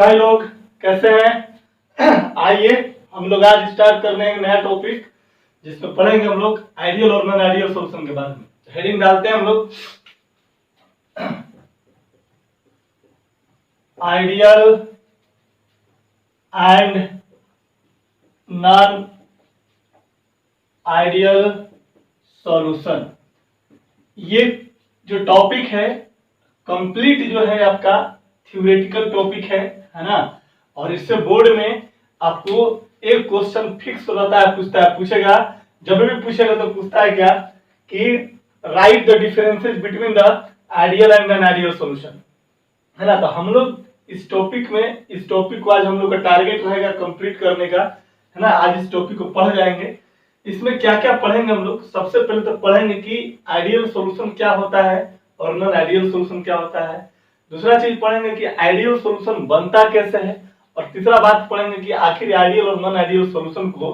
भाई लोग कैसे हैं? आइए हम लोग आज स्टार्ट कर रहे हैं नया टॉपिक जिसमें पढ़ेंगे हम लोग आइडियल और नॉन आइडियल सॉल्यूशन के बारे में। हेडिंग डालते हैं हम लोग ideal and non ideal solution. ये जो टॉपिक है कंप्लीट जो है आपका थ्योरेटिकल टॉपिक है ना। और इससे बोर्ड में आपको एक क्वेश्चन फिक्स रहता है, पूछेगा। जब भी पूछेगा तो पूछता है क्या कि right the differences between the ideal and non ideal solution, है ना। तो हम लोग इस टॉपिक को आज हम लोग का टारगेट रहेगा कंप्लीट करने का, है ना। आज इस टॉपिक को पढ़ जाएंगे। इसमें क्या क्या पढ़ेंगे हम लोग? सबसे पहले तो पढ़ेंगे कि आइडियल सॉल्यूशन क्या होता है और नॉन आइडियल सॉल्यूशन क्या होता है। दूसरा चीज पढ़ेंगे कि आइडियल सॉल्यूशन बनता कैसे है। और तीसरा बात पढ़ेंगे कि आखिर आइडियल और नॉन आइडियल सॉल्यूशन को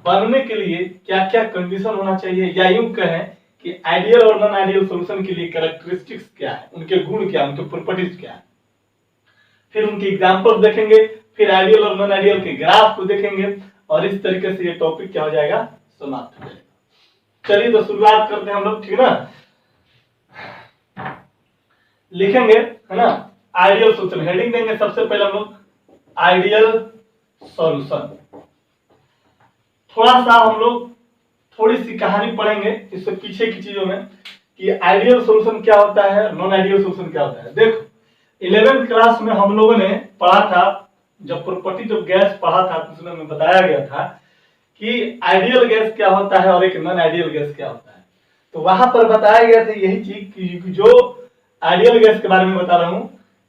बनने के लिए क्या क्या कंडीशन होना चाहिए, या यूं कहें कि आइडियल और नॉन आइडियल सॉल्यूशन के लिए कैरेक्टरिस्टिक्स क्या है, उनके गुण क्या है, उनके प्रॉपर्टीज क्या है। फिर उनके एग्जांपल देखेंगे, फिर आइडियल और नॉन आइडियल के ग्राफ को देखेंगे और इस तरीके से ये टॉपिक क्या हो जाएगा, समाप्त हो जाएगा। चलिए तो शुरुआत करते हैं हम लोग, ठीक है ना। लिखेंगे, है ना, आइडियल सॉल्यूशन। हेडिंग देंगे सबसे पहले हम लोग आइडियल सॉल्यूशन। थोड़ा सा हम लोग थोड़ी सी कहानी पढ़ेंगे इससे पीछे की चीजों में कि आइडियल सॉल्यूशन क्या होता है, नॉन आइडियल सॉल्यूशन क्या होता है। देखो 11th क्लास में हम लोगों ने पढ़ा था, जब प्रॉपर्टी ऑफ गैस पढ़ा था तो उसमें बताया गया था कि आइडियल गैस क्या होता है और एक नॉन आइडियल गैस क्या होता है। तो वहां पर बताया गया था यही चीज कि जो आइडियल गैस के बारे में बता रहा हूं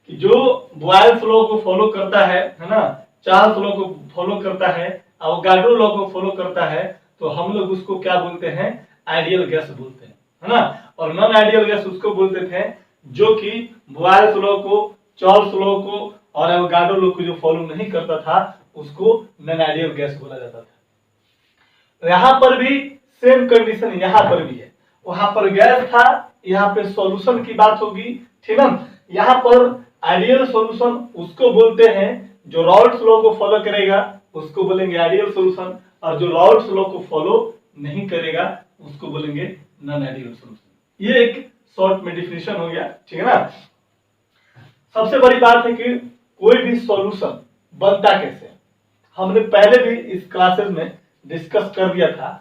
कि जो बॉयल्स लॉ को फॉलो करता है ना, चार्ल्स लॉ को फॉलो करता है, अवोगाड्रो लॉ को फॉलो करता है, तो हम लोग उसको क्या बोलते हैं, आइडियल गैस बोलते हैं, है ना। और नॉन आइडियल गैस उसको बोलते थे जो कि बॉयल्स लॉ को, चार्ल्स लॉ को और अवोगाड्रो लॉ को जो फॉलो नहीं करता था उसको नॉन आइडियल गैस बोला जाता था। यहां पर भी सेम कंडीशन यहां पर भी है। वहां पर गैस था, यहाँ पे सॉल्यूशन की बात होगी, ठीक है। यहाँ पर आइडियल सॉल्यूशन उसको बोलते हैं जो राउल्ट्स लॉ को फॉलो करेगा, उसको बोलेंगे आइडियल सॉल्यूशन, और जो राउल्ट्स लॉ को फॉलो नहीं करेगा उसको बोलेंगे नॉन आइडियल सॉल्यूशन। ये एक शॉर्ट में डिफिनेशन हो गया, ठीक है ना। सबसे बड़ी बात है कि कोई भी सॉल्यूशन बनता कैसे। हमने पहले भी इस क्लासेस में डिस्कस कर दिया था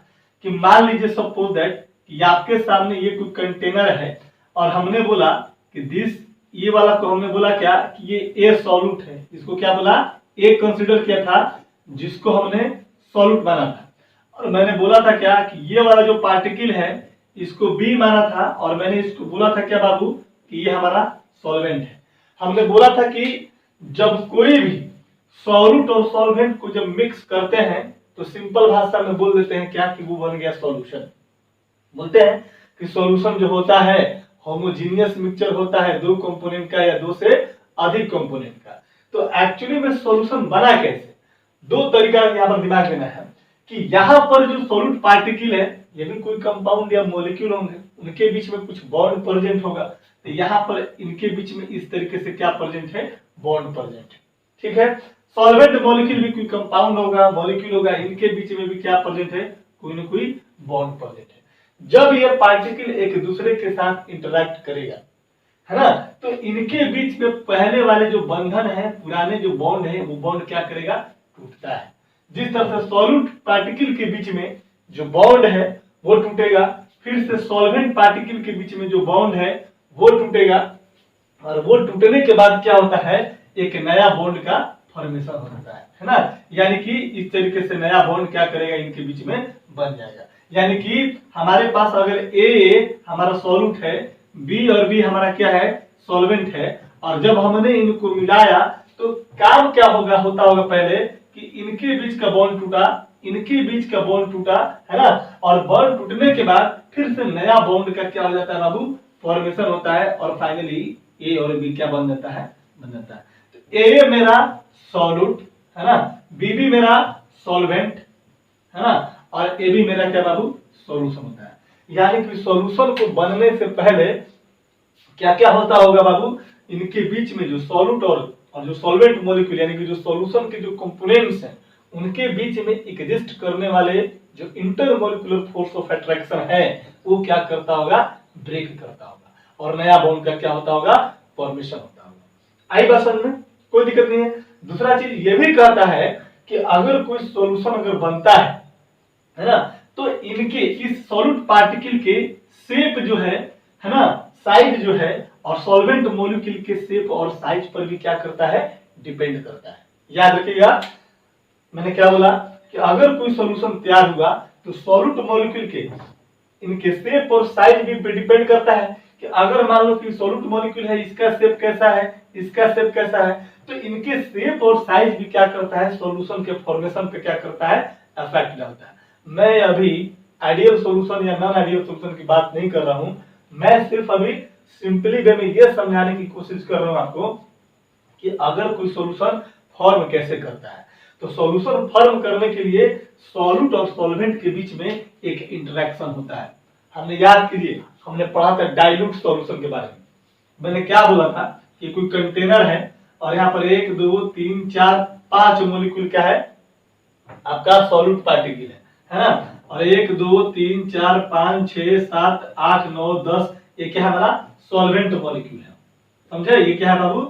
कि मान लीजिए सपोज दैट कि आपके सामने ये कोई कंटेनर है और हमने बोला कि ये वाला को हमने बोला क्या कि ये ए सॉल्यूट है। इसको क्या बोला, ए कंसीडर किया था जिसको हमने सॉल्यूट माना था। और मैंने बोला था क्या कि ये वाला जो पार्टिकल है इसको बी माना था और मैंने इसको बोला था क्या बाबू कि ये हमारा सॉल्वेंट है। हमने बोला था कि जब कोई भी सॉल्यूट और सॉल्वेंट को जब मिक्स करते हैं तो सिंपल भाषा में बोल देते हैं क्या कि वो बन गया सॉल्यूशन। बोलते हैं कि सॉल्यूशन जो होता है होमोजीनियस मिक्सचर होता है दो कंपोनेंट का या दो से अधिक कंपोनेंट का। तो एक्चुअली में सॉल्यूशन बना कैसे, दो तरीका यहाँ पर दिमाग देना है कि यहाँ पर जो सॉल्यूट पार्टिकल है ये भी कोई कंपाउंड या मॉलिक्यूल होंगे, उनके बीच में कुछ बॉन्ड प्रेजेंट होगा। तो यहाँ पर इनके बीच में इस तरीके से क्या प्रेजेंट है, बॉन्ड प्रेजेंट, ठीक है। सॉल्वेंट मॉलिक्यूल भी कोई कंपाउंड होगा, मॉलिक्यूल होगा, इनके बीच में भी क्या प्रेजेंट है, कोई ना कोई बॉन्ड प्रेजेंट है। जब ये पार्टिकल एक दूसरे के साथ इंटरेक्ट करेगा, है ना, तो इनके बीच में पहले वाले जो बंधन है, पुराने जो बॉन्ड है, वो बॉन्ड क्या करेगा, टूटता है। जिस तरह से सॉल्यूट पार्टिकल के बीच में जो बॉन्ड है वो टूटेगा, फिर से सॉल्वेंट पार्टिकल के बीच में जो बॉन्ड है वो टूटेगा, और वो टूटने के बाद क्या होता है, एक नया बॉन्ड का फॉर्मेशन होता है ना। यानी कि इस तरीके से नया बॉन्ड क्या करेगा, इनके बीच में बन जाएगा। यानी कि हमारे पास अगर ए हमारा सॉल्यूट है, बी और बी हमारा क्या है, सॉल्वेंट है, और जब हमने इनको मिलाया तो काम क्या होता होगा पहले कि इनके बीच का बॉन्ड टूटा, इनके बीच का बॉन्ड टूटा, है ना। और बॉन्ड टूटने के बाद फिर से नया बॉन्ड का क्या हो जाता है बाबू, फॉर्मेशन होता है, और फाइनली ए और बी क्या बन जाता है, तो ए मेरा सॉल्यूट है ना, बी भी मेरा सॉल्वेंट है ना, और ए भी मेरा क्या बाबू, सॉल्यूशन होता है। यानी कि सॉल्यूशन को बनने से पहले क्या क्या होता होगा बाबू, इनके बीच में जो सॉल्यूट और और जो सॉल्वेंट मॉलिक्यूल यानी कि जो सॉल्यूशन के जो कंपोनेंट्स हैं उनके बीच में एग्जिस्ट करने वाले जो इंटरमॉलिक्यूलर फोर्स ऑफ अट्रैक्शन है वो क्या करता होगा, ब्रेक करता होगा और नया बॉन्ड का क्या होता होगा, फॉर्मेशन होता होगा। आई बात समझ में, कोई दिक्कत नहीं है। दूसरा चीज ये भी कहता है कि अगर कोई सॉल्यूशन अगर बनता है ना, तो इनके इस सॉल्यूट पार्टिकल के शेप जो है ना, साइज जो है और सॉल्वेंट मॉलिक्यूल के शेप और साइज पर भी क्या करता है, डिपेंड करता है। याद रखिएगा मैंने क्या बोला कि अगर कोई सॉल्यूशन तैयार हुआ तो सॉल्यूट मॉलिक्यूल के इनके शेप और साइज भी डिपेंड करता है कि अगर मान लो कि सॉल्यूट मॉलिक्यूल है, इसका शेप कैसा है, इसका शेप कैसा है, तो इनके शेप और साइज भी क्या करता है, सॉल्यूशन के फॉर्मेशन पे क्या करता है, इफेक्ट डालता है। मैं अभी आइडियल सॉल्यूशन या नॉन आइडियल सॉल्यूशन की बात नहीं कर रहा हूं, मैं सिर्फ अभी सिंपली वे में ये समझाने की कोशिश कर रहा हूं आपको कि अगर कोई सॉल्यूशन फॉर्म कैसे करता है। तो सॉल्यूशन फॉर्म करने के लिए सॉल्यूट और सॉल्वेंट के बीच में एक इंटरेक्शन होता है। हमने याद कीजिए, हमने पढ़ा था डाइल्यूट सॉल्यूशन के बारे में। मैंने क्या बोला था कि कोई कंटेनर है और यहाँ पर 1 2 3 4 5 मॉलिक्यूल क्या है, आपका सॉल्यूट पार्टिकल है ना, और 1 2 3 4 5 6 7 8 9 10 ये क्या है हमारा सॉल्वेंट मॉलिक्यूल है। समझे, ये क्या है बाबू,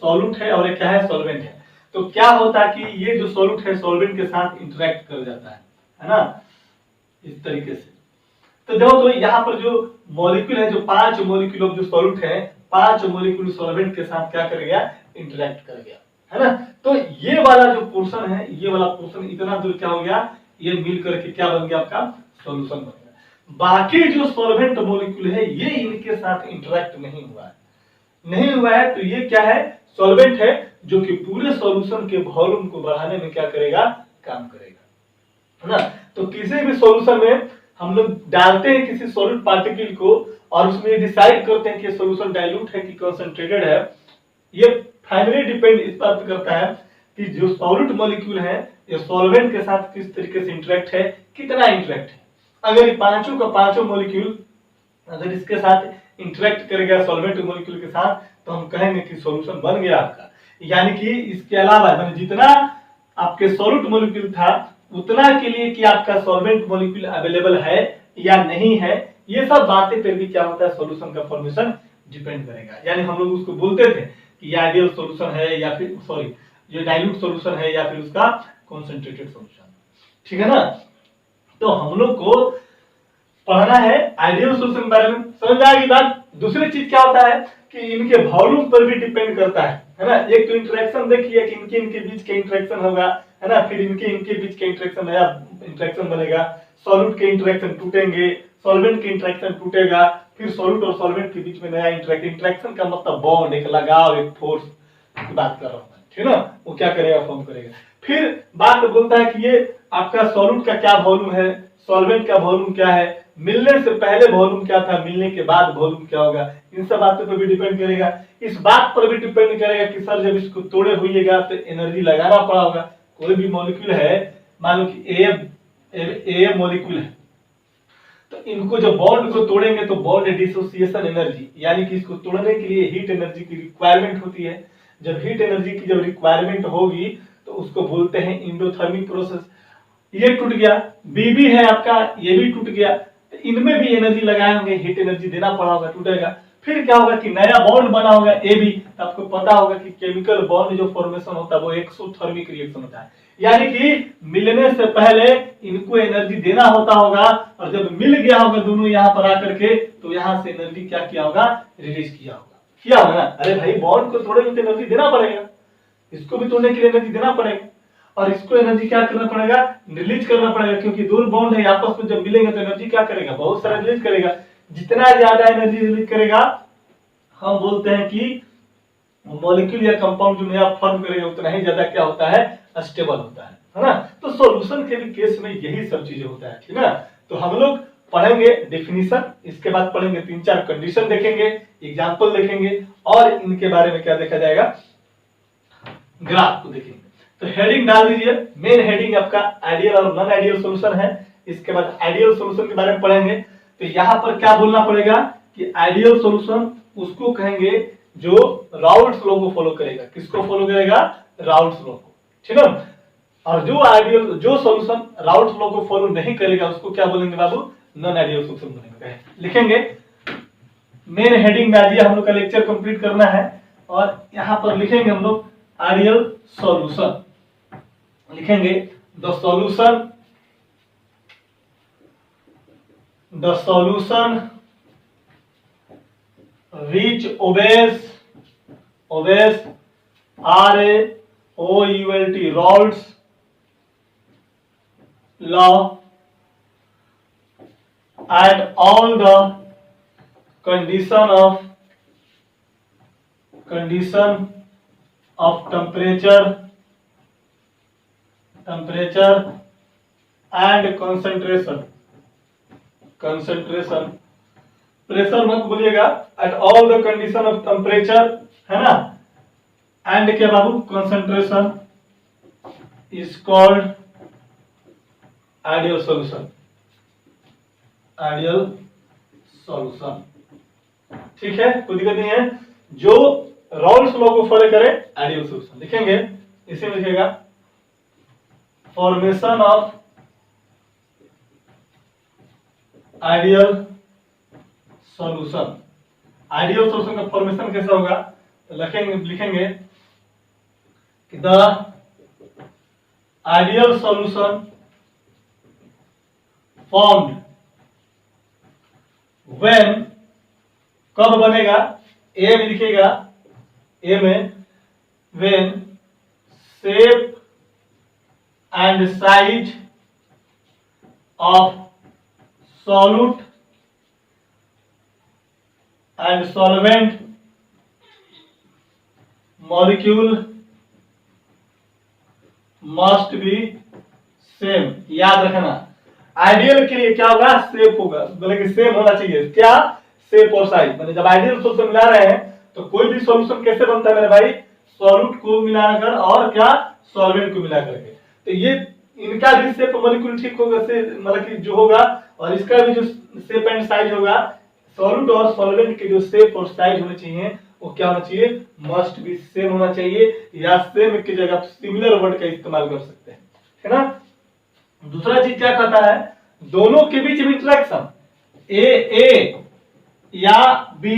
सॉल्यूट है और ये क्या है, सॉल्वेंट है। तो क्या होता है कि ये जो सॉल्यूट है सॉल्वेंट के साथ इंटरेक्ट कर जाता है ना, इस तरीके से। तो देखो तो यहाँ पर जो मॉलिक्यूल है, जो 5 मॉलिक्यूल ऑफ जो सॉल्यूट है, 5 मॉलिक्यूल सॉल्वेंट के साथ क्या कर गया, इंटरेक्ट कर गया, है ना। तो ये वाला जो पोर्शन है, ये वाला पोर्शन इतना दूर क्या हो गया, ये मिल करके क्या बन गया, आपका सॉल्यूशन बन गया। बाकी जो सॉल्वेंट मॉलिक्यूल है ये इनके साथ इंटरेक्ट नहीं हुआ है, नहीं हुआ है, तो ये क्या है, सॉल्वेंट है जो कि पूरे सॉल्यूशन के वॉल्यूम को बढ़ाने में क्या करेगा, काम करेगा, है ना। तो किसी भी सॉल्यूशन में हम लोग डालते हैं किसी सॉलिड पार्टिकल को और उसमें डिसाइड करते हैं कि सॉल्यूशन डाइल्यूट है कि कंसंट्रेटेड है। ये फाइनली डिपेंड इस बात पर करता है कि जो सॉलिड मॉलिक्यूल है ये सॉल्वेंट के साथ किस तरीके से इंटरेक्ट है, कितना इंटरेक्ट है। अगर ये पांचों का पांचों मॉलिक्यूल अगर इसके साथ इंटरेक्ट करेगा सॉल्वेंट मॉलिक्यूल के साथ, तो हम कहेंगे कि सॉल्यूशन बन गया आपका। यानी कि इसके अलावा जितना आपके सॉल्यूट मॉलिक्यूल था उतना के लिए कि आपका सॉल्वेंट मॉलिक्यूल अवेलेबल है या नहीं है, ये सब बातें पर भी क्या होता है, सॉल्यूशन का फॉर्मेशन डिपेंड करेगा। यानी हम लोग उसको बोलते थे कि ये आइडियल सॉल्यूशन है या फिर सॉरी ये डाइल्यूट सॉल्यूशन है या फिर उसका कॉन्सेंट्रेटेड सॉल्यूशन, ठीक है ना। तो हम लोग को पढ़ना है आइडियल सॉल्यूशन के बारे में, समझ आएगी बात। दूसरी चीज क्या होता है कि इनके वॉल्यूम पर भी डिपेंड करता है ना। एक तो इंटरेक्शन देखिए कि इनके इनके बीच का इंटरेक्शन होगा, है ना, फिर इनके इनके बीच का इंटरेक्शन नया इंटरेक्शन बनेगा, सॉल्यूट के इंटरेक्शन टूटेंगे, सॉल्वेंट के इंटरेक्शन टूटेगा, फिर सॉल्यूट और सॉल्वेंट के बीच में नया इंटरेक्शन का मतलब बॉन्ड, एक लगाव, एक फोर्स की बात कर रहा हूं, ठीक है ना। वो क्या करेगा, फॉर्म करेगा। फिर बात बोलता है कि ये आपका सॉल्यूट का क्या वॉल्यूम है, सॉल्वेंट का वॉल्यूम क्या है, मिलने से पहले वॉल्यूम क्या था, मिलने के बाद वॉल्यूम क्या होगा, इन सब बातों पर भी डिपेंड करेगा। इस बात पर भी डिपेंड करेगा कि सर जब इसको तोड़े हुईएगा तो एनर्जी लगाना पड़ा होगा। कोई भी मॉलिक्यूल है, मान लो कि ए मॉलिक्यूल है, तो इनको जब बॉन्ड को तोड़ेंगे तो बॉन्ड डिसोसिएशन एनर्जी यानी कि इसको तोड़ने के लिए हीट एनर्जी की रिक्वायरमेंट होती है। जब हीट एनर्जी की जब रिक्वायरमेंट होगी तो उसको बोलते हैं एंडोथर्मिक प्रोसेस। ये टूट गया, बी भी है आपका, ये भी टूट गया, तो इनमें भी एनर्जी लगाए होंगे, हीट एनर्जी देना पड़ा होगा, टूटेगा। फिर क्या होगा कि नया बॉन्ड बना होगा ए भी, तो आपको पता होगा कि केमिकल बॉन्ड जो फॉर्मेशन होता है वो एक्सोथर्मिक रिएक्शन होता है, यानी कि मिलने से पहले इनको एनर्जी देना होता होगा और जब मिल गया होगा दोनों यहाँ पर आकर के तो यहाँ से एनर्जी क्या किया होगा, रिलीज किया होगा ना। अरे भाई बॉन्ड को तोड़ेंगे तो एनर्जी देना पड़ेगा, इसको भी तोड़ने के लिए एनर्जी देना पड़ेगा और इसको एनर्जी क्या करना पड़ेगा, रिलीज करना पड़ेगा, क्योंकि दो बॉन्ड है आपस में जब मिलेंगे तो एनर्जी क्या करेगा, बहुत सारा रिलीज करेगा। जितना ज्यादा एनर्जी रिलीज करेगा हम बोलते हैं कि मॉलिक्यूल या कंपाउंड जो नया फॉर्म करेगा उतना ही ज्यादा क्या होता है, स्टेबल होता है ना। तो सॉल्यूशन के भी केस में यही सब चीजें होता है, ठीक है ना। तो हम लोग पढ़ेंगे डेफिनेशन, इसके बाद पढ़ेंगे 3-4 कंडीशन देखेंगे, एग्जांपल देखेंगे और इनके बारे में क्या देखा जाएगा, ग्राफ को देखेंगे। तो हेडिंग डाल दीजिए, मेन हेडिंग आपका आइडियल और नॉन आइडियल सॉल्यूशन है। इसके बाद आइडियल सॉल्यूशन के बारे में पढ़ेंगे। तो यहाँ पर क्या बोलना पड़ेगा कि आइडियल सॉल्यूशन उसको कहेंगे जो राउल्ट्स लॉ को फॉलो करेगा। किसको फॉलो करेगा? राउल्ट्स लॉ को, ठीक है। और जो आइडियल जो सॉल्यूशन राउल्ट्स लॉ को फॉलो नहीं करेगा उसको क्या बोलेंगे बाबू? नॉन आइडियल सॉल्यूशन बोलेंगे। लिखेंगे मेन हेडिंग में आज ये हम लोग का लेक्चर कंप्लीट करना है और यहां पर लिखेंगे हम लोग आइडियल सॉल्यूशन। लिखेंगे the solution which obeys Raoult's law at all the condition of temperature and concentration pressure मत बोलिएगा, at all the condition of temperature, है ना, एंड क्या बाबू? Concentration is called ideal solution. Ideal solution, ठीक है, कोई दिक्कत नहीं है। जो राउल्ट्स लॉ को फॉलो करे आइडियल सॉल्यूशन। लिखेंगे इसे लिखेगा formation of ideal solution. Ideal solution का फॉर्मेशन कैसा होगा? लिखेंगे कि the ideal solution formed when, कब बनेगा? ए में लिखेगा, ए में when shape and size of solute and solvent molecule must be same। याद रखना आइडियल के लिए क्या होगा? शेप होगा, मतलब कि सेम होना चाहिए। क्या? शेप और साइज। मतलब जब आइडियल सॉल्यूशन मिला रहे हैं तो कोई भी सॉल्यूशन कैसे बनता है मेरे भाई? सॉल्यूट को मिलाकर और क्या? सॉल्वेंट को मिला करके। तो ये इनका भी शेप मॉलिक्यूल ठीक होगा, से मतलब कि जो होगा, और इसका भी जो शेप एंड साइज होगा, सॉल्यूट और सॉल्वेंट के जो शेप और साइज होने चाहिए वो क्या होना चाहिए? मस्ट बी सेम होना चाहिए, या सेम की जगह सिमिलर वर्ड का इस्तेमाल कर सकते हैं, है ना। दूसरा चीज क्या कहता है? दोनों के बीच में इंटरेक्शन, ए या बी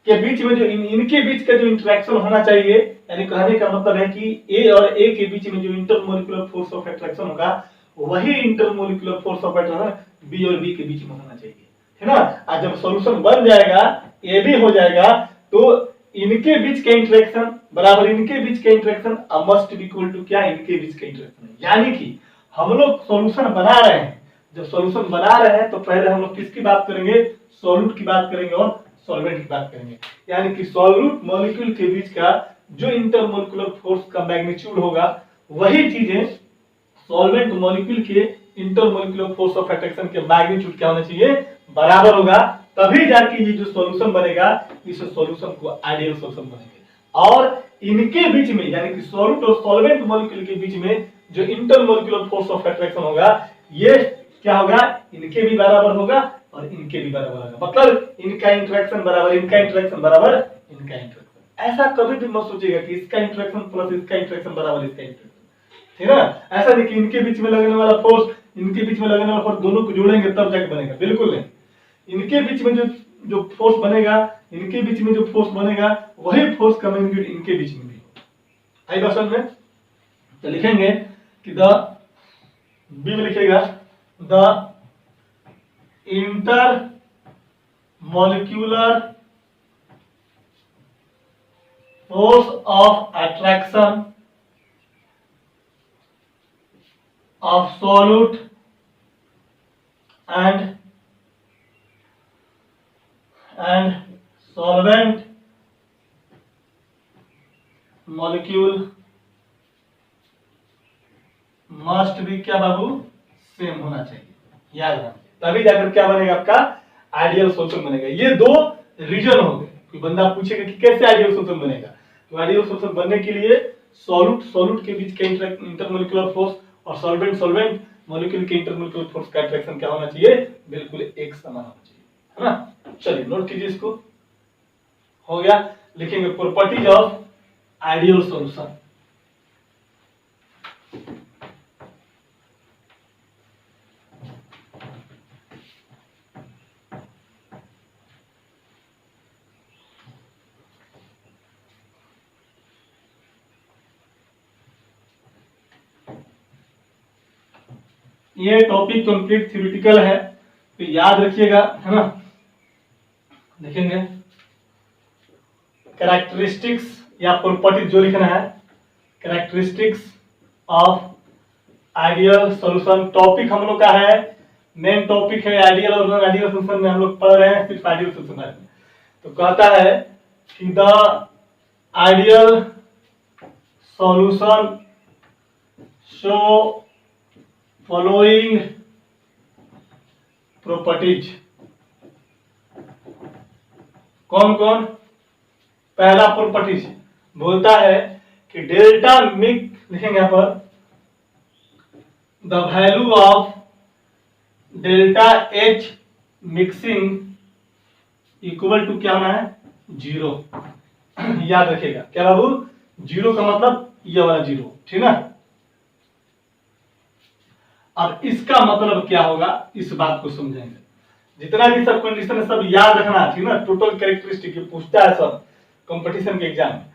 के बीच में जो इनके बीच का जो इंटरेक्शन होना चाहिए, यानी कहने का मतलब है कि ए और ए के बीच में जो इंटरमोलिकुलर फोर्स ऑफ अट्रैक्शन होगा वही intermolecular force of attraction B और बी के बीच में होना चाहिए, है ना। आज जब सॉल्यूशन बन जाएगा, ए भी हो जाएगा, तो इनके बीच का इंटरेक्शन बराबर इनके बीच का interaction must be equal to क्या? इनके बीच का इंटरेक्शन। यानी कि हम लोग सॉल्यूशन बना रहे हैं, जब सॉल्यूशन बना रहे हैं तो पहले हम लोग किसकी बात करेंगे? सॉल्यूट की बात करेंगे और सॉल्वेंट की बात करेंगे। यानी कि सॉल्यूट मॉलिक्यूल के बीच का जो इंटरमोलिकुलर फोर्स का मैग्नीट्यूड होगा वही चीजें सॉल्वेंट मॉलिक्यूल के इंटरमोलिकुलर फोर्स ऑफ अट्रैक्शन के मैग्नीट्यूड क्या होना चाहिए? बराबर होगा, तभी जाके ये जो सॉल्यूशन बनेगा इस सॉल्यूशन को आइडियल सॉल्यूशन बनेंगे। और इनके बीच में यानी कि सॉल्यूट और सॉल्वेंट मॉलिक्यूल के बीच में जो इंटरमोलिकुलर फोर्स ऑफ अट्रैक्शन होगा ये क्या होगा? इनके भी बराबर होगा और इनके भी बराबर होगा। मतलब इनका इंटरेक्शन बराबर इनका इंटरेक्शन बराबर इनका इंटरेक्शन। ऐसा कभी भी मत सोचिएगा कि इसका इंटरेक्शन प्लस इसका इंटरेक्शन बराबर इसका इंटरेक्शन, ठीक है ना। ऐसा नहीं कि इनके बीच में लगने वाला फोर्स इनके बीच में लगने वाला फोर्स दोनों को जोड़ेंगे तब जाके बनेगा, बिल्कुल नहीं। इनके बीच में जो फोर्स बनेगा, इनके बीच में जो फोर्स बनेगा वही फोर्स का मैग्नीट्यूड इनके बीच में भी। आई बात समझ में? तो लिखेंगे कि द बी में लिखेगा the inter molecular force of attraction of solute and solvent molecule must be क्या बाबू? सेम होना चाहिए। याद रखना, तभी जाकर क्या बनेगा? आपका आइडियल सॉल्यूशन बनेगा। ये दो रीजन हो गए। कोई बंदा पूछेगा कि कैसे आइडियल सॉल्यूशन बनेगा, तो आइडियल सॉल्यूशन बनने के लिए सॉल्यूट के बीच का इंटरमोलिकुलर फोर्स और सॉल्वेंट मॉलिक्यूल के इंटरमोलिकुलर फोर्स का अट्रैक्शन क्या होना चाहिए? बिल्कुल एक समान होना चाहिए, है ना। चलिए नोट कीजिए इसको। हो गया। लिखेंगे प्रॉपर्टीज ऑफ आइडियल सॉल्यूशन। ये टॉपिक कंप्लीट थ्योरेटिकल है, तो याद रखिएगा, है ना। देखेंगे कैरेक्टरिस्टिक्स या प्रॉपर्टी जो लिखना है, characteristics of ideal solution. Topic हम लोग का है, मेन टॉपिक है आइडियल और नॉन आइडियल सॉल्यूशन में हम लोग पढ़ रहे हैं सिर्फ आइडियल सॉल्यूशन में। तो कहता है कि the ideal solution show following properties. कौन कौन? पहला प्रॉपर्टीज बोलता है कि डेल्टा मिक्स, लिखेंगे यहां पर the value of delta H mixing equal to क्या होना है? 0। याद रखिएगा क्या बाबू? 0 का मतलब ये वाला 0, ठीक ना। अब इसका मतलब क्या होगा, इस बात को समझेंगे। जितना भी सब कंडीशन है सब याद रखना, ठीक ना। टोटल कैरेक्टरिस्टिक पूछता है सब कंपटीशन के एग्जाम में।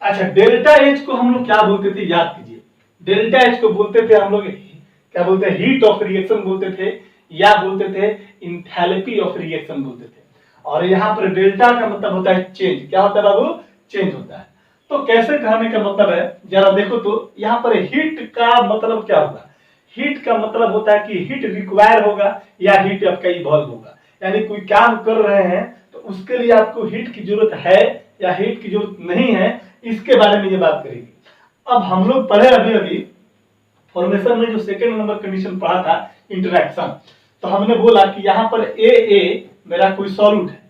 अच्छा, डेल्टा एच को हम लोग क्या बोलते थे, याद कीजिए। डेल्टा एच को बोलते थे हम लोग क्या बोलते हैं? हीट ऑफ रिएक्शन बोलते थे, या बोलते थे इंथैल्पी ऑफ रिएक्शन बोलते थे। और यहाँ पर डेल्टा का मतलब होता है चेंज। क्या होता है बाबू? चेंज होता है। तो कैसे कहने का मतलब है, जरा देखो तो यहाँ पर हीट का मतलब क्या होगा? हीट का मतलब होता है कि हीट रिक्वायर होगा या हीट आपका इवॉल्व होगा। यानी कोई काम कर रहे हैं तो उसके लिए आपको हीट की जरूरत है या हीट की जरूरत नहीं है, इसके बारे में ये बात करेंगे। अब हम लोग पढ़े अभी फॉर्मेशन में जो सेकंड नंबर कंडीशन पढ़ा था, इंटरेक्शन। तो हमने बोला कि यहाँ पर ए मेरा कोई सॉल्यूट है,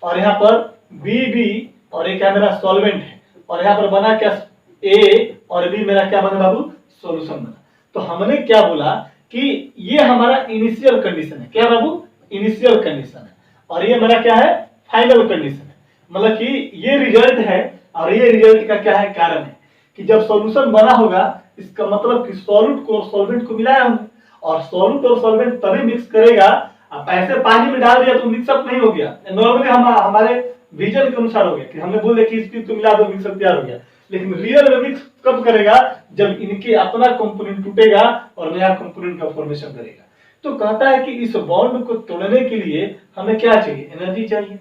और यहाँ पर बी और एक मेरा सॉल्वेंट है, और यहाँ पर बना क्या? ए और बी मेरा क्या बना बाबू? सॉल्यूशन बना। तो हमने क्या बोला कि ये हमारा इनिशियल कंडीशन है। क्या बाबू? इनिशियल कंडीशन है। और ये मेरा क्या है? फाइनल कंडीशन है। मतलब कि ये रिजल्ट है और ये रिजल्ट का क्या है? कारण है कि जब सॉल्यूशन बना होगा, इसका मतलब कि सॉल्यूट को और सॉल्वेंट को मिलाया होगा, और सॉल्यूट और सॉल्वेंट तभी मिक्स करेगा। अब ऐसे पानी में डाल दिया तो मिक्सअप नहीं हो गया। नॉर्मली हमारे विजन के अनुसार हो गया कि हमने बोल दिया कि इस चीज को मिला दो, मिक्सअप तैयार हो गया। लेकिन रियल में मिक्स कब करेगा? जब इनके अपना कंपोनेंट टूटेगा और नया कंपोनेंट का फॉर्मेशन करेगा। तो कहता है कि इस बॉन्ड को तोड़ने के लिए हमें क्या चाहिए? एनर्जी चाहिए।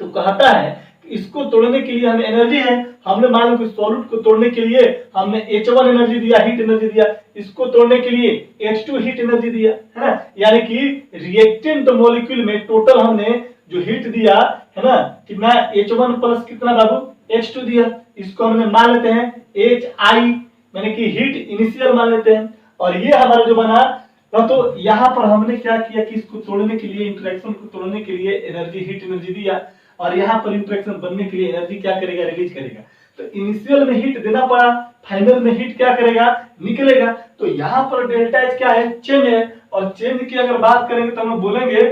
तो कहता है कि इसको तोड़ने के लिए हमें एनर्जी है। हमने मान लो कि सॉल्यूट को तोड़ने के लिए हमने H1 एनर्जी दिया, हीट एनर्जी दिया। इसको तोड़ने के लिए H2 हीट एनर्जी दिया, है ना। यानी कि रिएक्टेंट मॉलिक्यूल में टोटल हमने जो हीट दिया है ना, कितना? H1 प्लस कितना बाबू? H2 दिया। इसको हमने मान लेते हैं HI, यानी कि हीट इनिशियल मान लेते हैं। और ये हमारा जो बना, तो यहाँ पर हमने क्या किया कि इसको तोड़ने के लिए, इंटरेक्शन को तोड़ने के लिए एनर्जी, हीट एनर्जी दिया, और यहाँ पर इंटरेक्शन बनने के लिए एनर्जी क्या करेगा? रिलीज करेगा। तो इनिशियल में हीट देना पड़ा, फाइनल में हीट क्या करेगा? निकलेगा। तो यहाँ पर डेल्टा एच क्या है? चेंज है। और चेंज की अगर बात करेंगे तो हम बोलेंगे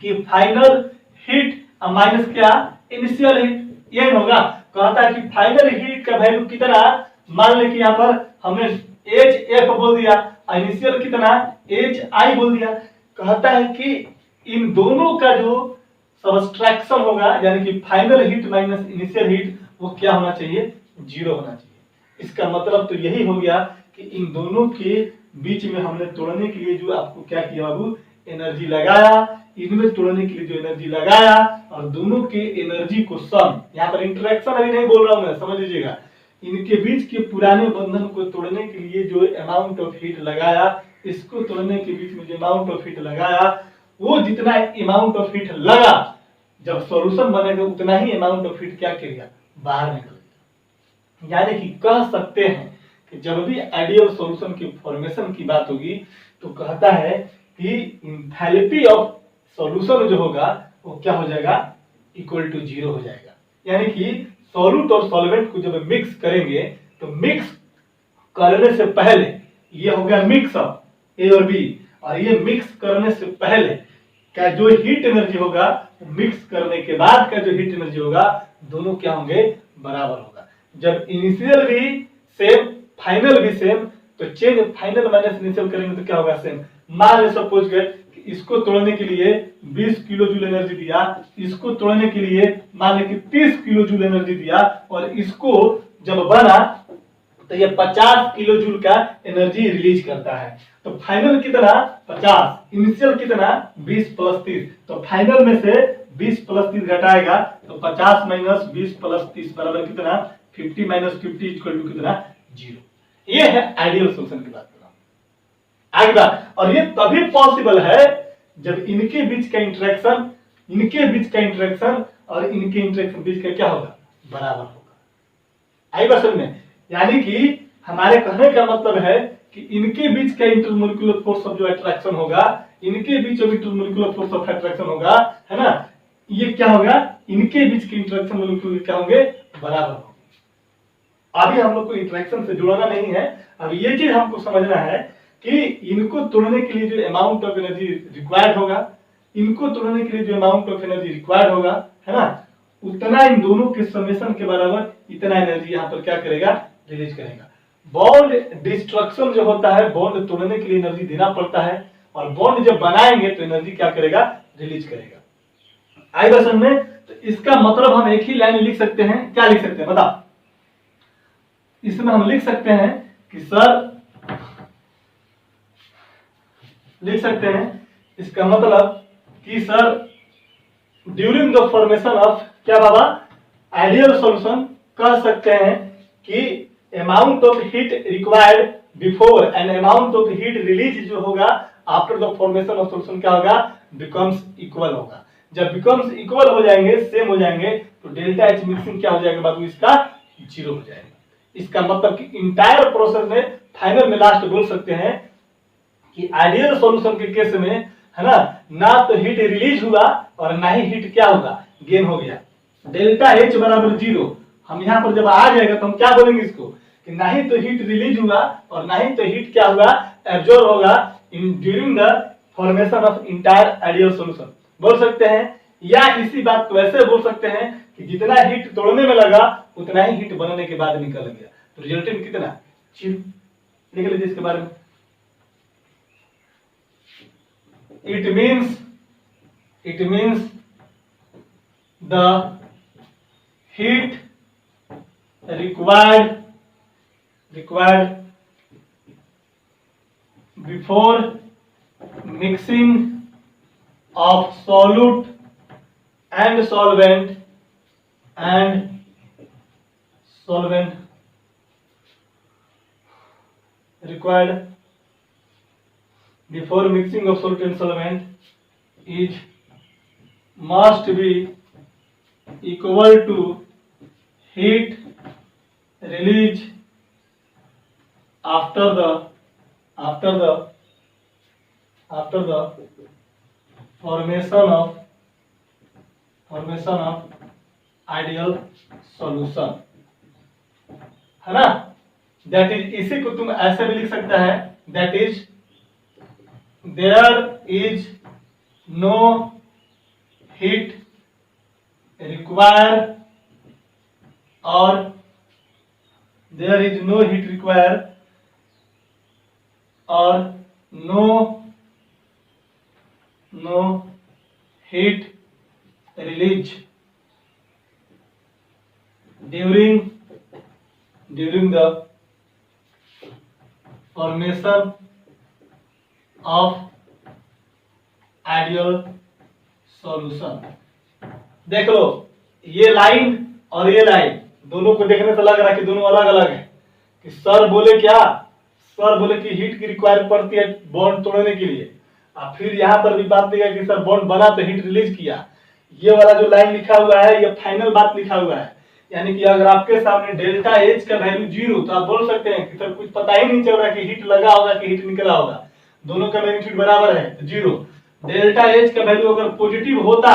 कि फाइनल हीट माइनस क्या? Initial heat. ये होगा। कहता है कि फाइनल हीट का वैल्यू कितना? मान ले कि यहाँ पर हमने HF बोल दिया, इनिशियल कितना? HI बोल दिया। कहता है कि इन दोनों का जो सबट्रैक्शन होगा, यानी कि final heat minus initial heat, वो क्या होना चाहिए? 0 होना चाहिए। इसका मतलब तो यही हो गया कि इन दोनों के बीच में हमने तोड़ने के लिए जो आपको क्या किया बाबू? एनर्जी लगाया। इनमें तोड़ने के लिए जो एनर्जी लगाया और दोनों के एनर्जी को सम, यहाँ पर इंटरेक्शन अभी नहीं बोल रहा हूं मैं, समझ लीजिएगा। इनके बीच के पुराने बंधन को तोड़ने के लिए जो अमाउंट ऑफ हीट लगाया, इसको तोड़ने के बीच में जो अमाउंट ऑफ हीट लगाया, वो जितना अमाउंट ऑफ हीट लगा, जब सॉल्यूशन बनेगा उतना ही अमाउंट ऑफ हीट क्या करेगा? बाहर निकलेगा। यानी कि कह सकते हैं कि जब भी आइडियल सॉल्यूशन की फॉर्मेशन की बात होगी तो कहता है कि इंथैल्पी ऑफ सॉल्यूशन जो होगा वो क्या हो जाएगा? इक्वल टू 0 हो जाएगा। यानी कि सॉल्यूट और सॉल्वेंट को जब मिक्स करेंगे तो मिक्स करने से पहले, ये हो गया मिक्स ऑफ ए और बी, और ये मिक्स करने से पहले का जो हीट एनर्जी होगा, मिक्स करने के बाद का जो हीट एनर्जी होगा, दोनों क्या होंगे, बराबर होगा। जब इनिशियल भी सेम, फाइनल भी सेम, तो चेंज फाइनल माइनस इनिशियल करेंगे तो क्या होगा, सेम। मान लो सपोज कि इसको तोड़ने के लिए 20 किलो जूल एनर्जी दिया, इसको तोड़ने के लिए मान लो कि 30 किलो जूल एनर्जी दिया, और इसको जब बना तो ये 50 किलो जूल का एनर्जी रिलीज करता है। तो फाइनल कितना, 50, इनिशियल कितना, 20 प्लस 30, तो फाइनल में से 20 प्लस 30 घटाएगा तो 50 माइनस 20 प्लस 30 बराबर कितना, 50 माइनस 50 इक्वल टू कितना, 0। ये है आइडियल सॉल्यूशन की बात कर रहा हूं। आगे बात, और ये तभी पॉसिबल है जब इनके बीच का इंटरेक्शन, इनके बीच का इंटरेक्शन और इनके इंटरेक्शन बीच का क्या होगा, बराबर होगा। आई बात समझ में? यानी कि हमारे कहने का मतलब है कि इनके बीच का इंटरमोलिकुलर फोर्स ऑफ जो अट्रैक्शन होगा, इनके बीच में इंटरमोलिकुलर फोर्स ऑफ अट्रैक्शन होगा, है ना, ये क्या होगा, इनके बीच के इंटरेक्शन मोलिक्यूल क्या होंगे, बराबर होंगे। अभी हम लोग को इंटरेक्शन से जुड़ना नहीं है, अब ये चीज हमको समझना है कि इनको तोड़ने के लिए जो अमाउंट ऑफ एनर्जी रिक्वायर्ड होगा, इनको तोड़ने के लिए जो अमाउंट ऑफ एनर्जी रिक्वायर्ड होगा, है ना, उतना इन दोनों के समेशन के बराबर इतना एनर्जी यहाँ पर क्या करेगा, रिलीज करेगा। बॉन्ड डिस्ट्रक्शन जो होता है, बॉन्ड तोड़ने के लिए एनर्जी देना पड़ता है, और बॉन्ड जब बनाएंगे तो एनर्जी क्या करेगा, रिलीज करेगा। आई बात समझ में? तो इसका मतलब हम एक ही लाइन लिख सकते हैं, क्या लिख सकते हैं बता, इसमें हम लिख सकते हैं कि सर, लिख सकते हैं इसका मतलब कि sir during the formation of, क्या बाबा, आइडियल सॉल्यूशन, कह सकते हैं कि amount of heat required before and amount of heat release जो होगा after the formation of solution क्या होगा, बिकम्स इक्वल होगा। जब बिकम्स इक्वल हो जाएंगे, सेम हो जाएंगे, तो डेल्टा एच मिक्सिंग क्या हो जाएगा बाबू, इसका 0 हो जाएगा। इसका मतलब कि इंटायर प्रोसेस में फाइनल में लास्ट बोल सकते हैं कि आइडियल सॉल्यूशन के केस में, है ना तो हीट रिलीज हुआ और ना ही हीट क्या होगा, गेन हो गया। डेल्टा एच बराबर 0, हम यहाँ पर जब आ जाएगा तो हम क्या बोलेंगे इसको, कि ना ही तो हीट रिलीज हुआ और ना ही तो हीट क्या होगा, एब्जॉर्ब होगा in during the formation of entire ideal solution बोल सकते हैं। या इसी बात को ऐसे बोल सकते हैं कि जितना हीट तोड़ने में लगा उतना ही हीट बनने के बाद निकल गया, तो रिजल्टेंट कितना, 0। लिख लीजिए इसके बारे में। it means the heat required before mixing of solute and solvent required before mixing of solute and solvent is must be equal to heat release after the formation of ideal solution, है ना। That is, इसी को तुम ऐसे भी लिख सकता है, that is there is no heat require और there is no heat require और no heat release during the formation of ideal solution। देख लो, ये लाइन और ये लाइन दोनों को देखने से लग रहा है कि दोनों अलग अलग है। कि सर बोले क्या, सर बोले कि हीट की रिक्वायर पड़ती है बॉन्ड तोड़ने के लिए, और फिर यहाँ पर भी बात दिया कि सर बॉन्ड बना तो हीट रिलीज किया। ये वाला जो लाइन लिखा हुआ है ये फाइनल बात लिखा हुआ है, यानी कि अगर आपके सामने डेल्टा एच का वैल्यू 0 तो आप बोल सकते हैं कि सर कुछ पता ही नहीं चल रहा कि हीट लगा होगा कि हीट निकला होगा, दोनों का मैग्नीट्यूड बराबर है तो 0। डेल्टा एच का वैल्यू अगर पॉजिटिव होता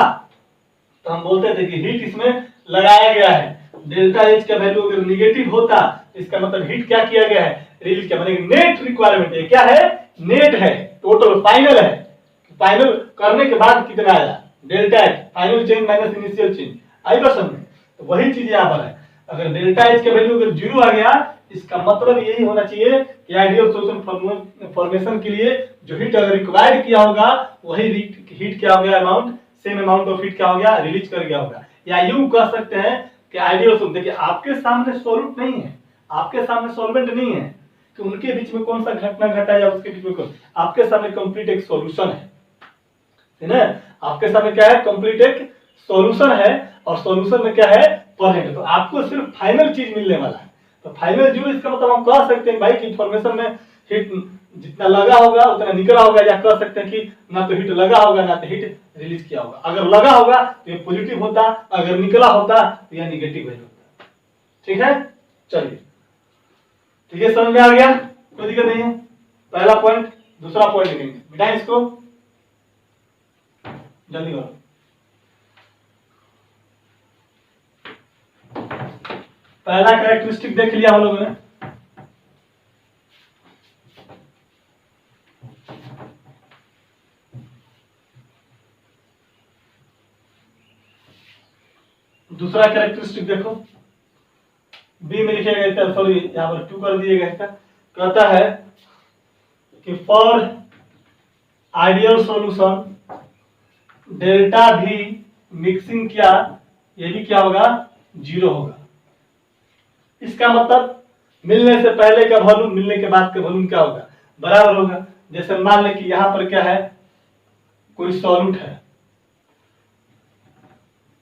तो हम बोलते थे कि हीट इसमें लगाया गया है। डेल्टा एच का वैल्यू अगर निगेटिव होता इसका मतलब हीट क्या किया गया है, रिलीज किया। मतलब नेट रिक्वायरमेंट है, क्या है, नेट है, टोटल फाइनल है, फाइनल करने के बाद कितना आया, delta H, final change minus initial change, आई बात समझ में। तो वही चीज यहाँ पर है, अगर डेल्टा एच का वैल्यू अगर 0 आ गया, इसका मतलब यही होना चाहिए कि आइडियल सॉल्यूशन फॉर्मेशन के लिए जो हीट अगर रिक्वायर्ड किया होगा वही हीट क्या हो गया, amount, same amount of heat क्या हो गया, रिलीज कर गया होगा। या यूं कह सकते हैं कि आइडियल सॉल्यूशन, देखिए आपके सामने सॉल्यूट नहीं है, आपके सामने सॉल्वेंट नहीं है, कि उनके बीच में कौन सा घटना घटा या उसके बीच में कौन, आपके सामने कंप्लीट एक सॉल्यूशन है ना, आपके सामने क्या है, कंप्लीट एक सॉल्यूशन है, और सॉल्यूशन में क्या है, परसेंट। तो आपको सिर्फ फाइनल चीज मिलने वाला है। तो फाइनल जो इसका मतलब हम कह सकते हैं भाई कि फॉर्मेशन में हीट जितना लगा होगा उतना निकला होगा, या कह सकते हैं कि ना तो हीट लगा होगा ना तो हीट रिलीज किया होगा। अगर लगा होगा तो ये पॉजिटिव होता, अगर निकला होता तो यह निगेटिव होता। ठीक है, चलिए ठीक है, समझ में आ गया, कोई दिक्कत नहीं है। पहला पॉइंट, दूसरा पॉइंट लिखेंगे, मिटाएं इसको, जल्दी करो। पहला कैरेक्टरिस्टिक देख लिया हम लोगों ने, दूसरा कैरेक्टरिस्टिक देखो, बी में लिखेगा, सॉरी यहाँ पर 2 कर दिएगा, इसका कहता है कि फॉर आइडियल सॉल्यूशन डेल्टा भी मिक्सिंग क्या, ये भी क्या होगा, 0 होगा। इसका मतलब मिलने से पहले का वॉल्यूम मिलने के बाद का वॉल्यूम क्या होगा, बराबर होगा। जैसे मान लें कि यहां पर क्या है, कोई सॉल्यूट है,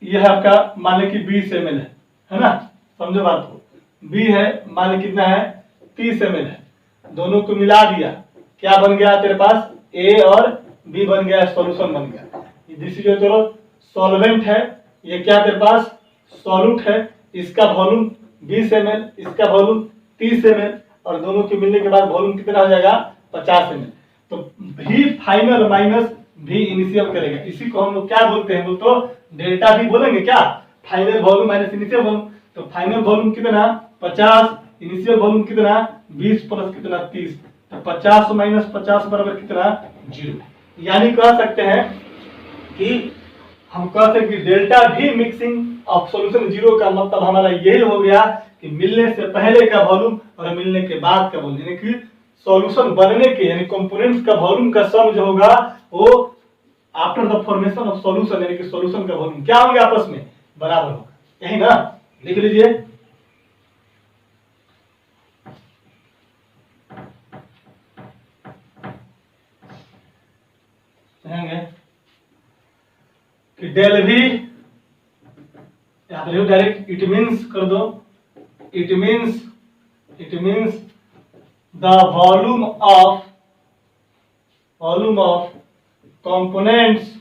यह आपका मान लें कि 20 ml है ना, समझो बात को, बी है, मान लें कितना है, 30 ml है, दोनों को मिला दिया, क्या बन गया तेरे पास, ए और बी बन गया, सॉल्यूशन बन गया। दिस जो तेरा सॉल्वेंट है, ये क्या तेरे पास सॉल्यूट है, इसका वॉल्यूम 20 ml, इसका वॉल्यूम 30 ml, और दोनों के मिलने के बाद वॉल्यूम कितना हो जाएगा, 50 ml। तो भी फाइनल माइनस भी इनिशियल करेगा, इसी को हम लोग क्या बोलते हैं, तो डेल्टा भी बोलेंगे क्या, final volume minus initial volume. तो फाइनल वॉल्यूम कितना 50, इनिशियल वॉल्यूम कितना 20 प्लस कितना 30, तो 50 माइनस 50 बराबर कितना 0। यानी कह सकते हैं कि हम कह सकते हैं कि डेल्टा भी मिक्सिंग ऑफ सॉल्यूशन 0 का मतलब हमारा यही हो गया कि मिलने से पहले का वॉल्यूम और मिलने के बाद का वॉल्यूम, यानी कि सॉल्यूशन बनने के यानी कंपोनेंट्स का वॉल्यूम का सम जो होगा वो after the formation of solution, यानी कि सॉल्यूशन का वॉल्यूम क्या होंगे, आपस में बराबर होगा, यही ना, लिख लीजिए। कि डेल भी यहां पर डायरेक्ट इट मीन्स कर दो, it means the volume of components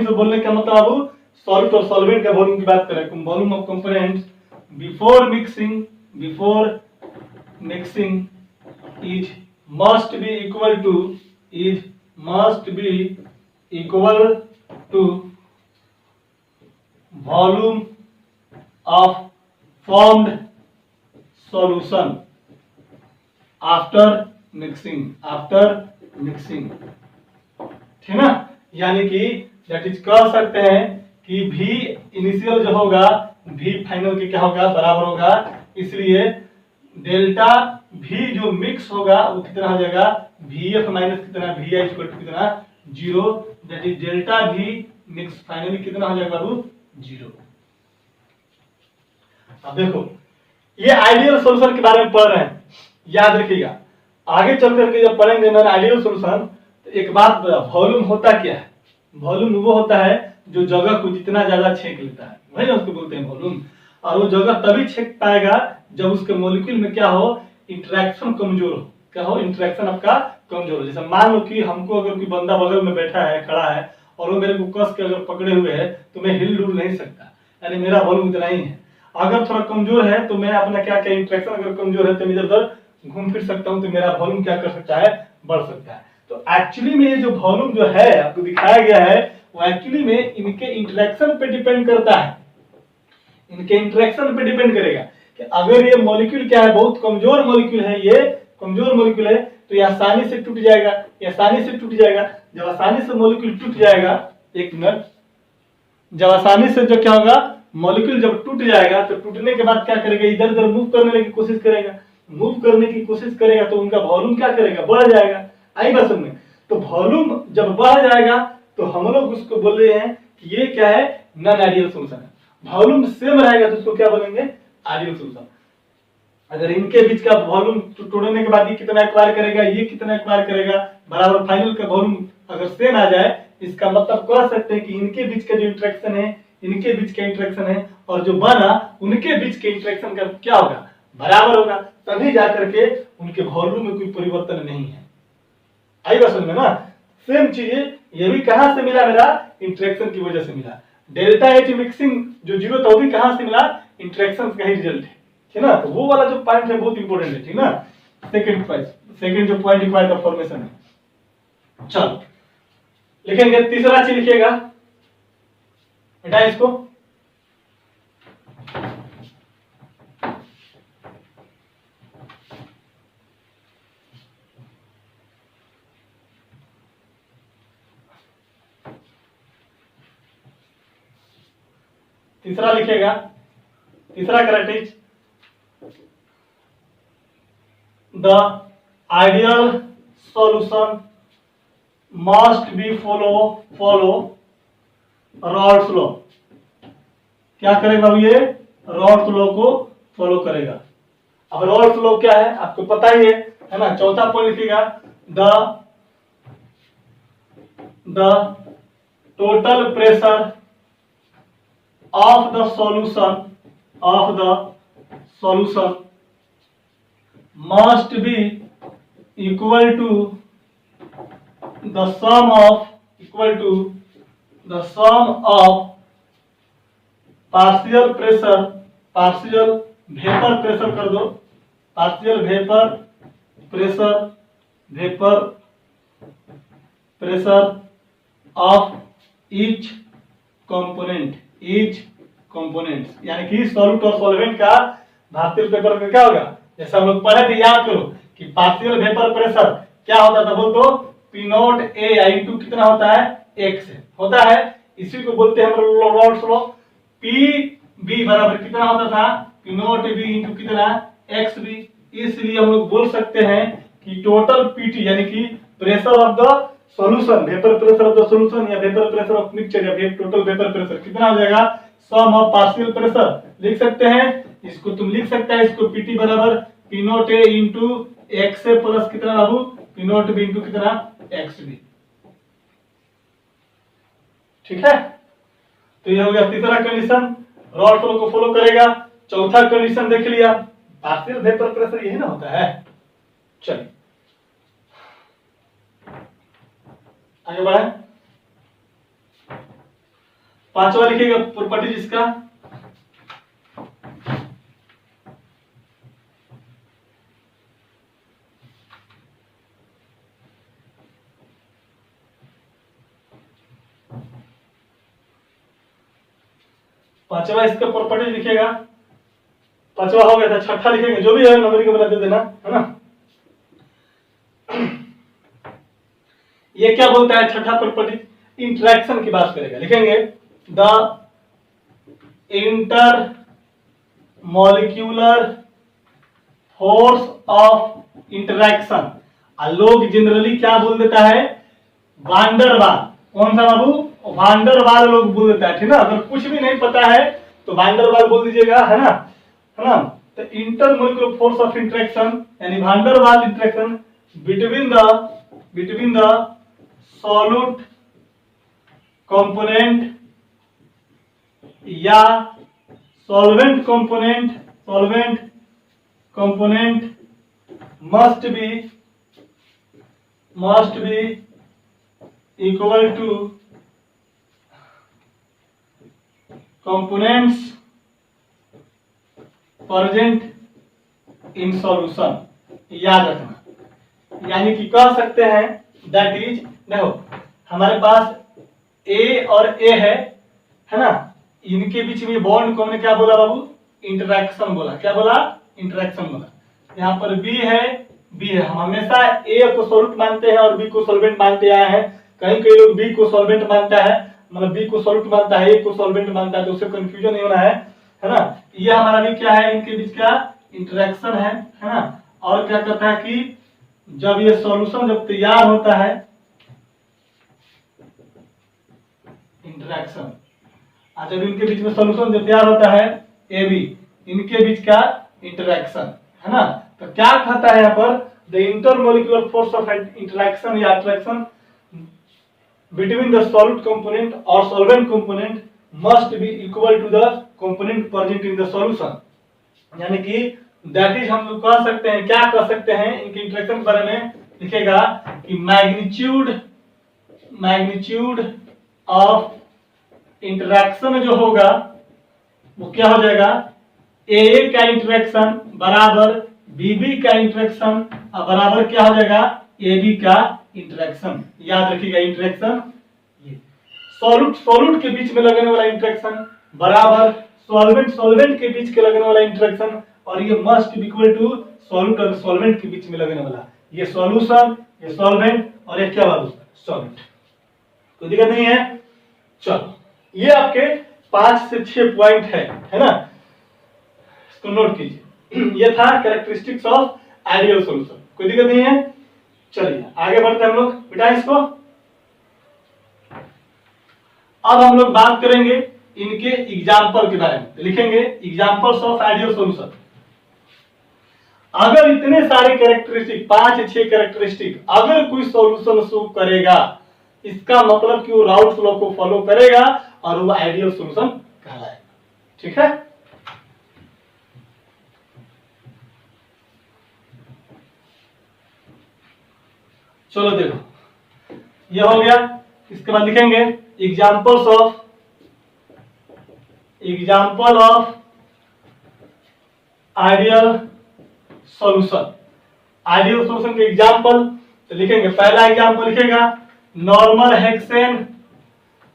बोलने का मतलब अब सॉल्यूट और सॉल्वेंट का वॉल्यूम की बात करें, volume of components before mixing is must be equal to volume of formed solution after mixing, ठीक ना। यानी कि दैट इज कह सकते हैं कि भी इनिशियल जो होगा भी फाइनल के क्या होगा, बराबर होगा। इसलिए डेल्टा भी जो मिक्स होगा वो कितना हो जाएगा, VF माइनस कितना VI इक्वल टू कितना 0, दैट इज डेल्टा भी मिक्स फाइनली कितना हो जाएगा बाबू 0। अब देखो ये आइडियल सॉल्यूशन के बारे में पढ़ रहे हैं, याद रखिएगा आगे चल करके जब पढ़ेंगे ना आइडियल सॉल्यूशन, तो एक बात, वॉल्यूम होता क्या है, वॉल्यूम वो होता है जो जगह को जितना ज्यादा छेक लेता है, वही ना उसको बोलते हैं वॉल्यूम। और वो जगह तभी छेक पाएगा जब उसके मॉलिक्यूल में क्या हो, इंटरेक्शन कमजोर हो, क्या हो, इंटरेक्शन आपका कमजोर हो। जैसे मान लो कि हमको अगर कोई बंदा बगल में बैठा है, खड़ा है, और वो मेरे को कस के अगर पकड़े हुए है तो मैं हिल डुल नहीं सकता, यानी मेरा वॉल्यूम इतना ही है। अगर थोड़ा कमजोर है तो मैं अपना क्या क्या इंटरेक्शन अगर कमजोर है तो मैं इधर उधर घूम फिर सकता हूं, तो मेरा वॉल्यूम क्या कर सकता है, बढ़ सकता है। तो एक्चुअली में ये जो वॉल्यूम जो है आपको दिखाया गया है वो एक्चुअली में इनके इंटरेक्शन पे डिपेंड करता है, इनके इंटरेक्शन पे डिपेंड करेगा कि अगर ये मॉलिक्यूल क्या है, बहुत कमजोर मॉलिक्यूल है, ये कमजोर मॉलिक्यूल है, तो ये आसानी से टूट जाएगा, ये आसानी से टूट जाएगा। जब आसानी से मॉलिक्यूल टूट जाएगा, एक मिनट, जब आसानी से जो क्या होगा, मॉलिक्यूल जब टूट जाएगा तो टूटने के बाद क्या करेगा, इधर उधर मूव करने की कोशिश करेगा, मूव करने की कोशिश करेगा तो उनका वॉल्यूम क्या करेगा, बढ़ जाएगा। आई बात समझ में? तो वॉल्यूम जब बढ़ जाएगा तो हम लोग उसको बोल रहे हैं कि ये क्या है, नॉन आइडियल सॉल्यूशन है। वॉल्यूम सेम रहेगा तो उसको क्या बोलेंगे, आइडियल सॉल्यूशन। अगर इनके बीच का वॉल्यूम तोड़ने के बाद ये कितना एक्वायर करेगा, ये कितना एक्वायर करेगा, बराबर फाइनल का वॉल्यूम अगर सेम आ जाए, इसका मतलब कह सकते हैं कि इनके बीच का जो इंटरेक्शन है, इनके बीच का इंटरेक्शन है और जो बना उनके बीच के इंटरेक्शन का क्या होगा, बराबर होगा। तभी जाकर के उनके वॉल्यूम में कोई परिवर्तन नहीं है। आई बात समझ में ना? सेम चीज ये भी कहां से मिला, मेरा इंटरेक्शन की वजह से मिला। डेल्टा एच मिक्सिंग जो जीरो था वो भी कहां से मिला, इंटरेक्शन का ही रिजल्ट है, ठीक ना? तो वो वाला जो पॉइंट है बहुत इंपॉर्टेंट है, ठीक ना? सेकंड जो पॉइंट रिक्वायर्ड द फॉर्मेशन है। चलो लिखेंगे, तीसरा चीज लिखिएगा बेटा इसको, तीसरा लिखेगा, तीसरा correct, the ideal solution must be follow Rawls law. क्या करेगा ये, रॉल्स लॉ को फॉलो करेगा। अब रॉल्स लॉ क्या है आपको पता ही है ना? चौथा पॉइंट लिखिएगा, the total pressure of the solution must be equal to the sum of partial vapor pressure कर दो, partial vapor pressure of each components, यानी कि सॉल्यूट और सॉल्वेंट का पार्शियल वेपर का क्या होगा, जैसे हम लोग पढ़े थे, याद करो कि पार्शियल वेपर प्रेशर क्या होता था, बोल दो P नॉट A इंटू कितना होता है, x होता है। इसी को बोलते हैं हम लोग रॉल्स लॉ। PB बराबर कितना होता था, P नॉट B इंटू कितना, XB। इसलिए हम लोग बोल सकते हैं कि टोटल PT यानी कि pressure of the solution, vapour pressure of the solution या वेपर प्रेशर ऑफ मिक्सचर या टोटल वेपर प्रेशर कितना हो जाएगा, सम ऑफ पार्शियल प्रेशर लिख सकते हैं। इसको तुम लिख सकता है, इसको पीटी बराबर P not A into X ए प्लस कितना बाबू, पी नॉट बी इंटू कितना, एक्स बी। ठीक है, तो ये हो गया तीसरा कंडीशन, रॉल्स लॉ को फॉलो करेगा। चौथा कंडीशन देख लिया, पार्शियल वेपर प्रेशर यही ना होता है। चलिए आगे बढ़े, पांचवा लिखिएगा प्रॉपर्टी जिसका, पांचवा इसका प्रॉपर्टी लिखिएगा। पांचवा हो गया था, छठा लिखेंगे, जो भी है नंबर के बना दे देना, है ना। ये क्या बोलता है छठा प्रॉपर्टी, इंटरेक्शन की बात करेगा। लिखेंगे the inter molecular force of interaction. लोग जनरली क्या बोल देता है, वांडरवाल। कौन सा बाबू, वांडरवाल लोग बोल देता है, ठीक ना। अगर कुछ भी नहीं पता है तो वांडरवाल बोल दीजिएगा, है ना, है ना। तो intermolecular force of interaction यानी van der Waals interaction between the solute component या solvent component must be equal to components present in solution. याद रखना, यानी कि कह सकते हैं दैट इज, देखो हमारे पास ए और ए है ना, इनके बीच में बॉन्ड को हमने क्या बोला बाबू, इंटरेक्शन बोला। क्या बोला, इंटरेक्शन बोला। यहाँ पर बी है, बी है। हम हमेशा ए को सॉल्यूट मानते हैं और बी को सॉल्वेंट मानते आए हैं। कहीं कई लोग बी को सॉल्वेंट मानता है, मतलब बी को सॉल्यूट मानता है, ए को सॉल्वेंट मानता है, तो उससे कंफ्यूजन नहीं होना है ना। ये हमारा भी क्या है, इनके बीच का इंटरेक्शन है ना। और क्या कहता है कि जब ये सॉल्यूशन जब तैयार होता है, इंटरेक्शन, जब इनके बीच में सॉल्यूशन जब तैयार होता है ए बी, इनके बीच का इंटरेक्शन है ना, तो क्या कहता है यहाँ पर, the intermolecular force of interaction या attraction between the solute component और solvent component must be equal to the component present in the solution. यानी कि दैट इज हम लोग कह सकते हैं, क्या कह सकते हैं इनके इंटरेक्शन के बारे में, लिखेगा कि मैग्नीट्यूड ऑफ इंटरेक्शन जो होगा वो क्या हो जाएगा, ए का इंटरेक्शन बराबर बीबी का इंटरेक्शन और बराबर क्या हो जाएगा, ए बी का इंटरेक्शन। याद रखिएगा इंटरेक्शन, ये सॉल्यूट के बीच में लगने वाला इंटरेक्शन बराबर सॉल्वेंट के बीच के लगने वाला इंटरेक्शन, और ये must be equal to solute और सॉल्वेंट के बीच में लगने वाला, ये सॉल्यूशन, ये सॉल्वेंट और ये क्या वाला सॉल्वेंट। कोई दिक्कत नहीं है। चलो ये आपके 5 से 6 पॉइंट है ना, इसको नोट कीजिए। ये था कैरेक्टरिस्टिक्स ऑफ आइडियल सॉल्यूशन। कोई दिक्कत नहीं है। चलिए आगे बढ़ते हैं हम लोग बेटा इसको। अब हम लोग बात करेंगे इनके एग्जाम्पल के बारे में, लिखेंगे एग्जाम्पल्स ऑफ आइडियल सॉल्यूशन। अगर इतने सारे कैरेक्टरिस्टिक 5-6 कैरेक्टरिस्टिक अगर कोई सॉल्यूशन शो करेगा, इसका मतलब कि वो राउल्ट लॉ को फॉलो करेगा और वो आइडियल सॉल्यूशन कहलाएगा। ठीक है, चलो देखो ये हो गया। इसके बाद लिखेंगे example of ideal solution. Ideal solution के एग्जाम्पल तो लिखेंगे, पहला एग्जाम्पल लिखेगा normal hexane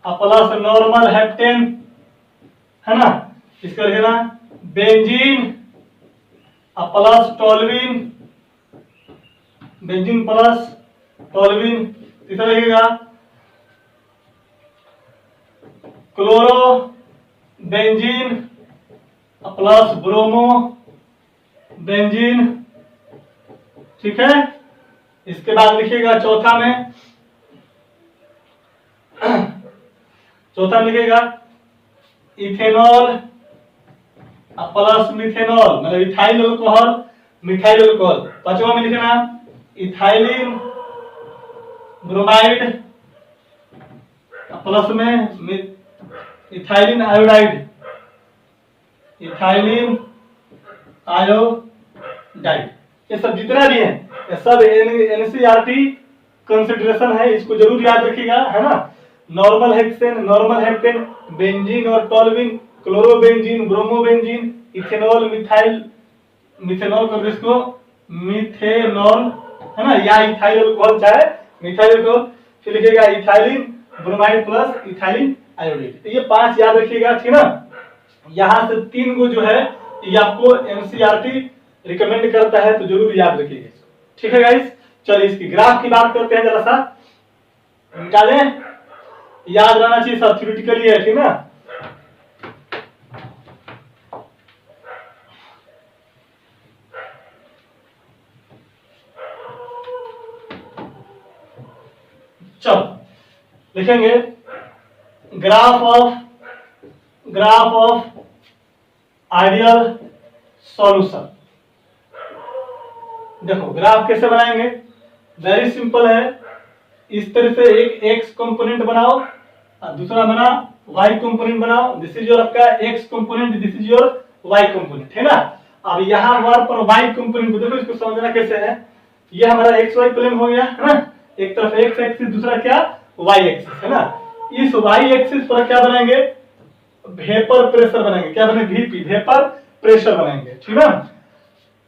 plus normal heptane है ना। इसका लिखेगा benzene plus toluene, benzene plus toluene. तीसरा लिखेगा chloro benzene plus bromo benzene. ठीक है, इसके बाद लिखिएगा चौथा में लिखिएगा इथेनॉल प्लस मिथेनॉल, मतलब इथाइल अल्कोहल मिथाइल अल्कोहल। पांचवा में लिखना इथाइलिन ब्रोमाइड प्लस में इथाइलिन आयोडाइड, इथाइलिन आयोडाइड। ये सब जितना भी है ये सब एनसीईआरटी कंसिडरेशन है, इसको जरूर याद रखिएगा है ना। Normal hexane, normal heptane, benzene और toluene, chlorobenzene, bromobenzene, ethanol, methanol कर इसको मिथेनॉल है ना, या इथाइल अल्कोहल चाहे मिथाइल अल्कोहल। फिर लिखिएगा ethylene bromide plus ethylene iodide. तो ये 5 याद रखिएगा, ठीक है ना। यहां से 3 को जो है ये आपको एनसीईआरटी रिकमेंड करता है, तो जरूर याद रखिएगा। ठीक है गाइस, चलिए इसकी ग्राफ की बात करते हैं, जरा सा निकालें। याद रहना चाहिए सब थ्योरेटिकली है, ठीक ना। चलो लिखेंगे ग्राफ ऑफ आइडियल सॉल्यूशन। देखो ग्राफ कैसे बनाएंगे, वेरी सिंपल है। इस तरह से एक एक्स कंपोनेंट बनाओ और दूसरा बना वाई कंपोनेंट बनाओ। दिस इज योर आपका X component, this is your Y component, है ना। अब यहाँ पर वाई कंपोनेंट को देखो, इसको समझना कैसे है। ये हमारा एक्स वाई प्लेन हो गया है ना, एक तरफ एक्स एक्सिस दूसरा क्या वाई एक्सिस है ना। इस वाई एक्सिस पर क्या बनाएंगे, वेपर प्रेशर बनाएंगे। क्या बनेंगे, वीपी वेपर प्रेशर बनाएंगे, ठीक है।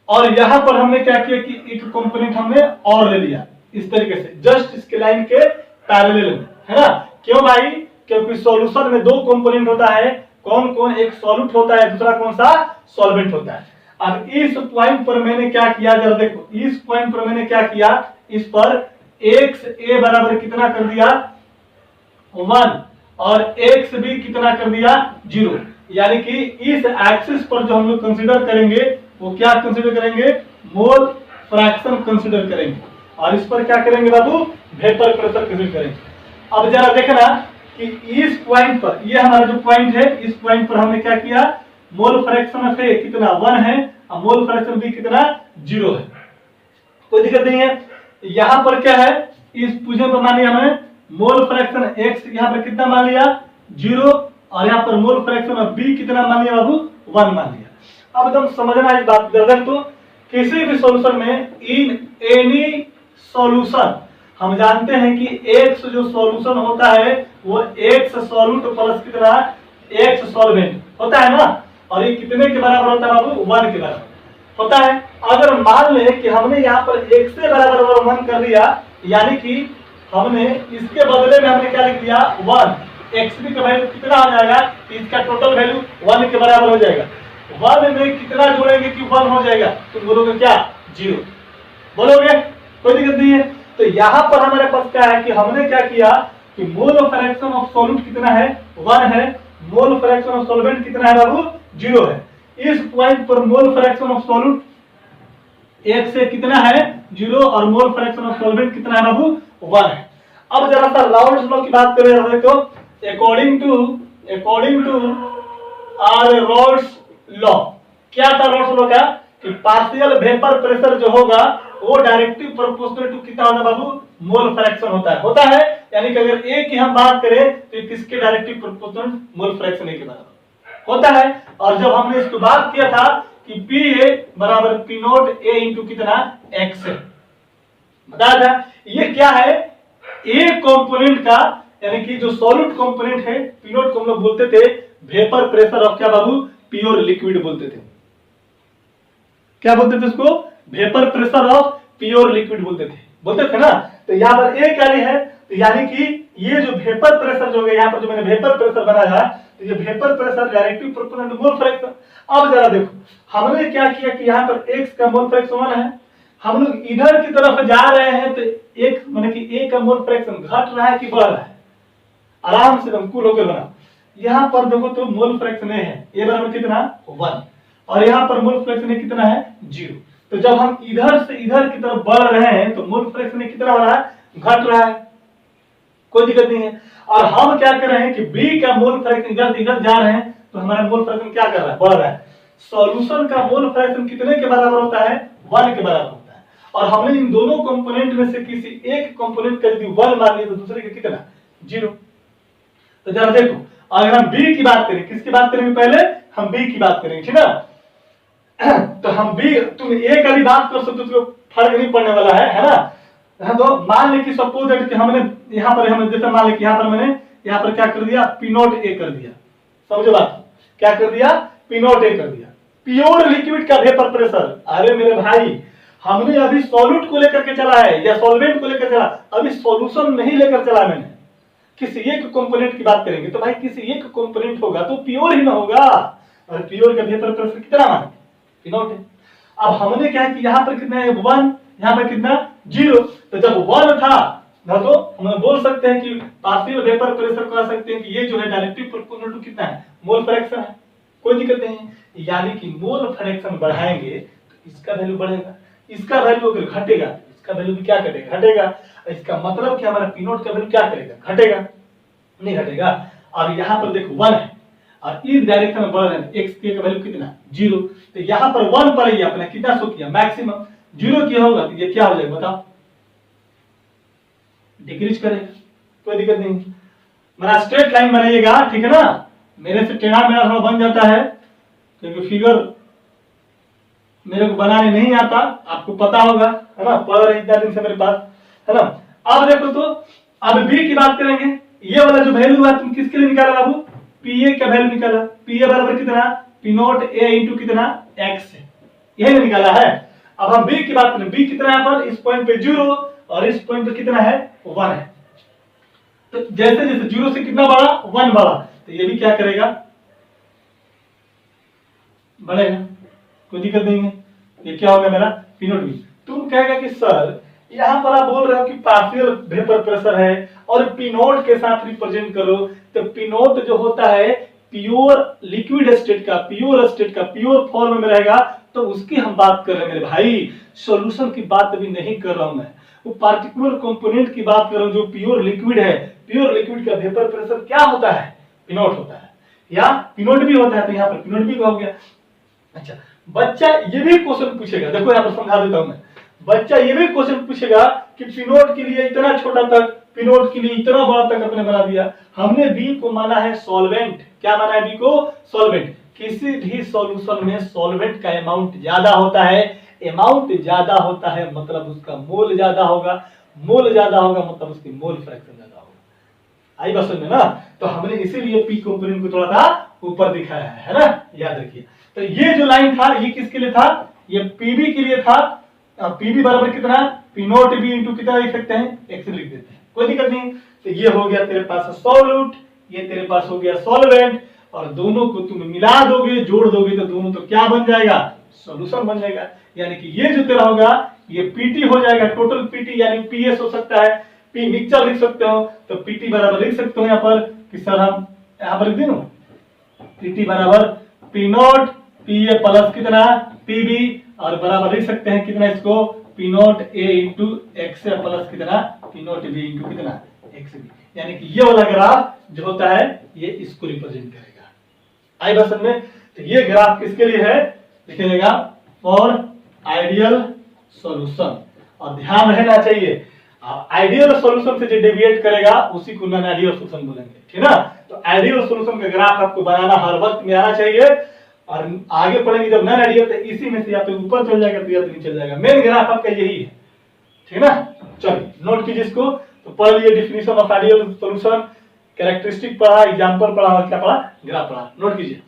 और यहाँ पर हमने क्या किया कि एक कंपोनेंट हमने और ले लिया इस तरीके से, जस्ट इसके लाइन के पैरेलल में, है ना। क्यों भाई, क्योंकि सॉल्यूशन में 2 कंपोनेंट होता है। कौन कौन, एक सॉल्यूट होता है, दूसरा कौन सा सॉल्वेंट होता है। अब इस पॉइंट पर मैंने क्या किया, जरा देखो, इस पॉइंट पर मैंने क्या किया, इस पर एक्स ए बराबर कितना कर दिया 1 और एक्स बी कितना कर दिया 0। यानी कि इस एक्सिस पर जो हम लोग कंसीडर करेंगे वो क्या कंसीडर करेंगे, मोल फ्रैक्शन कंसीडर करेंगे, और इस पर क्या करेंगे बाबू, वेपर प्रेशर कंसीडर करेंगे। अब जरा देखना कि इस पॉइंट पर, ये हमारा जो पॉइंट है, इस पॉइंट पर हमने क्या किया, मोल फ्रैक्शन ऑफ ए कितना 1 है और मोल फ्रैक्शन बी कितना 0 है, कोई दिक्कत नहीं है। यहां पर क्या है, इस पोजीशन पर मान लिया हमें मोल फ्रैक्शन एक्स यहां पर कितना मान लिया 0, और यहां पर मोल फ्रैक्शन ऑफ बी कितना मान लिया बाबू 1 मान लिया। अब एकदम समझना इस बात गर्दन, तो किसी भी सॉल्यूशन में, इन एनी सॉल्यूशन, हम जानते हैं कि एक्स जो सॉल्यूशन होता है वो एक्स सॉल्यूट प्लस कितना एक्स सॉल्वेंट होता है ना, और ये कितने के बराबर होता है बाबू 1 के बराबर होता है। अगर मान ले कि हमने यहाँ पर x से बराबर 1 कर दिया, यानी कि हमने इसके बदले में हमने क्या लिख दिया 1, x का वैल्यू कितना हो जाएगा, इसका टोटल वैल्यू 1 के बराबर हो जाएगा। 1 में कितना जोड़ेंगे कि 1 हो जाएगा, तुम बोलोगे क्या 0 बोलोगे, कोई दिक्कत नहीं है। तो यहाँ पर हमारे पास क्या है कि हमने क्या किया कि मोल फ्रैक्शन ऑफ सॉल्यूट कितना है 1 है, मोल फ्रैक्शन ऑफ सॉल्वेंट कितना है बाबू 0 है। इस पॉइंट पर मोल फ्रैक्शन ऑफ सॉल्यूट 1 से कितना है 0 और मोल फ्रैक्शन ऑफ सॉल्वेंट कितना है बाबू 1 है। अब जरा सा राउल्स लॉ की बात करें तो according to R Raoult's law, क्या था राउल्स लॉ का कि पार्शियल वेपर प्रेशर जो होगा वो डायरेक्टली प्रोपोर्शनल टू कितना होता है बाबू मोल फ्रैक्शन होता है। यानी कि अगर ए की हम बात करें तो किसके directly proportional mole fraction A के बराबर होता है। और जब हमने इसको बात किया था कि पी ए बराबर पी नोट ए इंटू कितना एक्स है, बताया था। ये क्या है, ए कंपोनेंट का, यानी कि जो सॉलिड कंपोनेंट है पी नोट को हम लोग बोलते थे वेपर प्रेशर ऑफ क्या बाबू प्योर लिक्विड बोलते थे, क्या बोलते थे उसको, vapour pressure of pure liquid बोलते थे ना। तो यहाँ पर ए क्या है, तो यानी कि ये जो वेपर प्रेशर जो है, यहाँ पर जो मैंने वेपर प्रेशर बनाया, तो ये vapour pressure directly proportional to mole fraction. अब जरा देखो हमने क्या किया कि यहाँ पर x का मोल फ्रैक्शन 1 है, हम लोग इधर की तरफ जा रहे हैं तो एक माने कि a का मोल फ्रैक्शन घट रहा है कि बढ़ रहा है, आराम से कूल होकर बना। यहाँ पर देखो तो मोल फ्रैक्शन है a बराबर कितना 1 और यहाँ पर मोल फ्रैक्शन कितना है 0। तो जब हम इधर से इधर की तरफ बढ़ रहे हैं तो मोल फ्रैक्शन कितना हो रहा है, घट रहा है, कोई दिक्कत नहीं है। और हम क्या कर रहे हैं कि B का मोल फ्रैक्शन इधर जा रहे हैं तो हमारा मोल फ्रैक्शन क्या कर रहा है, बढ़ रहा है। सॉल्यूशन का मोल फ्रैक्शन कितने के बराबर होता है 1 के बराबर होता है। और हमने इन दोनों कंपोनेंट में से किसी एक कंपोनेंट का यदि 1 मान लिया तो दूसरे का कितना 0। तो जरा देखो अगर हम B की बात करें, किसकी बात करेंगे, पहले हम B की बात करेंगे, ठीक है। तो हम B, तुम A का भी बात कर सकते हो, तो फर्क नहीं पड़ने वाला है ना। तो मान ली कि सपोज दैट कि हमने यहाँ पर हमने जैसे मान ली कि यहाँ पर मैंने यहाँ पर क्या कर दिया P नॉट A कर दिया, समझो बात, क्या कर दिया P नॉट A कर दिया, प्योर लिक्विड का वेपर प्रेशर। अरे मेरे भाई हमने अभी सॉल्यूट को लेकर के चला है या सॉल्वेंट को लेकर चला, अभी सॉल्यूशन नहीं लेकर चला मैंने, किसी एक कंपोनेंट की बात करेंगे तो भाई किसी एक कंपोनेंट होगा तो प्योर ही ना होगा, और प्योर का वेपर प्रेशर कितना माने P नॉट है। अब हमने क्या कि यहाँ पर कितना है 1, यहाँ पर कितना 0। तो जब 1 था ना तो हम बोल सकते हैं कि पार्शियल वेपर प्रेशर कह सकते हैं कि ये जो है डायरेक्टली प्रोपोर्शनल टू कितना है मोल फ्रैक्शन है, कोई दिक्कत नहीं है। यानी कि मोल फ्रैक्शन बढ़ाएंगे तो इसका वैल्यू बढ़ेगा, इसका वैल्यू अगर घटेगा इसका वैल्यू भी क्या करेगा, घटेगा। इसका मतलब कि हमारा P नॉट का वैल्यू क्या करेगा, घटेगा, नहीं घटेगा। और यहाँ पर देखो 1 है और इस डायरेक्शन में बढ़ रहे हैं, x का वैल्यू कितना 0। तो यहाँ पर 1 पर ही अपने कितना शो किया मैक्सिमम, 0 किया होगा तो ये क्या हो जाएगा बताओ, डिक्रीज करेगा, कोई दिक्कत नहीं। मेरा स्ट्रेट लाइन बनाइएगा, ठीक है ना, मेरे से टेढ़ा मेरा थोड़ा बन जाता है क्योंकि फिगर मेरे को बनाने नहीं आता, आपको पता होगा है ना, पढ़ रहे इतना दिन से मेरे पास, है ना। अब देखो तो अब B की बात करेंगे, ये वाला जो वैल्यू है तुम किसके लिए निकाला बाबू, PA का वैल्यू निकाला, PA बराबर कितना P नॉट A इंटू कितना x है, यही निकाला है। अब हम B की बात करें, B कितना है पर इस पॉइंट पे 0 और इस पॉइंट पे कितना है 1 है। तो जैसे जैसे 0 से कितना बढ़ा 1 बढ़ा, तो ये भी क्या करेगा बढ़ेगा, कोई दिक्कत नहीं है। ये क्या होगा मेरा पी नोट बी। तुम कहेगा कि सर यहाँ पर आप बोल रहे हो कि पार्शियल वेपर प्रेशर है और पी नोट के साथ रिप्रेजेंट करो, तो पी नोट जो होता है प्योर लिक्विड स्टेट का, प्योर फॉर्म में रहेगा, तो उसकी हम बात कर रहे हैं मेरे भाई, सॉल्यूशन की बात अभी नहीं कर रहा हूं मैं, वो पार्टिकुलर कंपोनेंट की बात कर रहा हूं जो प्योर लिक्विड है। प्योर लिक्विड का वेपर प्रेशर क्या होता है? पी नोट होता है या पी नोट भी होता है, तो यहाँ पर पी नोट भी हो गया। अच्छा, बच्चा ये भी क्वेश्चन पूछेगा, देखो यहाँ पर समझा देता हूं मैं। बच्चा ये भी क्वेश्चन पूछेगा कि पी नोट के लिए इतना छोटा तक, पी नोट के लिए इतना बड़ा तक अपने बना दिया। हमने बी को माना है सॉल्वेंट। क्या माना है बी को? सॉल्वेंट। किसी भी सॉल्यूशन में सॉल्वेंट का अमाउंट ज्यादा होता है, अमाउंट ज्यादा होता है मतलब उसका मोल ज्यादा होगा, मोल ज्यादा होगा मतलब उसकी मोल फ्रैक्शन ज्यादा होगा। आई बात समझ में ना? तो हमने इसीलिए पी कंपोनेंट को थोड़ा सा ऊपर दिखाया है ना, याद रखिए। तो ये जो लाइन था ये किसके लिए था? ये पीबी के लिए था। पीबी बराबर कितना? पी नोट बी इंटू कितना लिख सकते हैं? एक्स लिख देते हैं, कोई दिक्कत नहीं। तो ये हो गया तेरे पास सॉल्यूट, ये तेरे पास हो गया सॉल्वेंट, और दोनों को तुम मिला दोगे, जोड़ दोगे तो दोनों तो क्या बन जाएगा? सॉल्यूशन बन जाएगा। यानी कि ये जो तेरा होगा ये पीटी हो जाएगा, टोटल पीटी, यानी पीएस हो सकता है, पी मिक्सचर लिख सकते हो, तो पीटी बराबर लिख सकते हो यहाँ पर कि सर हम यहाँ पर लिख दें पीटी बराबर पी नोट पी ए प्लस कितना? पीबी, और बराबर लिख सकते हैं कितना इसको? P nought A into X plus कितना? पी नोट बी इंटू कितना? X B. यानी कि ये वाला ग्राफ जो होता है ये इसको रिप्रेजेंट करेगा। आई बात समझ में? तो ये ग्राफ किसके लिए है? लिखिएगा फॉर आइडियल सॉल्यूशन। और ध्यान रहना चाहिए आइडियल सॉल्यूशन से जो डेविएट करेगा उसी को नॉन आइडियल सॉल्यूशन बोलेंगे, ठीक ना? तो आइडियल सॉल्यूशन का ग्राफ आपको बनाना हर वक्त में आना चाहिए, और आगे पढ़ेंगे जब नॉन आइडियल तो इसी में से या तो ऊपर चल जाएगा तो या तो नीचे चल जाएगा। मेन ग्राफ आपका यही है, ठीक ना? चलिए नोट कीजिए इसको। तो पढ़ लिए definition of ideal solution, characteristic पढ़ा, एग्जांपल पढ़ा और क्या पढ़ा? ग्राफ पढ़ा। नोट कीजिए।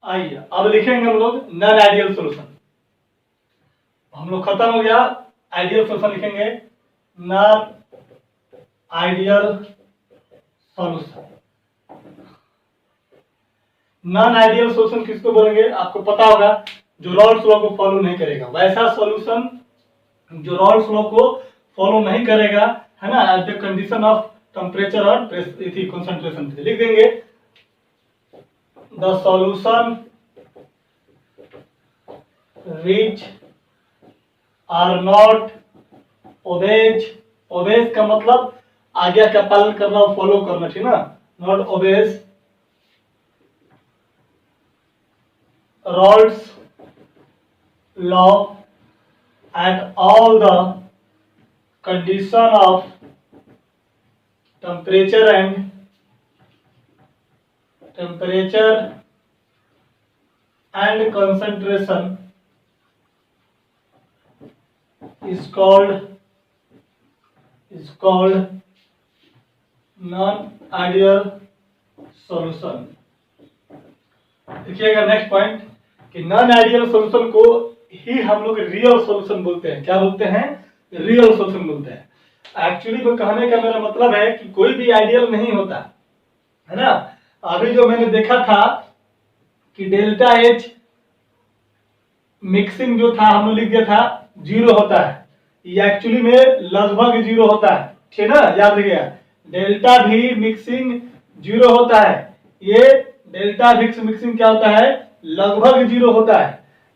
आइए अब लिखेंगे हम लोग नॉन आइडियल सॉल्यूशन। हम लोग खत्म हो गया, आइडियल सॉल्यूशन लिखेंगे, non ideal solution. Non ideal solution किसको बोलेंगे? आपको पता होगा, जो रॉल्स लॉ को फॉलो नहीं करेगा, वैसा सॉल्यूशन जो रॉल्स लॉ को फॉलो नहीं करेगा, है ना, at the condition of temperature और कंसंट्रेशन लिख देंगे। The solution which are not obeys, obeys का मतलब आज्ञा का पालन करना, फॉलो करना, ठीक ना? Not obeys Raoult's law at all the condition of temperature and concentration is called non-ideal solution। देखिएगा नेक्स्ट पॉइंट कि नॉन आइडियल सॉल्यूशन को ही हम लोग रियल सॉल्यूशन बोलते हैं। क्या बोलते हैं? रियल सॉल्यूशन बोलते हैं। एक्चुअली वो कहने का मेरा मतलब है कि कोई भी आइडियल नहीं होता, है ना? अभी जो मैंने देखा था कि डेल्टा एच मिक्सिंग जो था हमने लिख दिया था 0 होता है, ये एक्चुअली में लगभग 0 होता है, ठीक ना? याद रखिएगा डेल्टा भी मिक्सिंग 0 होता है, ये डेल्टा विक्स मिक्सिंग क्या होता है? लगभग 0 होता है।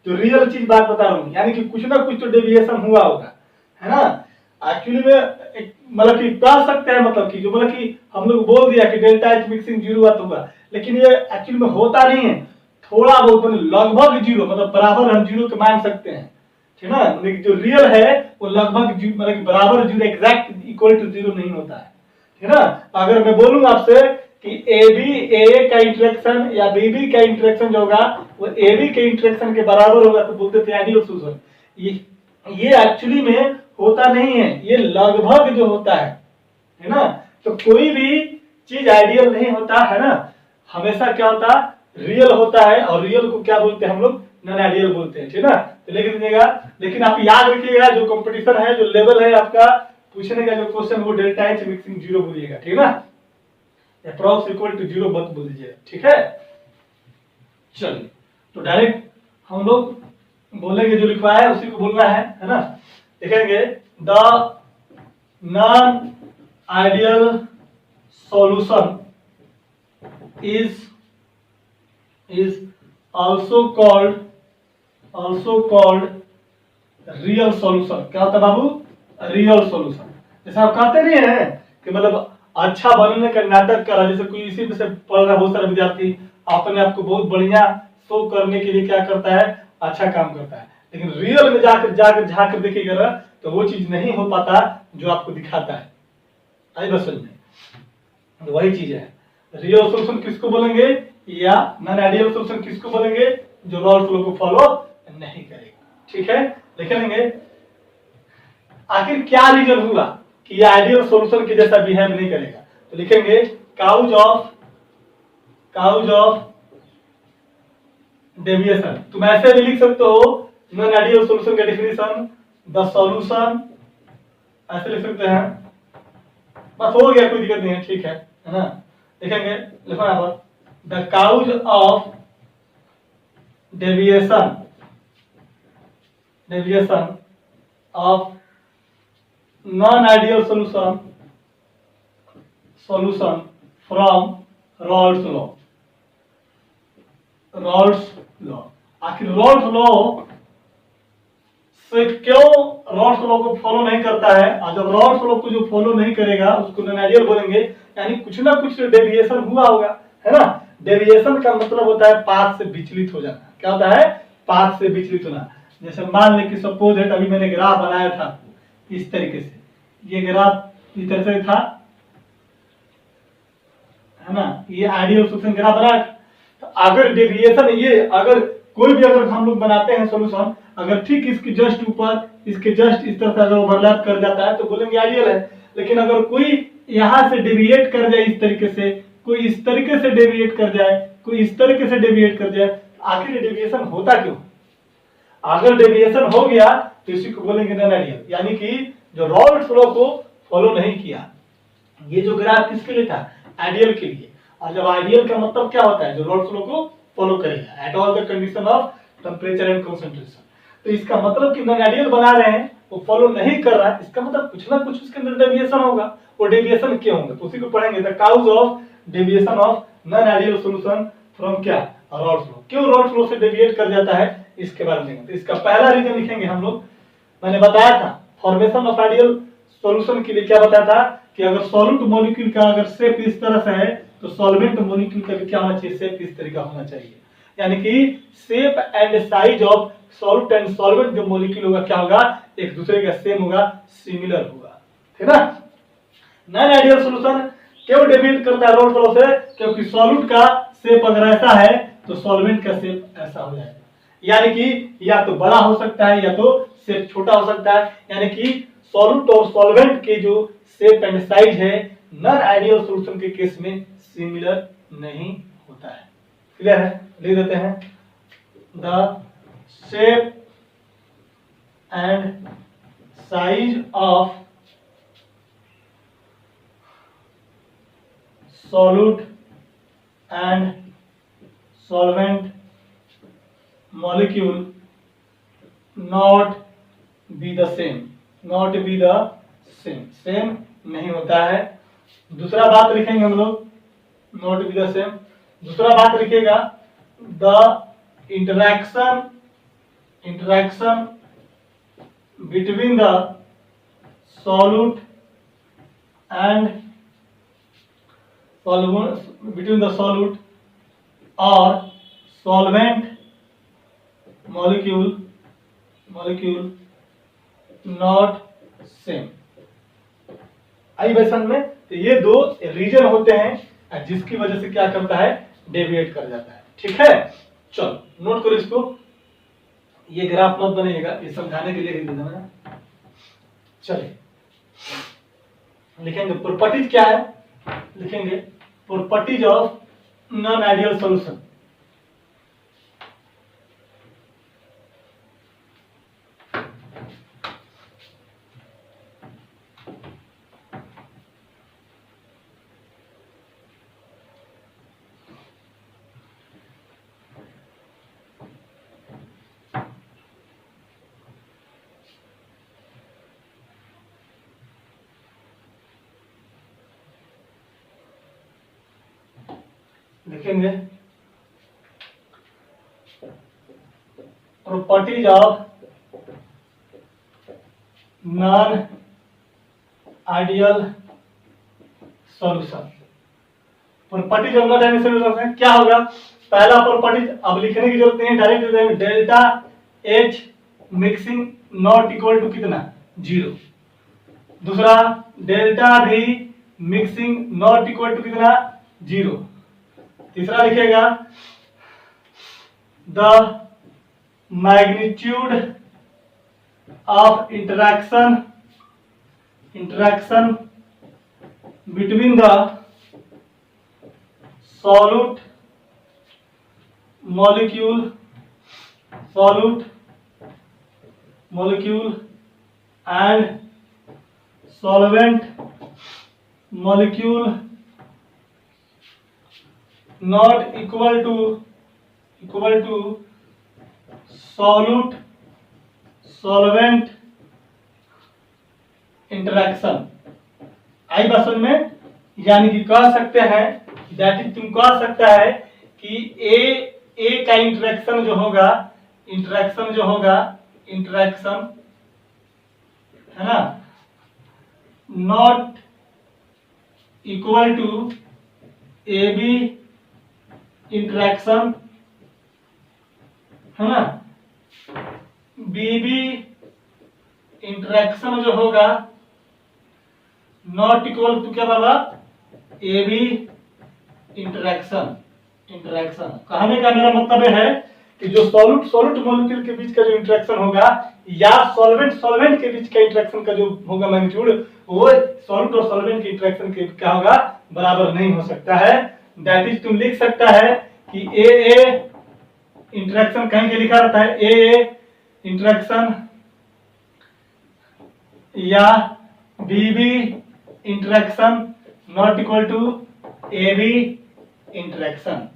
तो रियल चीज बात बता रहा हूं, यानी कि कुछ ना कुछ तो डेविएशन हुआ होगा, है ना? एक्चुअली में मतलब कि कह सकते हैं, मतलब कि जो मतलब कि हम लोग बोल दिया कि डेल्टा एच मिक्सिंग 0 होगा, लेकिन ये एक्चुअली में होता नहीं है, थोड़ा बहुत लगभग 0 मतलब बराबर हम 0 के मान सकते हैं, ठीक ना? लेकिन जो रियल है वो लगभग मतलब बराबर 0 एग्जैक्ट इक्वल टू 0 नहीं होता है, ठीक ना? अगर मैं बोलूं आपसे कि ए का इंटरेक्शन या बी का इंटरेक्शन जो होगा वो ए के इंटरेक्शन के बराबर होगा तो बोलते थे आइडियल सॉल्यूशन। ये एक्चुअली में होता नहीं है, ये लगभग जो होता है ना? तो कोई भी चीज आइडियल नहीं होता, है ना? हमेशा क्या होता? रियल होता है, और रियल को क्या बोलते हैं हम लोग? नॉन आइडियल बोलते हैं, ठीक ना? तो लिख दीजिएगा। लेकिन आप याद रखिएगा जो कंपटीशन है, जो लेवल है आपका पूछने का जो क्वेश्चन वो डेल्टा एच मिक्सिंग 0 बोलिएगा, ठीक ना? अप्रॉक्स इक्वल टू 0 मत बोल दीजिए, ठीक है? चलिए, तो डायरेक्ट हम लोग बोलेंगे, जो लिखवाया है उसी को बोलना है ना। लिखेंगे the non ideal solution is also called real solution. क्या होता है बाबू? Real solution. जैसे आप कहते नहीं है कि मतलब अच्छा बनने का नाटक कर रहा है, जैसे कोई इसी में से पढ़ रहा है बहुत सारा विद्यार्थी अपने आप को बहुत बढ़िया शो करने के लिए क्या करता है, अच्छा काम करता है, लेकिन रियल में जाकर जाकर झाकर देखिएगा ना तो वो चीज नहीं हो पाता जो आपको दिखाता है। आई बस समझ में, वही चीज है। रियल सॉल्यूशन किसको बोलेंगे या नॉन आइडियल सॉल्यूशन किसको बोलेंगे? जो रॉल्स लॉ को फॉलो नहीं करेगा। ठीक है, लिख लेंगे आखिर क्या रीजन हुआ कि ये आइडियल सॉल्यूशन के जैसा बिहेव नहीं करेगा। तो लिखेंगे काउज ऑफ डेविएशन। तुम ऐसे भी लिख सकते हो नॉन आइडियल सॉल्यूशन का डेफिनेशन, द सॉल्यूशन, ऐसे लिख सकते हैं, बस हो गया, कोई दिक्कत नहीं है, ठीक है ना। लिखेंगे, लिखो यहां पर the cause of deviation of non ideal solution from Rawls law। आखिर रॉल्स लॉ से क्यों रॉल्स लॉ को फॉलो नहीं करता है, और जब रॉल्स लॉ को जो फॉलो नहीं करेगा उसको नॉन आइडियल बोलेंगे, यानी कुछ ना कुछ डेविएशन हुआ होगा, है ना। डेविएशन का मतलब होता है पाथ से विचलित हो जाना। क्या होता है? पाथ से विचलित होना। जैसे मान लें कि सपोज है, अभी मैंने ग्राफ बनाया था इस तरीके से, ये ग्राफ इस तरह से था, है ना, ये आइडियल सॉल्यूशन ग्राफ बना। तो अगर डेविएशन, ये अगर कोई भी अगर हम लोग बनाते हैं सॉल्यूशन, अगर ठीक इसके जस्ट ऊपर, इसके जस्ट इस तरह से अगर ओवरलैप कर जाता है तो बोलेंगे आइडियल है। लेकिन अगर कोई यहां से डेविएट कर जाए इस तरीके से, कोई इस तरीके से डेविएट कर जाए, कोई इस तरीके से डेविएट कर जाए, आखिर डेविएशन होता क्यों? अगर डेविएशन हो गया तो इसी को बोलेंगे नॉन आइडियल, यानी कि जो रॉल्स लॉ को फॉलो नहीं किया। ये जो ग्राफ किसके लिए था? आइडियल के लिए। और जब आइडियल का मतलब क्या होता है? जो रॉल्स लॉ को फॉलो करेगा eight all the condition of temperature and concentration. तो इसका मतलब कि नॉन आइडियल बना रहे हैं, वो फॉलो नहीं कर रहा है, इसका मतलब कुछ ना कुछ उसके अंदर डेविएशन होगा। वो डेविएशन क्यों होगा? तो उसी को पढ़ेंगे, the cause of deviation of non ideal solution from क्या? Raoult's law. क्यों रॉल्स लॉ से डेविएट कर जाता है, इसके बारे में। तो इसका पहला रीजन लिखेंगे हम लोग, मैंने बताया था फॉर्मेशन ऑफ आइडियल सॉल्यूशन के लिए क्या बताया था कि अगर सॉल्यूट मॉलिक्यूल का अगर शेप इस तरह से है तो सॉल्वेंट मॉलिक्यूल का भी क्या होना चाहिए? शेप इस तरीका होना चाहिए। यानी कि shape and size of solute and solvent जो मॉलिक्यूल होगा क्या होगा? एक दूसरे का सेम होगा, सिमिलर होगा, ठीक है ना। नॉन आइडियल सॉल्यूशन क्यों डेविएट करता है रॉल्स लॉ से? क्योंकि सॉल्यूट का शेप अगर ऐसा है तो सॉल्वेंट का शेप ऐसा हो जाएगा। यानी कि या तो बड़ा हो सकता है या तो शेप छोटा हो सकता है। यानी कि सॉल्यूट और सॉल्वेंट के जो शेप एंड साइज है नॉन आइडियल सॉल्यूशन के केस में सिमिलर नहीं होता है। क्लियर है? लिख देते हैं, the shape and size of solute and solvent molecule not be the same, same नहीं होता है। दूसरा बात लिखेंगे हम लोग, not be the same। दूसरा बात लिखिएगा, the interaction between the solute and between the solute or solvent molecule not same। आई बसन में तो ये दो रीजन होते हैं जिसकी वजह से क्या करता है? डेविएट कर जाता है। ठीक है, चलो नोट करो इसको। ये ग्राफ मत बनेगा, ये समझाने के लिए लिख देना। चलिए लिखेंगे प्रॉपर्टीज क्या है, लिखेंगे properties of non ideal solution. लिखेंगे properties of non ideal solution. Properties of non ideal solution क्या होगा? पहला प्रॉपर्टीज अब लिखने की जरूरत नहीं है, डायरेक्ट लिख देंगे delta H mixing not equal to कितना 0। दूसरा डेल्टा भी मिक्सिंग नॉट इक्वल टू कितना 0। तीसरा लिखेगा the magnitude of interaction between the solute molecule and solvent molecule not equal to solute solvent interaction. आई बात समझ में? यानी कि कह सकते हैं दैट इज तुम कह सकता है कि ए का इंटरेक्शन जो होगा इंटरेक्शन है ना not equal to A B interaction है ना बी बी इंटरेक्शन जो होगा नॉट इक्वल टू क्या बाबा ए बी इंटरेक्शन। कहने का मेरा मतलब है कि जो सॉल्यूट मॉलिक्यूल के बीच का जो इंटरेक्शन होगा या सॉल्वेंट के बीच का इंटरेक्शन का जो होगा मैग्नीट्यूड वो सॉल्यूट और सॉल्वेंट के इंटरेक्शन के क्या होगा बराबर नहीं हो सकता है। दैट इज तुम लिख सकता है कि ए इंटरेक्शन कहीं के लिखा रहता है ए इंटरेक्शन या B interaction not equal to A B interaction.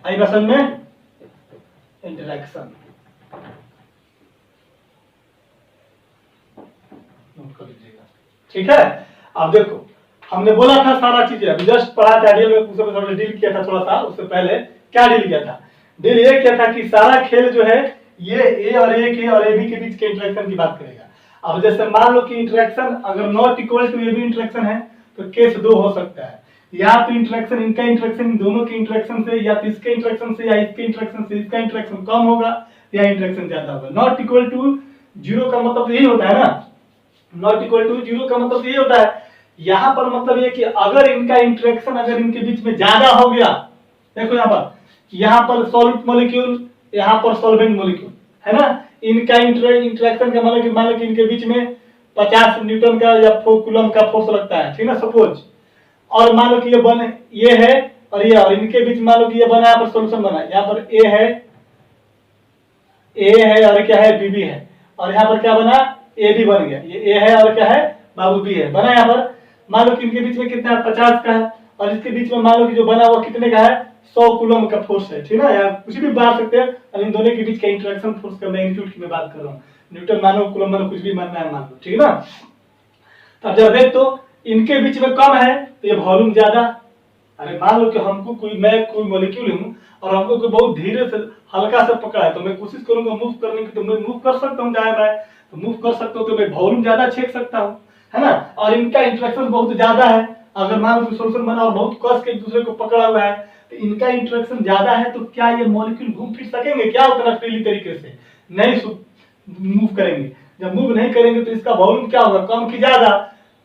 आई बात समझ में? इंटरेक्शन नोट कर लीजिएगा, ठीक है। अब देखो हमने बोला था सारा चीजें अभी जस्ट पढ़ा था आइडियल में उससे डील किया था थोड़ा सा उससे पहले क्या डील किया था? डील ये किया था कि सारा खेल जो है ये ए और ए बी के बीच के इंटरेक्शन की बात करेगा। अब जैसे मान लो कि इंटरेक्शन अगर not equal to A B interaction है तो केस 2 हो सकता है, या तो इंटरेक्शन इनका इंटरेक्शन दोनों के इंटरेक्शन से या तो इसके इंटरेक्शन से या इसके इंटरेक्शन से इसका इंटरेक्शन कम होगा या इंटरेक्शन ज्यादा होगा। नॉट इक्वल टू 0 का मतलब यही होता है ना, नॉट इक्वल टू 0 का मतलब यही होता है। यहाँ पर मतलब ये कि अगर इनका इंटरेक्शन अगर इनके बीच में ज्यादा हो गया, देखो यहाँ पर सॉल्यूट मॉलिक्यूल यहाँ पर सॉल्वेंट मॉलिक्यूल है ना, इनका इंटरेक्शन का मतलब मान लो कि इनके बीच में 50 न्यूटन का या कूलम का फोर्स लगता है, ठीक ना सपोज। और मान लो कि ये है और ये और इनके बीच मान लो कि ये बना यहाँ पर सॉल्यूशन बना, यहाँ पर ए है और क्या है बीबी है और यहाँ पर क्या बना ए बी बन गया, ये ए है और क्या है बाबू बी है बना। यहाँ पर मान लो कि इनके बीच में कितना है 50 का है और इसके बीच में मान लो कि जो बना वो कितने का है 100 कूलम का फोर्स है, ठीक ना, या कुछ भी बात सकते हैं। और इन दोनों के बीच का इंटरेक्शन फोर्स का मैग्नीट्यूड की मैं बात कर रहा हूँ, न्यूटन मानो कूलम मानो कुछ भी मानना है मान लो, ठीक है ना। अब जब देख तो इनके बीच में कम है तो ये वॉल्यूम ज्यादा। अरे मान लो कि हमको कोई मॉलिक्यूल हूँ और हमको कोई बहुत धीरे से हल्का से पकड़ा है तो मैं कोशिश करूंगा मूव करने की, तो मैं मूव कर सकता हूँ दाएं बाएं, तो मूव कर सकता हूँ तो मैं वॉल्यूम ज्यादा छेक सकता हूँ, है ना। और इनका इंटरेक्शन बहुत ज्यादा है, अगर मान लो सोल्यूशन बना और बहुत कस के एक दूसरे को पकड़ा हुआ है तो इनका इंटरेक्शन ज्यादा है, तो क्या ये मॉलिक्यूल घूम फिर सकेंगे क्या उतना फ्रीली तरीके से? नहीं मूव करेंगे। जब मूव नहीं करेंगे तो इसका वॉल्यूम क्या होगा कम की ज्यादा,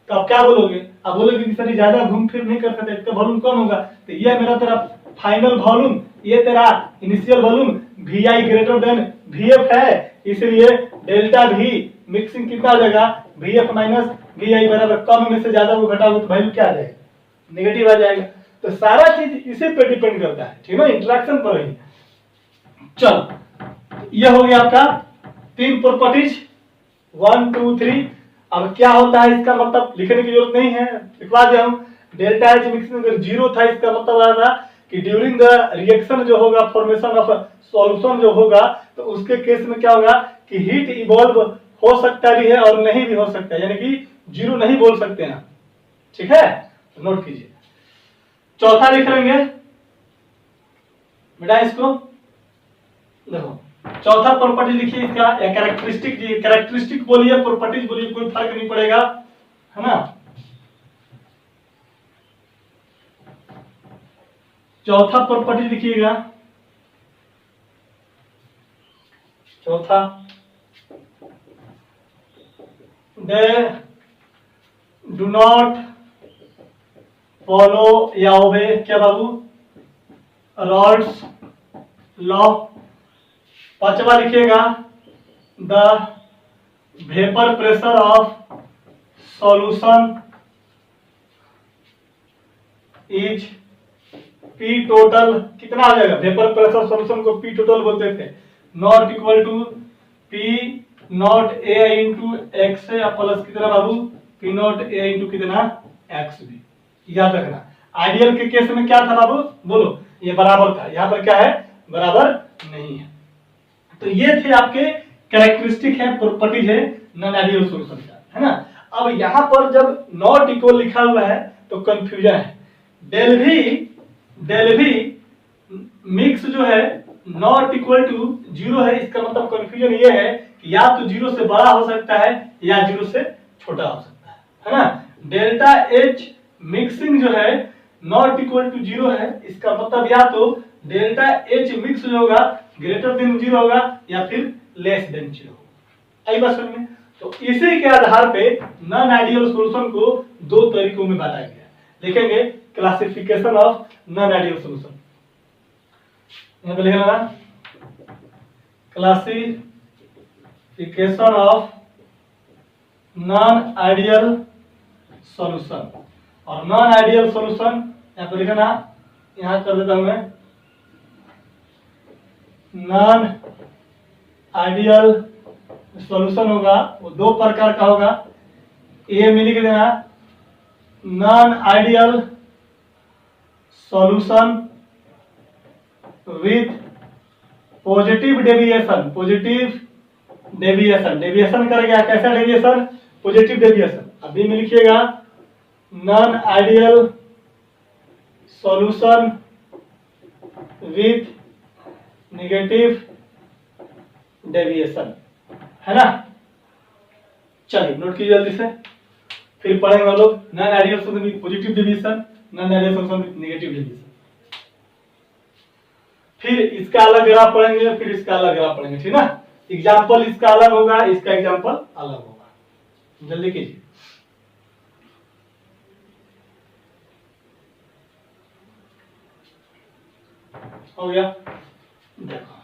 तो आप क्या बोलोगे? आप बोलोगे कि सर ज्यादा घूम फिर नहीं कर सकते, इसका वॉल्यूम कम होगा। तो ये मेरा तेरा फाइनल वॉल्यूम, ये तेरा initial volume VI greater than VF है, इसलिए डेल्टा V मिक्सिंग कितना हो जाएगा VF माइनस VI बराबर कम में से ज्यादा को घटाओगे तो वैल्यू क्या आ जाएगा नेगेटिव आ जाएगा। तो सारा चीज इसी पे डिपेंड करता है, ठीक है, इंटरेक्शन पर ही। चलो ये हो गया आपका 3 प्रॉपर्टीज 1 2 3। अब क्या होता है इसका मतलब लिखने की जरूरत नहीं है, लिखवा दिया हूं। डेल्टा एच मिक्सिंग अगर 0 था इसका मतलब आ रहा कि ड्यूरिंग द रिएक्शन जो होगा फॉर्मेशन ऑफ सॉल्यूशन जो होगा तो उसके केस में क्या होगा कि हीट इवॉल्व हो सकता भी है और नहीं भी हो सकता है, यानी कि 0 नहीं बोल सकते हैं, ठीक है। तो नोट कीजिए। चौथा लिख लेंगे बेटा इसको, देखो चौथा प्रॉपर्टी लिखिए इसका, या कैरेक्टरिस्टिक, कैरेक्टरिस्टिक बोलिए प्रॉपर्टीज बोलिए, कोई फर्क नहीं पड़ेगा, है ना। चौथा प्रॉपर्टी लिखिएगा, चौथा, दे डू नॉट फॉलो या ओबे क्या बाबू, रॉल्स लॉ। पांचवा लिखिएगा, the vapour pressure of solution is P total, कितना आ जाएगा, वेपर प्रेशर सॉल्यूशन को पी टोटल बोलते थे, not equal to P not A into X या प्लस कितना बाबू, पी नॉट ए इंटू कितना एक्स भी, याद रखना। आइडियल के केस में क्या था बाबू, बोलो, ये बराबर था, यहाँ पर क्या है, बराबर नहीं है। तो ये थे आपके कैरेक्टरिस्टिक है, प्रॉपर्टीज है नॉन आइडियल सॉल्यूशन का, है ना। अब यहाँ पर जब नॉट इक्वल लिखा हुआ है तो कंफ्यूजन है, डेल भी मिक्स जो है नॉट इक्वल टू जीरो है, इसका मतलब कंफ्यूजन ये है कि या तो जीरो से बड़ा हो सकता है या जीरो से छोटा हो सकता है ना। डेल्टा एच मिक्सिंग जो है नॉट इक्वल टू जीरो है, इसका मतलब या तो डेल्टा एच मिक्स जो होगा ग्रेटर देन जीरो होगा या फिर लेस देन जीरो होगा। आई बात समझ में। तो इसी के आधार पे नॉन आइडियल सॉल्यूशन को दो तरीकों में बांटा गया। लिखेंगे classification of non ideal solution, यहाँ पे लिखना classification of non ideal solution, और नॉन आइडियल सॉल्यूशन यहाँ पे लिखना, यहाँ कर देता हूं मैं, नॉन आइडियल सॉल्यूशन होगा वो दो प्रकार का होगा। ए में लिख देना non ideal solution with positive deviation, positive deviation, deviation करेगा कैसा डेविएशन, पॉजिटिव डेविएशन। अभी में लिखिएगा non ideal solution with negative deviation, है ना। चलिए नोट कीजिए जल्दी से, फिर पढ़ेंगे हम लोग non ideal solution with positive deviation, non ideal solution with negative deviation. फिर इसका अलग ग्राफ पढ़ेंगे, फिर इसका अलग ग्राफ पढ़ेंगे, ठीक ना। एग्जाम्पल इसका अलग होगा, इसका एग्जाम्पल अलग होगा। जल्दी कीजिए। हो गया, देखो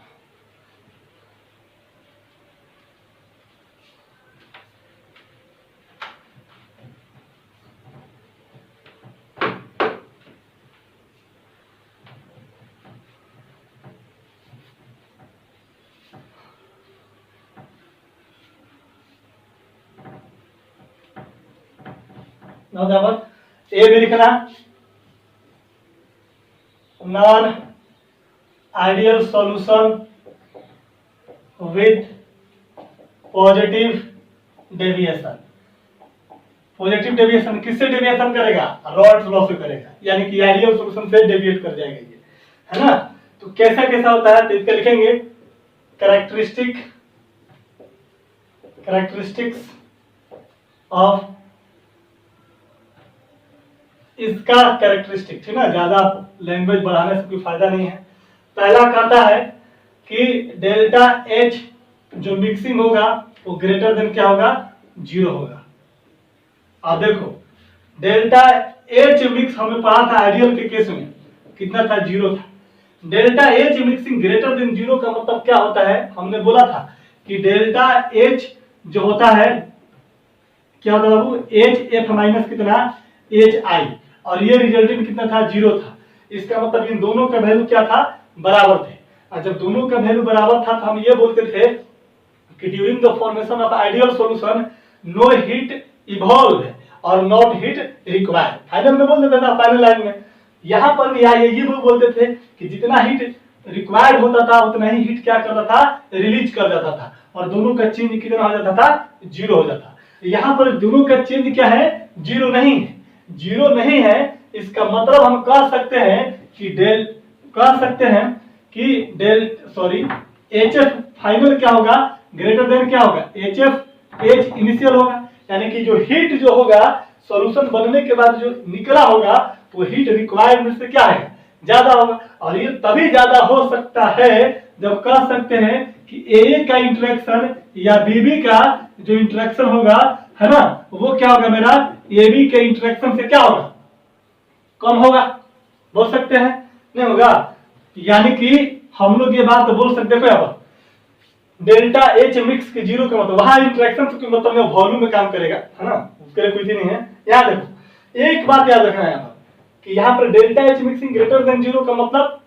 ए में लिखना non ideal solution with positive deviation. Positive deviation किससे डेविएशन करेगा, रॉल्स लॉ से करेगा, यानी कि आइडियल सॉल्यूशन से डेविएट कर जाएगा ये, है ना। तो कैसा कैसा होता है, तो इसका लिखेंगे कैरेक्टरिस्टिक्स ऑफ, इसका कैरेक्टरिस्टिक, ठीक ना, ज्यादा लैंग्वेज बढ़ाने से कोई फायदा नहीं है। पहला कहता है कि डेल्टा एच जो मिक्सिंग होगा वो ग्रेटर देन क्या होगा, जीरो होगा। अब देखो डेल्टा एच मिक्स हमें पढ़ा था आइडियल के केस में कितना था, जीरो था। Delta H mixing greater than zero का मतलब क्या होता है, हमने बोला था कि डेल्टा एच जो होता है क्या होता है बाबू, एच एफ माइनस कितना, एच आई, और ये रिजल्टेंट कितना था, जीरो था। इसका मतलब इन दोनों का वैल्यू क्या था, बराबर थे। और जब दोनों का वैल्यू बराबर था तो हम ये बोलते थे कि during the formation of ideal solution no heat evolve और नॉट हीट रिक्वायर्ड। फाइनल में बोल देते थे फाइनल लाइन में, यहाँ पर भी ये बोलते थे कि जितना हीट रिक्वायर्ड होता था उतना ही हीट क्या करता था, रिलीज कर जाता था, और दोनों का चेंज कितना हो जाता था, जीरो हो जाता। यहाँ पर दोनों का चेंज क्या है, जीरो नहीं है, जीरो नहीं है, इसका मतलब हम कह सकते हैं कि एच एफ फाइनल क्या होगा, ग्रेटर देन क्या होगा, एच एफ एच इनिशियल होगा। यानी कि जो हीट जो होगा सॉल्यूशन बनने के बाद जो निकला होगा वो हीट रिक्वायरमेंट से क्या है, ज्यादा होगा। और ये तभी ज्यादा हो सकता है जब कह सकते हैं कि ए का इंटरेक्शन या बीबी का जो इंटरेक्शन होगा, है ना, वो क्या होगा मेरा, ए बी के इंटरेक्शन से क्या होगा, कम होगा। बोल सकते हैं, नहीं होगा। यानी कि हम लोग ये बात तो बोल सकते हैं अब डेल्टा एच मिक्स के जीरो का मतलब वहां इंटरेक्शन के मतलब वॉल्यूम में काम करेगा, है ना, उसके लिए कुछ नहीं है। याद देखो एक बात याद रखना है यहाँ पर कि यहाँ पर delta H mixing greater than zero का मतलब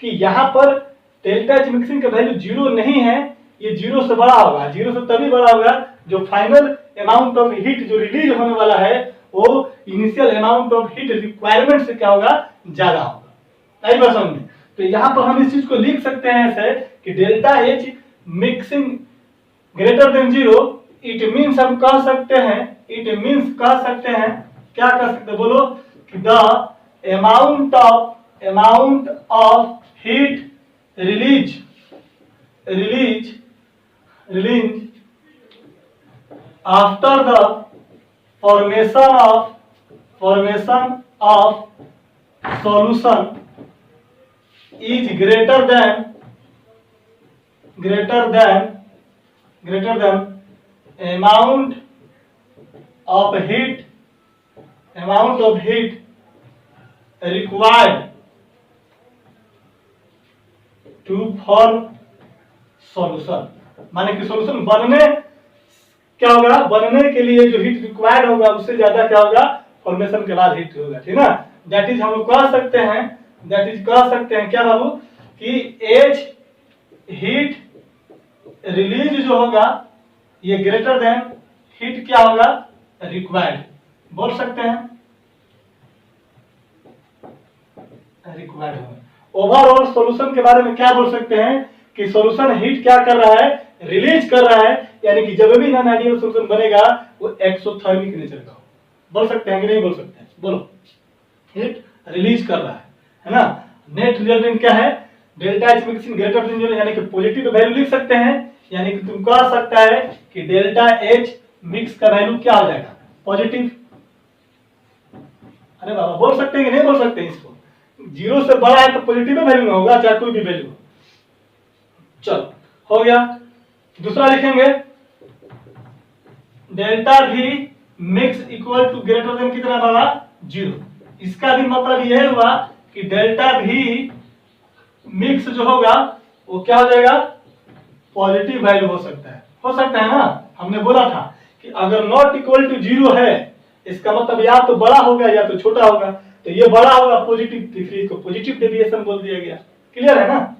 कि यहाँ पर डेल्टा एच मिक्सिंग का वैल्यू जीरो नहीं है, ये जीरो से बड़ा होगा। जीरो से तभी बड़ा होगा जो फाइनल अमाउंट ऑफ हीट जो रिलीज होने वाला है वो initial amount of heat requirement से क्या होगा, ज्यादा होगा। नहीं बस समझ में। तो यहाँ पर हम इस चीज को लिख सकते हैं ऐसे कि delta H mixing greater than zero, it means हम कह सकते हैं, क्या कह सकते हैं बोलो, the amount of heat release after the formation of solution is greater than amount of heat required to form solution। माने कि सॉल्यूशन बनने क्या होगा, बनने के लिए जो हीट रिक्वायर्ड होगा उससे ज्यादा क्या होगा, फॉर्मेशन के बाद हीट होगा, ठीक ना। दैट इज हम लोग कह सकते हैं क्या बाबू कि एच हीट रिलीज जो होगा ये ग्रेटर देन हीट क्या होगा, रिक्वायर्ड। बोल सकते हैं रिक्वायर्ड होगा। ओवरऑल सॉल्यूशन के बारे में क्या बोल सकते हैं कि सॉल्यूशन हीट क्या कर रहा है, रिलीज कर रहा है। यानी कि जब भी नॉन आइडियल सॉल्यूशन बनेगा वो एक्सोथर्मिक नेचर का हो। बोल सकते हैं कि नहीं बोल सकते हैं, बोलो। हीट रिलीज कर रहा है ना। नेट रिजल्टेंट क्या है, delta H mixing greater than zero, यानी कि पॉजिटिव वैल्यू लिख सकते हैं। यानी कि तुम कह सकता है कि डेल्टा एच मिक्स का वैल्यू क्या हो जाएगा, पॉजिटिव। अरे बाबा बोल सकते हैं कि नहीं बोल सकते हैं इसको, जीरो से बड़ा है तो पॉजिटिव वैल्यू होगा चाहे कोई भी वैल्यू। चलो हो गया। दूसरा लिखेंगे डेल्टा भी mix equal to greater than कितना बाबा, जीरो। इसका भी मतलब यह हुआ कि डेल्टा भी मिक्स जो होगा वो क्या हो जाएगा, पॉजिटिव वैल्यू हो सकता है ना। हमने बोला था कि अगर नॉट इक्वल टू जीरो है इसका मतलब या तो बड़ा होगा या तो छोटा होगा। तो ये बड़ा होगा पॉजिटिव, इसलिए इसको पॉजिटिव डेविएशन बोल दिया गया। क्लियर है ना।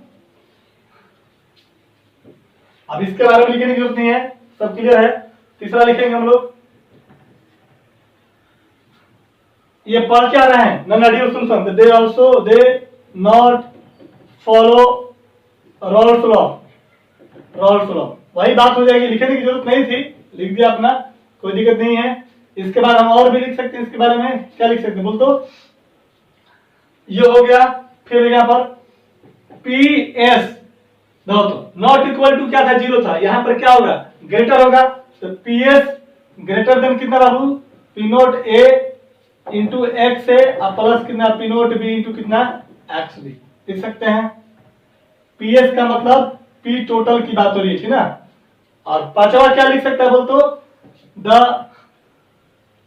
अब इसके बारे में लिखने की जरूरत नहीं है, सब क्लियर है। तीसरा लिखेंगे हम लोग, ये पढ़ क्या रहे हैं, non ideal solution, they also they not follow Rawls law. वही बात हो जाएगी, लिखने की जरूरत नहीं थी, लिख दिया अपना, कोई दिक्कत नहीं है। इसके बाद हम और भी लिख सकते हैं, इसके बारे में क्या लिख सकते हैं बोल तो। ये हो गया। फिर यहाँ पर P S not equal to क्या था, जीरो था, यहाँ पर क्या होगा, ग्रेटर होगा। तो पी एस ग्रेटर देन कितना बाबू, P nought A into X ए प्लस कितना पी नोट बी इंटू कितना एक्स बी लिख सकते हैं। पी एस का मतलब पी टोटल की बात हो रही है ना। और पांचवा क्या लिख सकता है बोल तो, द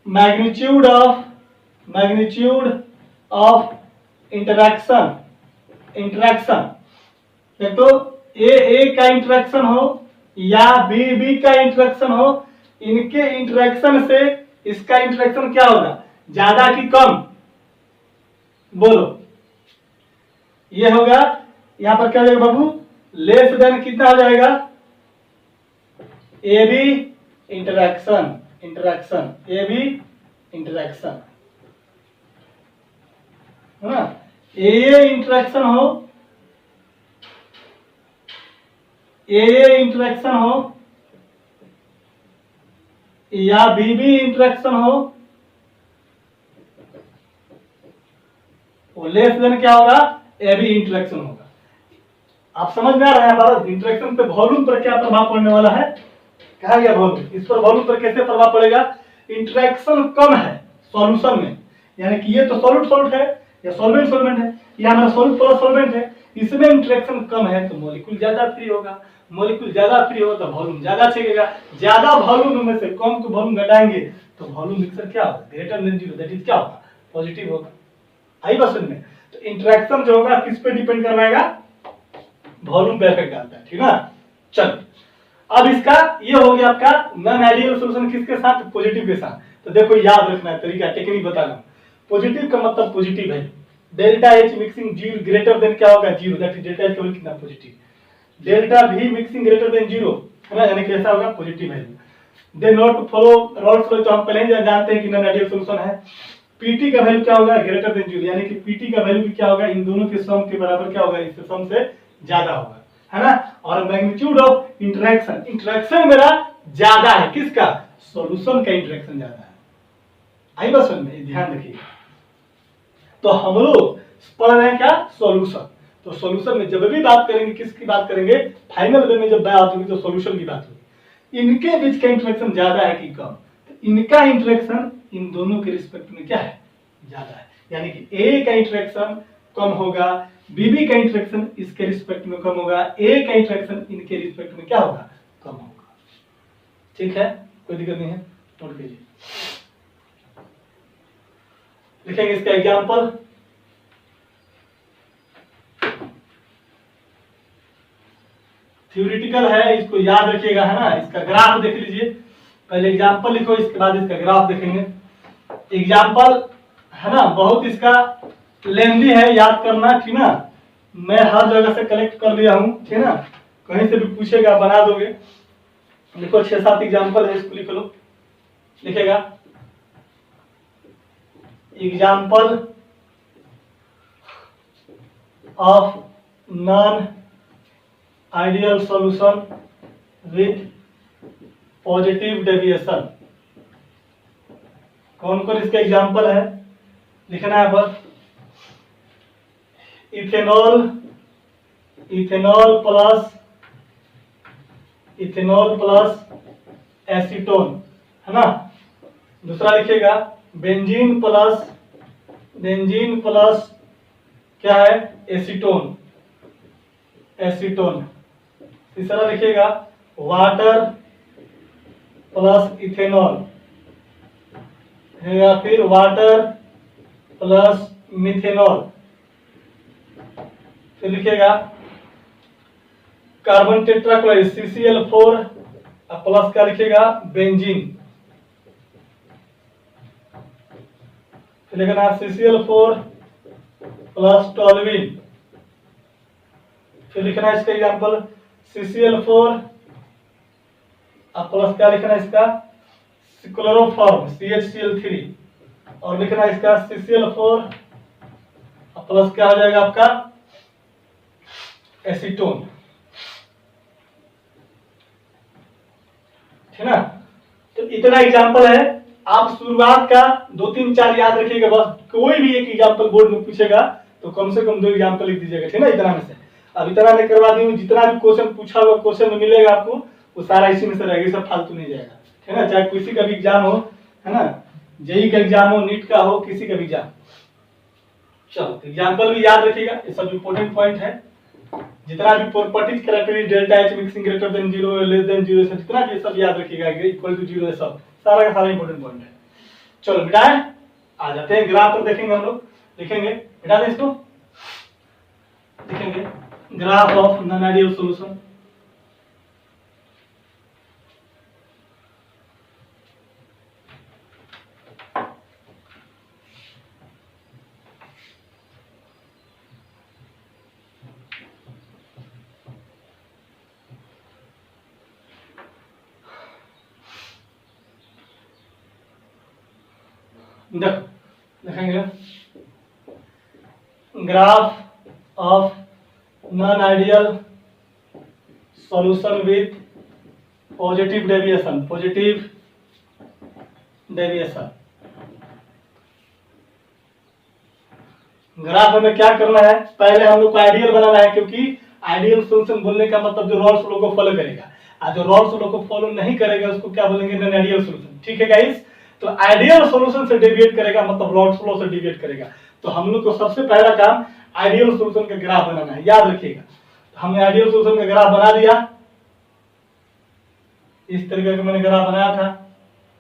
मैग्नीट्यूड ऑफ इंटरैक्शन। तो ए का इंटरेक्शन हो या बी का इंटरेक्शन हो, इनके इंटरेक्शन से इसका इंटरेक्शन क्या होगा, ज्यादा कि कम, बोलो। ये होगा, यहां पर क्या हो जाएगा बाबू, लेस देन कितना हो जाएगा, ए बी इंटरेक्शन ए बी इंटरेक्शन है ना। ए इंटरेक्शन हो या बीबी इंटरेक्शन हो, वो लेस देन क्या होगा, ए बी इंटरेक्शन होगा। आप समझ में आ रहा है हमारा इंटरेक्शन पे वॉल्यूम पर क्या प्रभाव पड़ने वाला है, कहा गया वॉल्यूम, इस पर वॉल्यूम पर कैसे प्रभाव पड़ेगा, इंटरेक्शन कम है सॉल्यूशन में, यानी कि ये तो सॉल्यूट सॉल्यूट है या सॉल्वेंट सॉल्वेंट है, ये हमारा सॉल्यूट प्लस सॉल्वेंट है, इसमें इंटरेक्शन कम है तो मॉलिक्यूल ज्यादा फ्री होगा, मॉलिक्यूल ज्यादा फ्री होगा तो वॉल्यूम ज्यादा छेकेगा, ज्यादा वॉल्यूम में से कम को वॉल्यूम घटाएंगे तो वॉल्यूम मिक्सर क्या होगा, greater than zero, that is क्या होगा, पॉजिटिव होगा। आई बस में तो इंटरेक्शन जो होगा किस पे डिपेंड करवाएगा, वॉल्यूम पे इफेक्ट डालता है, ठीक है। चल अब इसका ये हो गया आपका नॉन आइडियल सॉल्यूशन किसके साथ, पॉजिटिव के साथ। तो देखो याद रखना है तरीका, टेक्निक बता रहा हूं। पॉजिटिव का मतलब पॉजिटिव है, delta H mixing zero greater than क्या होगा, zero, that is delta H का वैल्यू कितना, positive. Delta we mixing greater than zero, है ना, यानी कैसा होगा, positive value. They not follow Rawls law, तो हम पहले ही जानते हैं कि नॉन आइडियल सॉल्यूशन है। पीटी का वैल्यू क्या होगा, ग्रेटर देन जीरो, यानी कि पीटी का वैल्यू भी क्या होगा, इन दोनों के सम के बराबर क्या होगा, इससे सम से ज्यादा होगा, है ना। और मैग्नीट्यूड ऑफ इंटरेक्शन, इंटरेक्शन मेरा ज्यादा है किसका, सॉल्यूशन का इंटरेक्शन ज्यादा है। आई बस में ध्यान रखिएगा। तो हम लोग पढ़ रहे हैं क्या, सॉल्यूशन। तो सॉल्यूशन में जब भी बात करेंगे किसकी बात करेंगे, फाइनल वे में जब बात होगी तो सॉल्यूशन की बात होगी। इनके बीच का इंटरेक्शन ज्यादा है कि कम, तो इनका इंटरेक्शन इन दोनों के रिस्पेक्ट में क्या है, ज्यादा है, यानी कि ए का इंटरेक्शन कम होगा, बीबी का इंटरेक्शन इसके रिस्पेक्ट में कम होगा, ए का इंटरेक्शन इनके रिस्पेक्ट में क्या होगा, कम होगा। ठीक है, कोई दिक्कत नहीं है, नोट कीजिए। लिखेंगे इसका एग्जांपल, थ्योरेटिकल है, इसको याद रखिएगा, है ना। इसका ग्राफ देख लीजिए, पहले एग्जांपल लिखो, इसके बाद इसका ग्राफ देखेंगे। एग्जांपल है ना, बहुत इसका लेंदी है, याद करना, ठीक ना। मैं हर जगह से कलेक्ट कर लिया हूं, ठीक ना, कहीं से भी पूछेगा बना दोगे। लिखो 6-7 एग्जांपल है, इसको लिख लो, लिखेगा example of non ideal solution with positive deviation. कौन कौन इसका एग्जांपल है, लिखना है बस। इथेनॉल, इथेनॉल प्लस एसीटोन, है ना। दूसरा लिखिएगा बेंजीन प्लस क्या है, एसीटोन, एसीटोन। तीसरा लिखिएगा वाटर प्लस इथेनॉल, या फिर वाटर प्लस मिथेनॉल। फिर लिखिएगा कार्बन टेट्राक्लोराइड CCl4 प्लस क्या लिखिएगा, बेंजीन। फिर लिखना CCl4 प्लस टॉल्यूइन। फिर लिखना इसका एग्जांपल CCl4 प्लस क्या लिखना इसका, क्लोरोफॉर्म CHCl3, और लिखना इसका CCl4 प्लस क्या हो जाएगा आपका, एसीटोन, है ना। तो इतना एग्जांपल है। आप शुरुआत का 2-3-4 याद रखिएगा, बस कोई भी एक एग्जांपल बोर्ड में पूछेगा तो कम से कम 2 एग्जांपल लिख दीजिएगा, ठीक है ना, इतना में से। अब इतना मैं करवा दी हूँ, जितना भी क्वेश्चन पूछा हुआ क्वेश्चन में मिलेगा आपको वो सारा इसी में से रहेगा, सब फालतू नहीं जाएगा, है ना। चाहे किसी का भी एग्जाम हो, है ना, जेई का एग्जाम हो, नीट का हो, किसी का भी एग्जाम। चलो एग्जांपल भी याद रखिएगा, ये सब इंपॉर्टेंट पॉइंट है। जितना भी properties characteristic delta H mixing greater than 0 less than 0 से जितना भी सब याद रखिएगा, इक्वल टू 0 है, सब सारा का सारा इंपॉर्टेंट पॉइंट है। चलो मिटाएं, आ जाते हैं ग्राफ पर, देखेंगे हम लोग, लिखेंगे, मिटा दें इसको, लिखेंगे graph of non ideal solution. देखो लिखेंगे graph of non ideal solution with positive deviation, positive deviation. Graph हमें क्या करना है, पहले हम लोग को आइडियल बनाना है, क्योंकि आइडियल सोल्यूशन बोलने का मतलब जो रॉल्स लॉ को फॉलो करेगा, और जो रॉल्स लॉ को फॉलो नहीं करेगा उसको क्या बोलेंगे, नॉन आइडियल सोल्यूशन। ठीक है गाइस, तो आइडियल सोल्यूशन से डेविएट करेगा मतलब रॉल्स लॉ से डेविएट करेगा। तो हम लोग को सबसे पहला काम आइडियल सोल्यूशन का ग्राफ बनाना है, याद रखिएगा। हमने आइडियल सोल्यूशन का ग्राफ बना दिया, इस तरीके का मैंने ग्राफ बनाया था,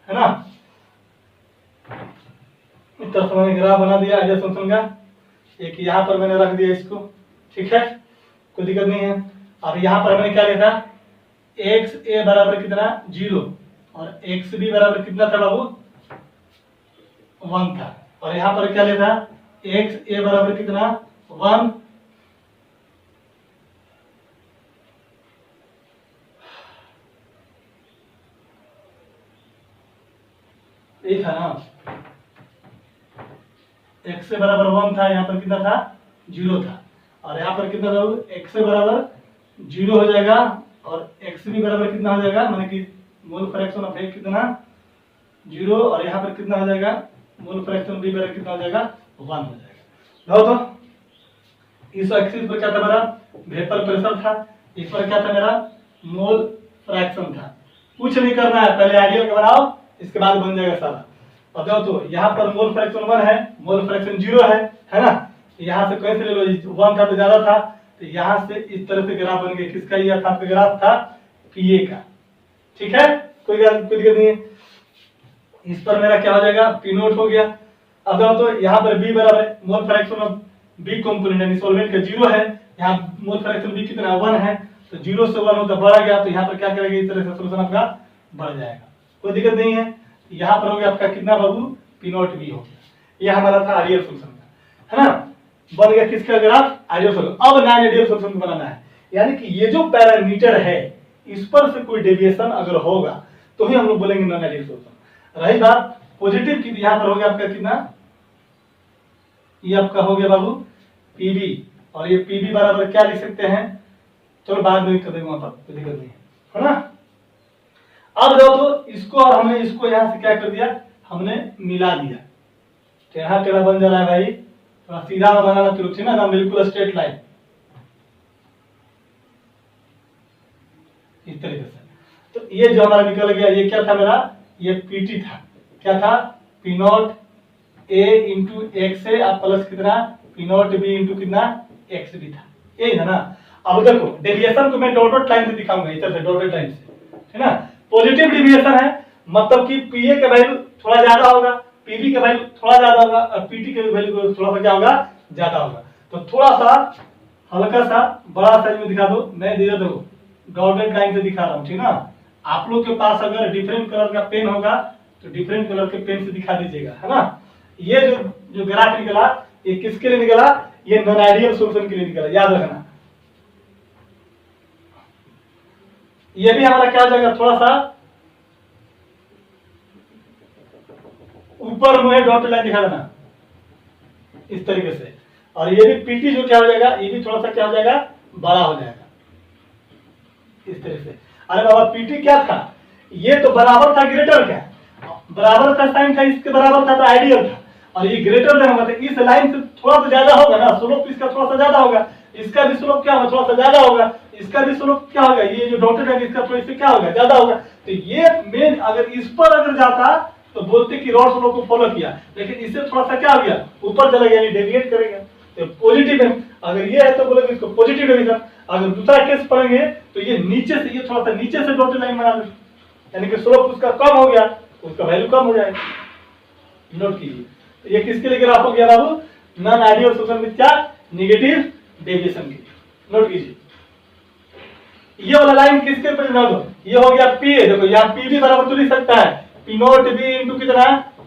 है ना, इस तरह से मैंने ग्राफ बना दिया आइडियल सोल्यूशन का। एक यहाँ पर मैंने रख दिया इसको, ठीक है, कोई दिक्कत नहीं है। अब यहाँ पर मैंने क्या लिया था, एक्स ए बराबर कितना 0 और एक्स बी बराबर कितना था बाबू 1 था। और यहाँ पर क्या लिया था, एक्स ए बराबर कितना 1 ये था ना, एक्स से बराबर 1 था, यहाँ पर कितना था 0 था। और यहाँ पर कितना था, एक्स से बराबर 0 हो जाएगा और एक्स भी बराबर कितना हो जाएगा, माने कि मोल फ्रैक्शन ऑफ ए कितना 0 और यहाँ पर कितना हो जाएगा, मोल फ्रैक्शन बी बराबर कितना हो जाएगा 1 हो जाएगा। लो तो इस एक्सिस पर क्या था मेरा, वेपर प्रेशर था, इस पर क्या था मेरा, मोल फ्रैक्शन था। कुछ नहीं करना है, पहले आइडियल का बनाओ, इसके बाद बन जाएगा सारा। अब देखो तो यहाँ पर मोल फ्रैक्शन 1 है, मोल फ्रैक्शन 0 है ना, यहाँ से कैसे ले लो, 1 था तो ज्यादा था, तो यहाँ से इस तरह से ग्राफ बन गया। किसका ये था, ग्राफ था पीए का, ठीक है, कोई दिक्कत नहीं है। इस पर मेरा क्या हो जाएगा, पी नोट हो गया। अब देखो तो यहाँ पर बी बराबर mole fraction of B component यानी सॉल्वेंट का 0 है, यहाँ मोल फ्रैक्शन बी कितना 1 है, तो 0 से 1 होता बढ़ा गया, तो यहाँ पर क्या करेगा, इस तरह से सोल्यूशन आपका बढ़ जाएगा, कोई दिक्कत नहीं है। यहाँ पर हो गया आपका कितना बाबू, पी नोट बी हो गया। यह हमारा था आइडियल सोल्यूशन का, है ना, बन गया किसका ग्राफ, आइडियल सोल्यूशन। अब नॉन आइडियल सोल्यूशन बनाना है, यानी कि ये जो पैरामीटर है इस पर से कोई डेविएशन अगर होगा तो ही हम लोग बोलेंगे नॉन आइडियल सोल्यूशन। रही बात पॉजिटिव की, यहाँ पर हो गया आपका कितना, ये आपका हो गया बाबू पीबी, और ये पीबी बराबर क्या लिख सकते हैं, चलो बाद में कर देंगे वहां पर, कोई दिक्कत नहीं है ना। अब देखो तो इसको और हमने इसको यहां से क्या कर दिया, हमने मिला दिया, टेढ़ा टेढ़ा बन जा रहा है भाई, थोड़ा सीधा में बनाना शुरू थी ना, बिल्कुल स्ट्रेट लाइन इस तरीके से। तो ये जो हमारा निकल गया, ये क्या था मेरा, ये पीटी था, क्या था, P not A into X A आप प्लस कितना पी नॉट बी इंटू कितना एक्स बी था, यही है ना। अब देखो डेविएशन को मैं डॉटेड लाइन से दिखाऊंगा, इस तरह से डॉटेड लाइन से, है ना। पॉजिटिव डेविएशन है मतलब कि पीए का वैल्यू थोड़ा ज्यादा होगा, पीबी का वैल्यू थोड़ा ज्यादा होगा और पीटी के वैल्यू थोड़ा सा क्या होगा, ज्यादा होगा। तो थोड़ा सा हल्का सा बड़ा साइज में दिखा दो, मैं दे दो डॉटेड लाइन से दिखा रहा हूँ, ठीक ना। आप लोग के पास अगर डिफरेंट कलर का पेन होगा तो डिफरेंट कलर के पेन से दिखा दीजिएगा, है ना। ये जो ग्राफ निकला ये किसके लिए निकला, ये नॉन आइडियल सोल्यूशन के लिए निकला, याद रखना। ये भी हमारा क्या हो जाएगा, थोड़ा सा ऊपर मुझे डॉट लाइन दिखा देना इस तरीके से। और ये भी पीटी जो क्या हो जाएगा, ये भी थोड़ा सा क्या हो जाएगा, बड़ा हो जाएगा इस तरह से। अरे बाबा पीटी क्या था, ये तो बराबर था ग्रेटर का, बराबर का साइन था, इसके बराबर था तो आइडियल था, और ये ग्रेटर देन होगा तो इस लाइन से थोड़ा सा ज्यादा होगा ना, स्लोप इसका थोड़ा सा ज्यादा होगा, इसका भी स्लोप क्या होगा, थोड़ा सा ज्यादा होगा, इसका भी स्लोप क्या होगा, ये जो डॉटेड है इसका थोड़ा इससे क्या होगा, ज्यादा होगा। तो ये मेन अगर इस पर अगर जाता तो बोलते कि रॉड स्लो को फॉलो किया, लेकिन इससे थोड़ा सा क्या हो गया, ऊपर चला गया, यानी डेविएट करेगा, तो पॉजिटिव है। अगर ये है तो बोलोगे इसको पॉजिटिव डेविएशन। अगर दूसरा केस पढ़ेंगे तो ये नीचे से, ये थोड़ा सा नीचे से डॉटेड लाइन बना दो, यानी कि स्लोप उसका कम हो गया, उसका वैल्यू कम हो जाएगा, नोट कीजिए। तो ये किसके लिए ग्राफ हो गया बाबू, नॉन आइडियल सोल्यूशन विद क्या, नेगेटिव डेविएशन के लिए, नोट कीजिए। ये वाला लाइन किसके ऊपर बना दो, ये हो गया पी ए, देखो यहाँ पी भी बराबर तो लिख सकता है पी नॉट बी इंटू कितना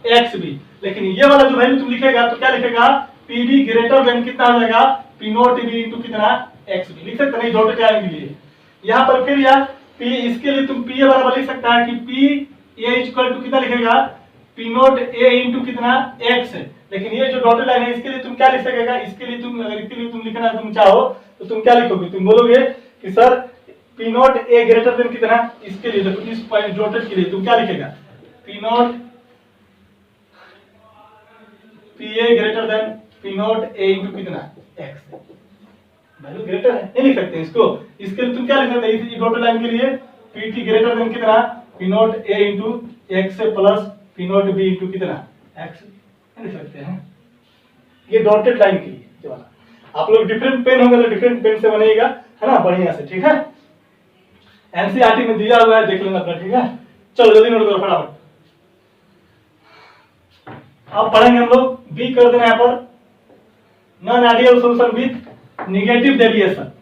एक्स बी, लेकिन ये वाला जो वैल्यू तुम लिखेगा तो क्या लिखेगा, पी बी ग्रेटर देन कितना हो जाएगा, पी नॉट बी इंटू कितना एक्स बी लिख सकते नहीं, डॉटेड लाइन के लिए। यहाँ पर फिर यार पी, इसके लिए तुम पी ए बराबर लिख सकता है कि पी ए इक्वल टू कितना लिखेगा, पी नॉट ए इंटू कितना एक्स, लेकिन ये जो डॉटेड लाइन है इसके लिए तुम क्या लिख सकेगा, इसके लिए तुम अगर इसके लिए तुम लिखना तुम चाहो तो तुम क्या लिखोगे, तुम बोलोगे कि sir P not a greater than कितना, इसके लिए देखो इस पॉइंट डॉटेड के लिए तुम क्या लिखेगा, P not P A greater than P not A into कितना एक्स, वैल्यू ग्रेटर है, नहीं लिख सकते इसको। इसके लिए तुम क्या लिख सकते हैं, इस डॉटेड लाइन के लिए पी टी ग्रेटर देन कितना P not A into X plus P not B into कितना एक्स, लिख सकते हैं। ये डॉटेड लाइन के लिए जो वाला आप लोग डिफरेंट पेन होगा तो डिफरेंट पेन से बनेगा, है ना, बढ़िया से, ठीक है। एनसीईआरटी में दिया हुआ है, देख लेना अपना, ठीक है। चलो जल्दी नोट करो फटाफट। अब पढ़ेंगे हम लोग बी कर देना यहाँ पर non ideal solution with negative deviation.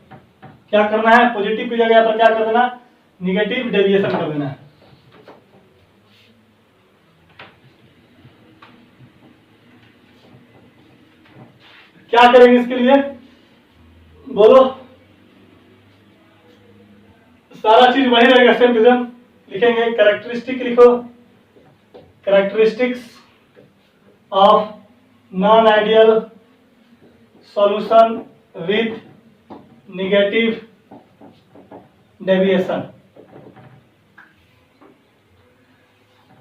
क्या करना है, पॉजिटिव की जगह पर क्या कर देना, निगेटिव डेविएशन कर देना है। क्या करेंगे इसके लिए, बोलो। सारा चीज वही रहेगा, सेम टू सेम लिखेंगे। कैरेक्टरिस्टिक लिखो, characteristics of non ideal solution with negative deviation.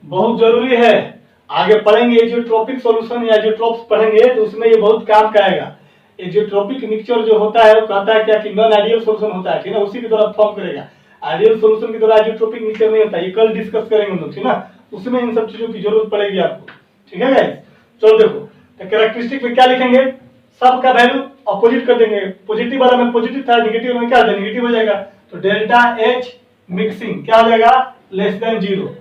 बहुत जरूरी है, आगे पढ़ेंगे एजियोट्रोपिक सॉल्यूशन या एजियोट्रोप्स पढ़ेंगे तो उसमें ये बहुत काम का आएगा। एजियोट्रोपिक मिक्सचर जो होता है वो कहता है क्या कि नॉन आइडियल सॉल्यूशन होता है, ठीक है, उसी के द्वारा फॉर्म करेगा। आइडियल सॉल्यूशन के द्वारा एजियोट्रोपिक मिक्सचर नहीं होता, ये कल डिस्कस करेंगे हम लोग, ठीक ना, उसमें इन सब चीजों की जरूरत पड़ेगी आपको, ठीक है गाइस। चलो देखो, तो कैरेक्टरिस्टिक में क्या लिखेंगे, सबका वैल्यू अपोजिट कर देंगे। पॉजिटिव वाला में पॉजिटिव था, नेगेटिव में क्या नेगेटिव हो जाएगा, तो डेल्टा एच मिक्सिंग क्या हो जाएगा, less than zero.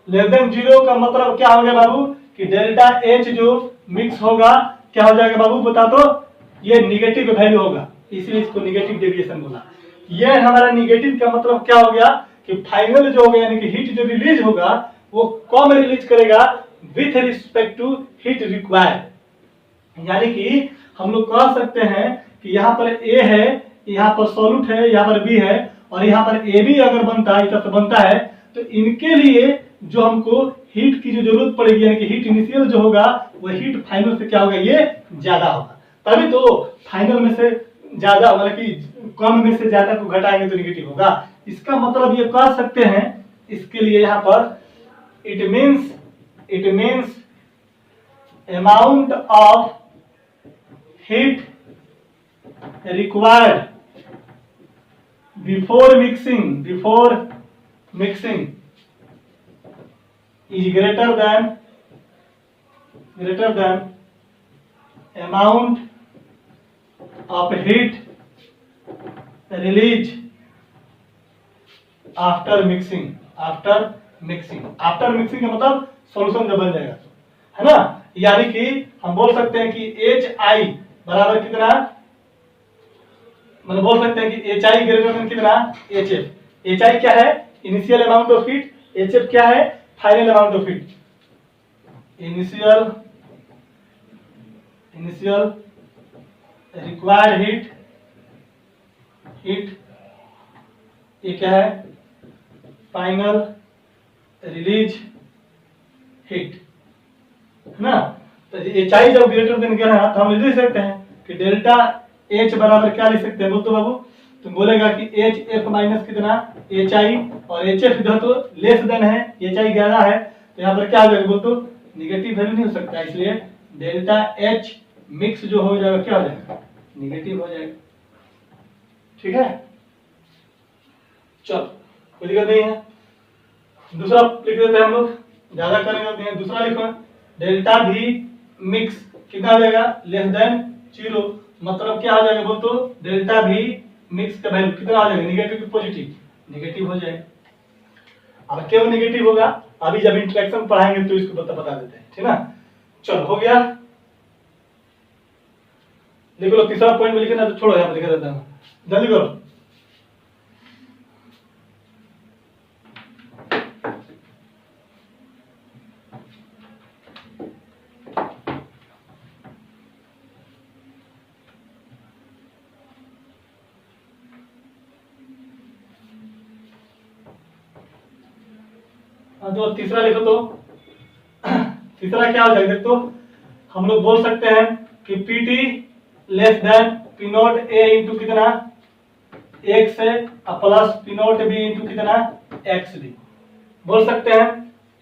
Less than zero का मतलब क्या हो गया बाबू, कि डेल्टा एच जो मिक्स होगा क्या हो जाएगा बाबू, बता तो, ये निगेटिव वैल्यू होगा, इसलिए इसको निगेटिव डेविएशन बोला। ये हमारा निगेटिव का मतलब क्या हो गया, कि फाइनल जो होगा यानी कि हीट जो रिलीज होगा वो कम रिलीज करेगा with respect to heat required. यानी कि हम लोग कह सकते हैं कि यहाँ पर ए है, यहाँ पर सॉल्यूट है, यहाँ पर बी है, और यहाँ पर ए भी अगर बनता है, इस बनता है, तो इनके लिए जो हमको हीट की जो जरूरत पड़ेगी यानी कि हीट इनिशियल जो होगा वो हीट फाइनल से क्या होगा, ये ज्यादा होगा। तभी तो फाइनल में से ज्यादा, मतलब कि कम में से ज्यादा को घटाएंगे तो निगेटिव होगा। इसका मतलब ये कह सकते हैं, इसके लिए यहाँ पर it means amount of heat required before mixing is greater than amount of heat release after mixing का मतलब सॉल्यूशन जब बन जाएगा, है ना। यानी कि हम बोल सकते हैं कि HI बराबर कितना, मतलब बोल सकते हैं कि HI ग्रेटर देन कितना, HF। HI क्या है, initial amount of heat, HF क्या है, final amount of heat. Initial required heat, ये क्या है, फाइनल रिलीज हीट, है ना। तो HI जब ग्रेटर देन क्या है तो हम लिख सकते हैं कि डेल्टा H बराबर क्या लिख सकते हैं, बोल तो बाबू, तुम बोलेगा कि HF माइनस कितना HI, और HF इधर तो लेस देन है, HI ज्यादा है, तो यहाँ पर क्या हो जाएगा, बोल तो निगेटिव वैल्यू नहीं हो सकता, इसलिए डेल्टा H मिक्स जो हो जाएगा क्या हो जाएगा, निगेटिव हो जाएगा, ठीक है। चलो कोई दिक्कत नहीं है। दूसरा लिख देते हैं हम लोग, ज्यादा करेंगे, दूसरा लिखो, डेल्टा भी मिक्स कितना हो जाएगा, लेस देन जीरो। मतलब क्या हो जाएगा, बोल तो डेल्टा भी मिक्स का वैल्यू कितना आ जाएगा, निगेटिव की पॉजिटिव, निगेटिव हो जाएगा। अब क्यों निगेटिव होगा, अभी जब इंटरेक्शन पढ़ाएंगे तो इसको बता देते हैं, ठीक ना। चलो हो गया, लिख लो। तीसरा पॉइंट में लिखे ना तो छोड़ो, यहाँ पर लिखा देता हूँ, जल्दी करो। जो तीसरा लिखो तो तीसरा क्या हो जाएगा, तो हम लोग बोल सकते हैं कि PT less than P not A into कितना x है plus P not B into कितना XB बोल सकते हैं।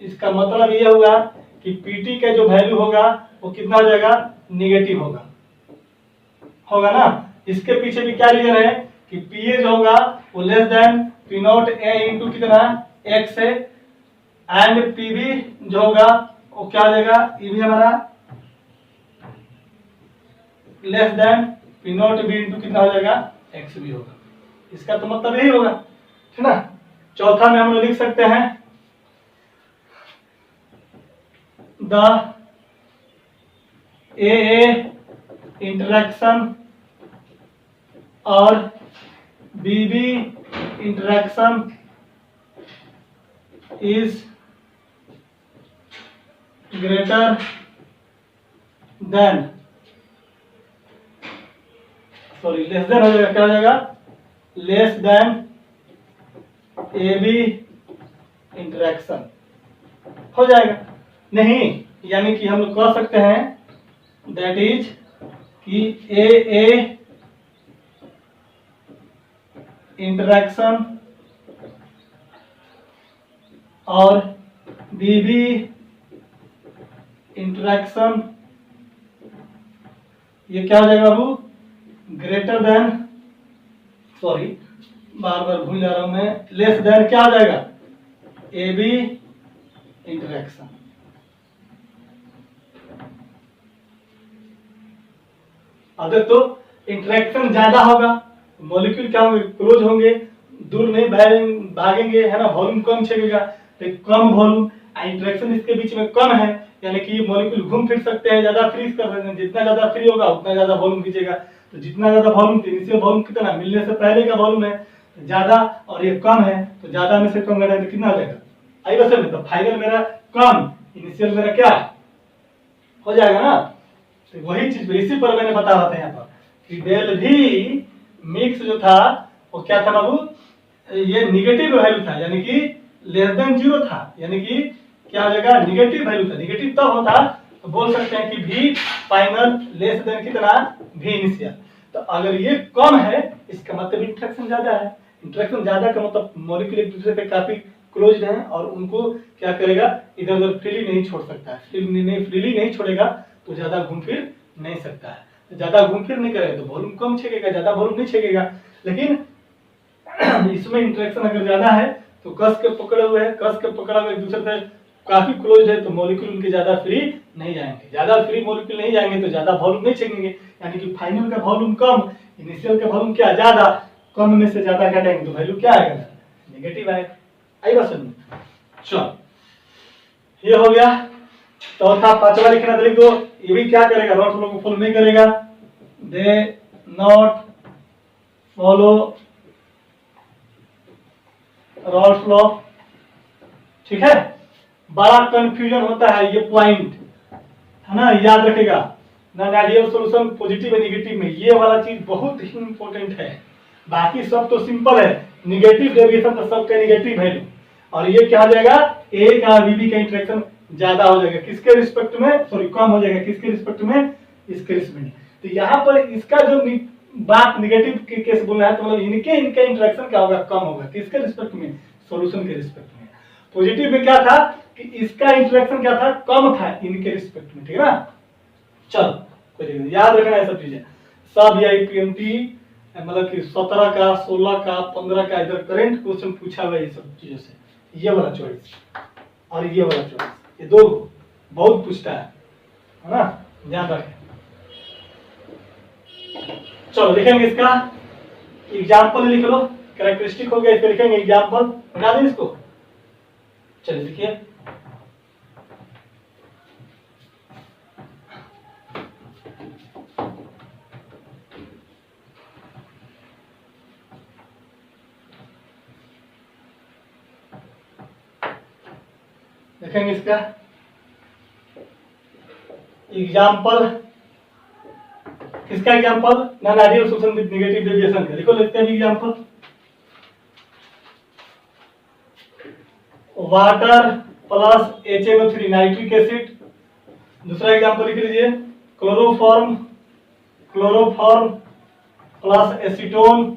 इसका मतलब यह हुआ कि PT का जो वैल्यू होगा वो कितना हो जाएगा, निगेटिव होगा, होगा ना। इसके पीछे भी क्या रीजन है कि पी ए जो होगा वो less than P not A into कितना एक्स है, एंड पी बी जो होगा वो क्या हो जाएगा, ये भी हमारा less than P not B into कितना हो जाएगा, एक्स भी होगा। इसका तो मतलब यही होगा, ठीक ना। चौथा में हम लोग लिख सकते हैं द ए इंटरेक्शन और B B interaction is greater than, sorry less than हो जाएगा, क्या हो जाएगा, less than A B interaction हो जाएगा। नहीं, यानी कि हम लोग कह सकते हैं दैट इज कि ए इंटरेक्शन और बी बी इंटरेक्शन ये क्या हो जाएगा बाबू, ग्रेटर देन, सॉरी बार बार भूल जा रहा हूं मैं, लेस देन क्या हो जाएगा, ए बी इंटरेक्शन। अब तो इंटरेक्शन ज्यादा होगा, मॉलिक्यूल क्या होंगे, क्लोज होंगे, दूर नहीं भागेंगे, है ना, वॉल्यूम कम छेकेगा, तो कम वॉल्यूम, इंटरेक्शन इसके बीच में कम है, यानी कि मॉलिक्यूल घूम फिर सकते हैं, ज्यादा फ्रीज कर सकते हैं। जितना ज्यादा फ्री होगा उतना ज्यादा वॉल्यूम खींचेगा, तो जितना ज्यादा वॉल्यूम, इनिशियल वॉल्यूम कितना मिलने से पहले का वॉल्यूम है ज्यादा, और ये कम है, तो ज्यादा में से कम घटाए तो कितना हो जाएगा, आई बस में, तो फाइनल मेरा कम, इनिशियल मेरा क्या हो जाएगा ना। तो वही चीज इसी पर मैंने बता रहा था यहाँ पर कि डेल भी मिक्स जो था वो क्या था बाबू, ये निगेटिव वैल्यू था, यानी कि लेस देन जीरो था, यानी कि क्या हो जाएगा, निगेटिव वैल्यू था। निगेटिव तब होता तो बोल सकते हैं कि भी फाइनल लेस देन कितना, भी इनिशियल। तो अगर ये कम है इसका मतलब इंटरेक्शन ज्यादा है। इंटरेक्शन ज्यादा का मतलब मॉलिक्यूल एक दूसरे पे काफी क्लोज्ड हैं और उनको क्या करेगा, इधर उधर फ्रीली नहीं छोड़ सकता है, फ्रीली नहीं छोड़ेगा तो ज्यादा घूम फिर नहीं सकता है। ज्यादा घूम फिर नहीं करेगा तो वॉल्यूम कम छेकेगा, ज्यादा वॉल्यूम नहीं छेकेगा। लेकिन इसमें इंटरेक्शन अगर ज्यादा है तो कस के पकड़े हुए है, कस के पकड़ा हुए एक दूसरे से काफी क्लोज है, तो मॉलिक्यूल उनके ज्यादा फ्री नहीं जाएंगे। ज्यादा फ्री मॉलिक्यूल नहीं जाएंगे तो ज्यादा वॉल्यूम नहीं छेकेंगे, यानी कि फाइनल का वॉल्यूम कम, इनिशियल का वॉल्यूम क्या ज्यादा, कम में से ज्यादा घटाएंगे तो वैल्यू क्या आएगा, नेगेटिव आएगा। आई बात समझ में। चलो ये हो गया चौथा। पांचवा लिखना था, लिख दो। ये भी क्या करेगा, रॉड फ्लो को फॉलो नहीं करेगा, they not follow rod flow, ठीक है। बड़ा कंफ्यूजन होता है ये पॉइंट, है ना, याद रखेगा। नॉन आइडियल सॉल्यूशन पॉजिटिव और नेगेटिव में ये वाला चीज बहुत ही इंपॉर्टेंट है। बाकी सब तो सिंपल है, नेगेटिव डेविएशन तो सबका नेगेटिव है, और ये क्या हो जाएगा, ए का बीबी का इंटरेक्शन ज्यादा हो जाएगा, किसके रिस्पेक्ट में, सॉरी कम हो जाएगा, किसके रिस्पेक्ट में, इसके रिस्पेक्ट में। तो यहाँ पर इसका जो बात निगेटिव के केस बोलना है तो मतलब इनके इंटरेक्शन क्या होगा, कम होगा, किसके रिस्पेक्ट में, सॉल्यूशन के रिस्पेक्ट में। पॉजिटिव में क्या था कि इसका इंटरेक्शन क्या था, कम था इनके रिस्पेक्ट में, ठीक है ना। चलो कोई दिक्कत नहीं, याद रखना है सब चीजें। सब ये आईपीएमटी मतलब कि 17 का 16 का 15 का इधर करंट क्वेश्चन पूछा हुआ है, ये सब चीजों से। ये वाला चॉइस और ये वाला चॉइस, ये दो बहुत पूछता है ना, ध्यान रखें। चलो लिखेंगे इसका एग्जाम्पल, लिख लो। कैरेक्टरिस्टिक हो गया, इसको लिखेंगे एग्जाम्पल, बना दें इसको। चलिए लिखिए। देखेंगे इसका एग्जाम्पल, किसका example, non ideal solution with negative deviation का। लिखो, लिखते हैं example. Water plus HNO3 nitric acid. दूसरा एग्जाम्पल लिख लीजिए, क्लोरोफॉर्म प्लस एसीटोन।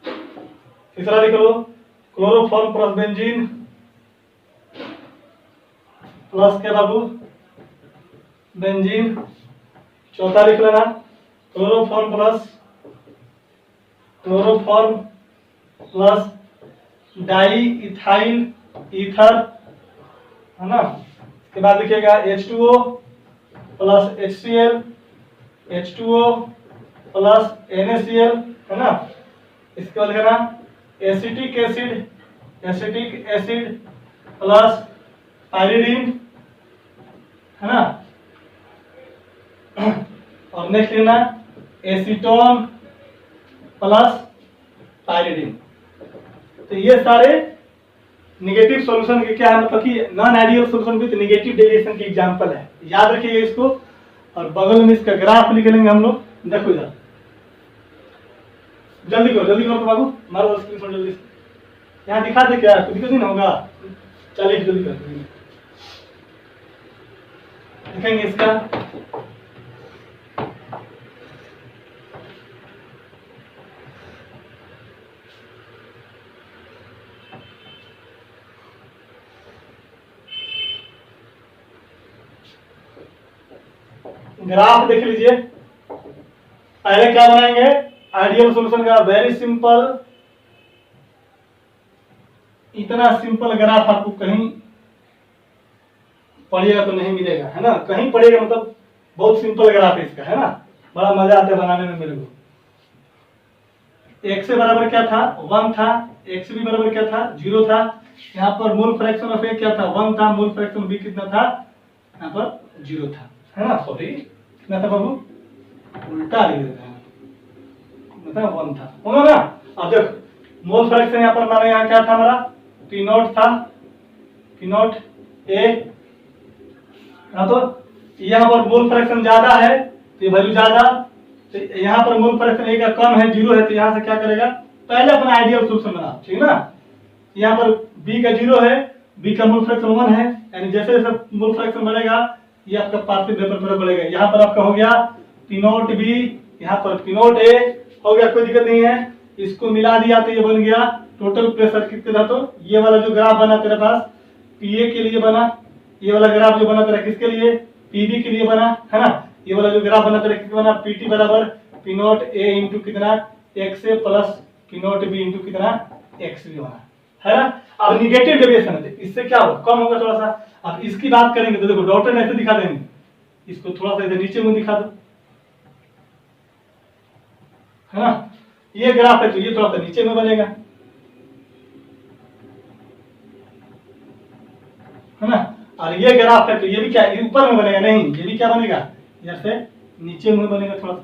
तीसरा लिख लो, क्लोरोफॉर्म प्लस बेंजीन प्लस क्या बाबू, बेंजीन। चौथा लिख लेना, chloroform plus di ethyl ether, है ना। इसके बाद लिखिएगा H2O plus HCl, H2O plus NaCl, है ना। इसके बाद लिखना एसिटिक एसिड प्लस पायरिडीन, है ना। और नेक्स्ट लेना एसीटोन प्लस पायरिडीन। तो ये सारे नेगेटिव सॉल्यूशन के क्या है, मतलब कि non ideal solution with negative deviation के एग्जांपल है। याद रखिएगा इसको, और बगल में इसका ग्राफ लिख लेंगे हम लोग। देखो इधर, जल्दी करो तो बाबू, मारो स्क्रीनशॉट जल्दी से। यहाँ दिखा दे क्या, कुछ दिक्कत नहीं ना होगा। चलिए जल्दी करते हैं, देखेंगे इसका। ग्राफ देख लीजिए। पहले क्या बनाएंगे, आइडियल सॉल्यूशन का वेरी सिंपल, इतना सिंपल ग्राफ आपको कहीं पढ़िएगा तो नहीं मिलेगा, है ना। कहीं पढ़िएगा मतलब बहुत सिंपल ग्राफ है इसका, है ना। बड़ा मजा आता है बनाने में मेरे को। x से बराबर क्या था, 1 था। x भी बराबर क्या था, 0 था। यहाँ पर मोल फ्रैक्शन ऑफ a क्या था, 1 था। मोल फ्रैक्शन ऑफ b कितना था, यहाँ पर 0 था, है ना। सॉरी कितना था बाबू, उल्टा लिख देते हैं, मतलब 1 था, होगा ना। अब देखो मोल फ्रैक्शन यहाँ पर हमारा यहाँ क्या था, हमारा P0 था, P0 a। तो यहाँ पर मोल फ्रैक्शन ज्यादा है तो ये वैल्यू ज्यादा, तो यहाँ पर मोल फ्रैक्शन a का कम है, 0 है, तो यहाँ से क्या करेगा, पहले अपना आइडियल सॉल्यूशन बना, ठीक है ना। यहाँ पर b का 0 है, b का मोल फ्रैक्शन 1 है, यानी जैसे जैसे मोल फ्रैक्शन बढ़ेगा ये आपका पार्थिव वेपर पर बढ़ेगा। यहाँ पर आपका हो गया P0 b, यहाँ पर P0 a हो गया, कोई दिक्कत नहीं है। इसको मिला दिया तो ये बन गया टोटल प्रेशर कितने था। तो ये वाला जो ग्राफ बना तेरे पास PA के लिए बना, ये वाला ग्राफ जो बना तेरा किसके लिए, PB के लिए बना, है ना। ये वाला जो ग्राफ बना तेरा किसके बना, PT बराबर P0 a इंटू कितना XA plus P0 b into कितना XB बना, है ना। अब निगेटिव डेविएशन है, इससे क्या होगा, कम होगा थोड़ा सा। अब इसकी बात करेंगे तो देखो डॉटर ने ऐसे दिखा देंगे, इसको थोड़ा सा इधर नीचे में दिखा दो, है ना। ये ग्राफ है तो ये थोड़ा सा नीचे में बनेगा, है ना। और ये ग्राफ है तो ये भी क्या, ये ऊपर में बनेगा, नहीं ये भी क्या बनेगा, जैसे नीचे में बनेगा, थोड़ा सा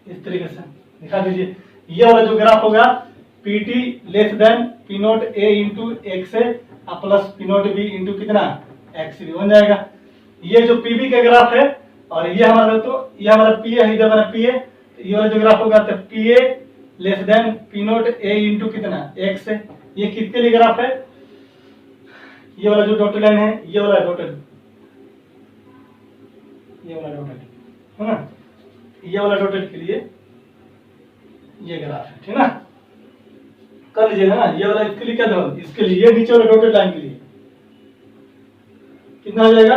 इस तरीके से दिखा दीजिए। ये वाला जो ग्राफ होगा PT less than P0 a into XA plus P0 b into कितना XB बन जाएगा। ये जो PB का ग्राफ है, और ये हमारा, तो ये हमारा PA है, इधर हमारा PA। ये वाला जो ग्राफ होगा तो PA less than P0 a into कितना XA। ये किसके लिए ग्राफ है, ये वाला जो डॉटेड लाइन है, ये वाला डॉटेड, ये वाला डॉटेड, है ना। ये वाला डॉटेड के लिए ये ग्राफ है, ठीक है ना। कर लीजिएगा ना, ये वाला इसके लिए क्या था, इसके लिए ये नीचे वाला डॉटेड लाइन के लिए कितना हो जाएगा।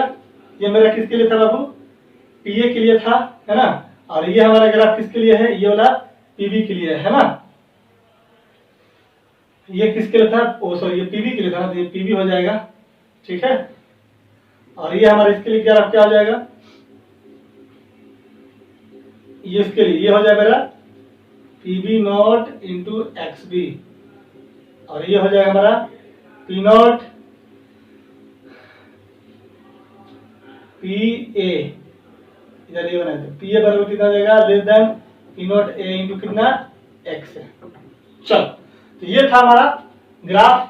ये मेरा किसके लिए था बाबू, PA के लिए था, है ना। और ये हमारा ग्राफ किसके लिए है, ये वाला PB के लिए है ना। ये किसके लिए था, ओ सॉरी ये PB के लिए था ना, तो ये PB हो जाएगा, ठीक है। और ये हमारा इसके लिए ग्राफ क्या हो जाएगा, ये इसके लिए ये हो जाएगा मेरा PB0 इंटू XB, और ये हो जाएगा हमारा P0 PA, इधर ये बनाए थे PA बराबर कितना हो जाएगा, less then P0 a into कितना X है। चलो, तो ये था हमारा ग्राफ,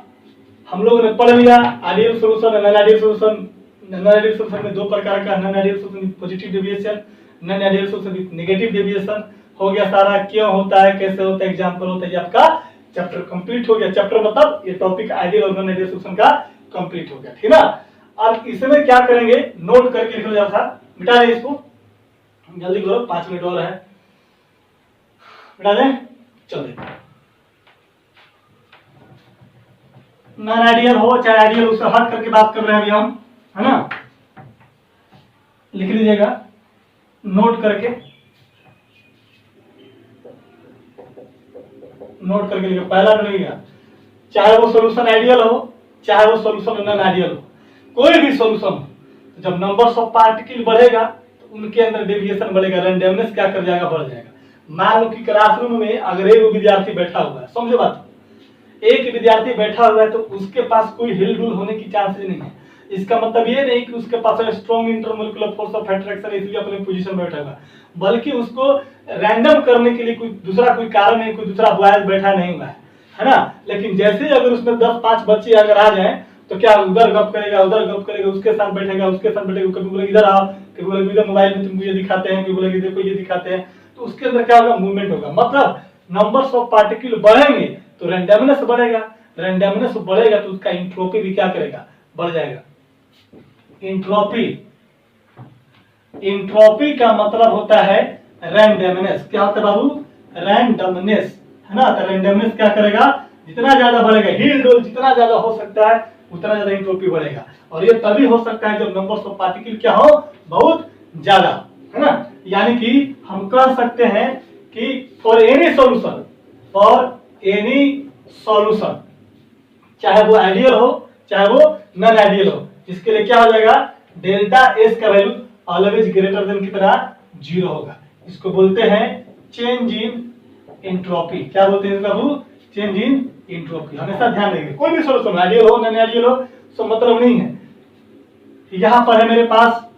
हम लोगों ने पढ़ लिया ideal solution, non ideal solution. Non ideal solution में दो प्रकार का, non ideal solution with positive deviation, non ideal solution with negative deviation. हो गया सारा, क्यों होता है, कैसे होता है, एग्जांपल होता है, ये आपका चैप्टर कंप्लीट हो गया। चैप्टर मतलब ये टॉपिक आइडियल और नॉन आइडियल सॉल्यूशन का कंप्लीट हो गया, ठीक है ना। अब इसमें क्या करेंगे, नोट करके लिख लो जरा सा, मिटा दें इसको, जल्दी करो, 5 मिनट और है, मिटा दें। चलो, नॉन आइडियल हो चाहे आइडियल, उससे हट करके बात कर रहे हैं अभी हम, है ना। लिख लीजिएगा नोट करके, नोट करके लिखो, पहला लिखिएगा, चाहे वो सॉल्यूशन आइडियल हो चाहे वो सॉल्यूशन नॉन आइडियल हो, कोई भी सॉल्यूशन हो, तो जब नंबर्स ऑफ पार्टिकल बढ़ेगा तो उनके अंदर डेविएशन बढ़ेगा, रैंडमनेस क्या कर जाएगा, बढ़ जाएगा। मान लो कि क्लासरूम में अगर एक विद्यार्थी बैठा हुआ है, समझो बात, एक विद्यार्थी बैठा हुआ है तो उसके पास कोई हिल डुल होने की चांसेस नहीं है। इसका मतलब ये नहीं कि उसके पास strong intermolecular force of attraction है इसलिए अपने पोजीशन में बैठा हुआ, बल्कि उसको रैंडम करने के लिए कोई दूसरा कोई कारण नहीं, कोई दूसरा बॉयज बैठा नहीं हुआ है ना। लेकिन जैसे ही अगर उसमें 10-5 बच्चे अगर आ जाए तो क्या उधर गप करेगा, उधर गप करेगा, उसके साथ बैठेगा, उसके साथ बैठेगा, कभी बोलेगा इधर आओ, कभी बोलेगा इधर मोबाइल में तुमको ये दिखाते हैं, कभी बोलेगा देखो ये दिखाते हैं, तो उसके अंदर क्या होगा, मूवमेंट होगा। मतलब नंबर्स ऑफ पार्टिकल बढ़ेंगे तो रैंडमनेस बढ़ेगा, रैंडमनेस बढ़ेगा तो उसका एंट्रोपी भी क्या करेगा, बढ़ जाएगा। एंट्रोपी, एंट्रोपी का मतलब होता है रैंडमनेस। क्या होता है बाबू, रैंडमनेस, है ना। तो रैंडमनेस क्या करेगा, जितना ज्यादा बढ़ेगा, हील डोल जितना ज्यादा हो सकता है उतना ज्यादा एंट्रोपी बढ़ेगा। और ये तभी हो सकता है जब नंबर्स ऑफ पार्टिकल क्या हो, बहुत ज्यादा, है ना। यानी कि हम कह सकते हैं कि for any solution, for any solution, चाहे वो आइडियल हो चाहे वो नॉन आइडियल हो, इसके लिए क्या हो जाएगा, डेल्टा एस का वैल्यू ऑलवेज ग्रेटर देन कितना, 0 होगा। इसको बोलते हैं चेंज इन एंट्रोपी। क्या बोलते हैं बाबू, चेंज इन एंट्रोपी। हमेशा ध्यान रखिए, कोई भी सॉल्यूशन आइडियल हो नॉन आइडियल हो सो मतलब नहीं है। यहाँ पर है मेरे पास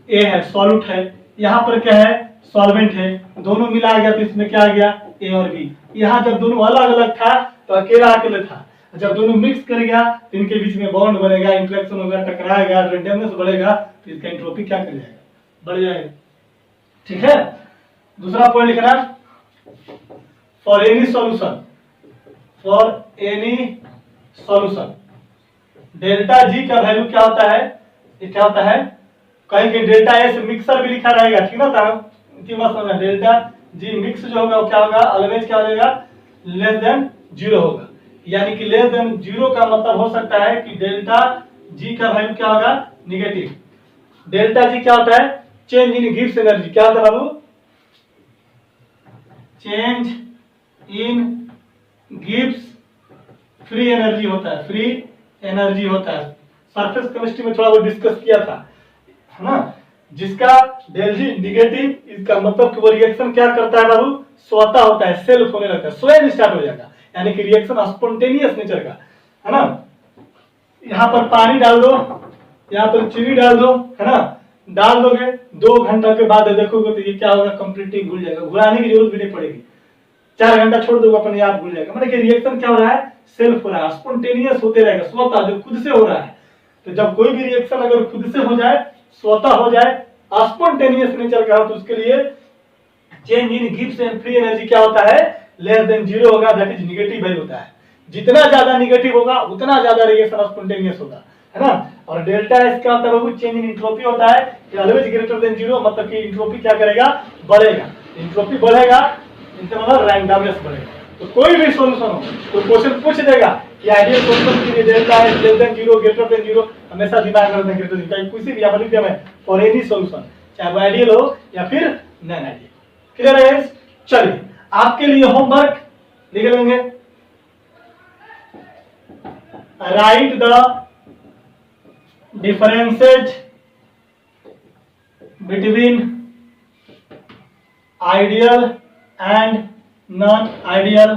ए है, सॉल्यूट है, यहाँ पर क्या है, सॉल्वेंट है, दोनों मिला गया तो इसमें क्या आ गया, ए और बी। यहाँ जब दोनों अलग अलग था तो अकेला अकेले था, जब दोनों मिक्स कर गया तो इनके बीच में बॉन्ड बनेगा, इंटरेक्शन होगा, टकराएगा, रैंडमनेस बढ़ेगा तो इसका एंट्रोपी क्या कर जाएगा, बढ़ जाएगा। ठीक है, दूसरा पॉइंट लिखना, for any solution, for any solution delta G का वैल्यू क्या होता है, ये क्या होता है, कहीं के डेल्टा एस मिक्सर भी लिखा रहेगा, ठीक ना था कि मत समझना, डेल्टा जी मिक्स जो होगा वो क्या होगा, ऑलवेज क्या हो जाएगा, लेस देन 0 होगा। यानी कि लेस देन 0 का मतलब हो सकता है कि डेल्टा जी का वैल्यू क्या होगा, निगेटिव। डेल्टा जी क्या होता है, चेंज इन गिब्स एनर्जी। क्या होता है बाबू, change in Gibbs free energy होता है, फ्री एनर्जी होता है। सरफेस केमिस्ट्री में थोड़ा वो डिस्कस किया था, है ना। जिसका डेल जी निगेटिव, इसका मतलब कि वो रिएक्शन क्या करता है बाबू, स्वतः होता है, सेल्फ होने लगता है, स्वयं स्टार्ट हो जाएगा, यानी कि रिएक्शन स्पॉन्टेनियस नेचर का, है ना। यहाँ पर पानी डाल दो, यहाँ पर चीनी डाल दो, है ना, डाल दोगे 2 घंटा के बाद देखोगे तो ये क्या होगा, कंप्लीटली घुल जाएगा, घुलाने की जरूरत भी नहीं पड़ेगी, 4 घंटा छोड़ दोगे अपने आप घुल जाएगा। मतलब कि रिएक्शन क्या हो रहा है, सेल्फ हो रहा है, स्पॉन्टेनियस होते रहेगा, स्वतः जो खुद से हो रहा है। तो जब कोई भी रिएक्शन अगर खुद से हो जाए, स्वतः हो जाए, स्पॉन्टेनियस नेचर का हो, तो उसके लिए change in Gibbs and free energy क्या होता है, लेस देन 0 होगा, दैट इज नेगेटिव वैल्यू होता है। जितना ज्यादा नेगेटिव होगा उतना ज्यादा रिएक्शन स्पॉन्टेनियस होगा, है ना। और डेल्टा एस क्या होता है बाबू, चेंज इन एंट्रोपी होता है, ऑलवेज ग्रेटर देन 0, मतलब कि एंट्रोपी क्या करेगा, बढ़ेगा। एंट्रोपी बढ़ेगा इसका मतलब रैंडमनेस बढ़ेगा। तो कोई भी सॉल्यूशन हो, तो क्वेश्चन पूछ देगा कि आइडियल सॉल्यूशन के लिए delta S less than 0 greater than 0, हमेशा दिमाग में रखना, ग्रेटर देन, चाहे किसी भी, यहाँ पर लिख दिया मैं, फॉर एनी सॉल्यूशन, चाहे वो आइडियल हो या फिर नॉन आइडियल। क्लियर है। चलिए आपके लिए होमवर्क लिख लेंगे, right the differences between ideal and non ideal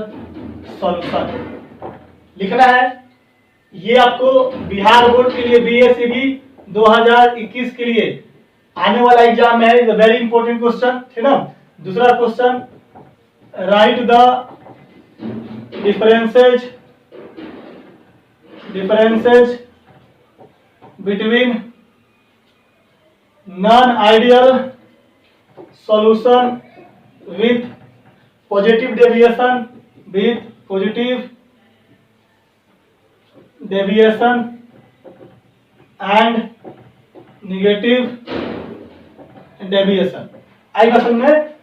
solution लिखना है। ये आपको बिहार बोर्ड के लिए बीएसईबी 2021 के लिए आने वाला एग्जाम है, is a very important question, ठीक ना। दूसरा question, right the differences between non ideal solution with positive deviation and negative deviation। आएगा समझ में,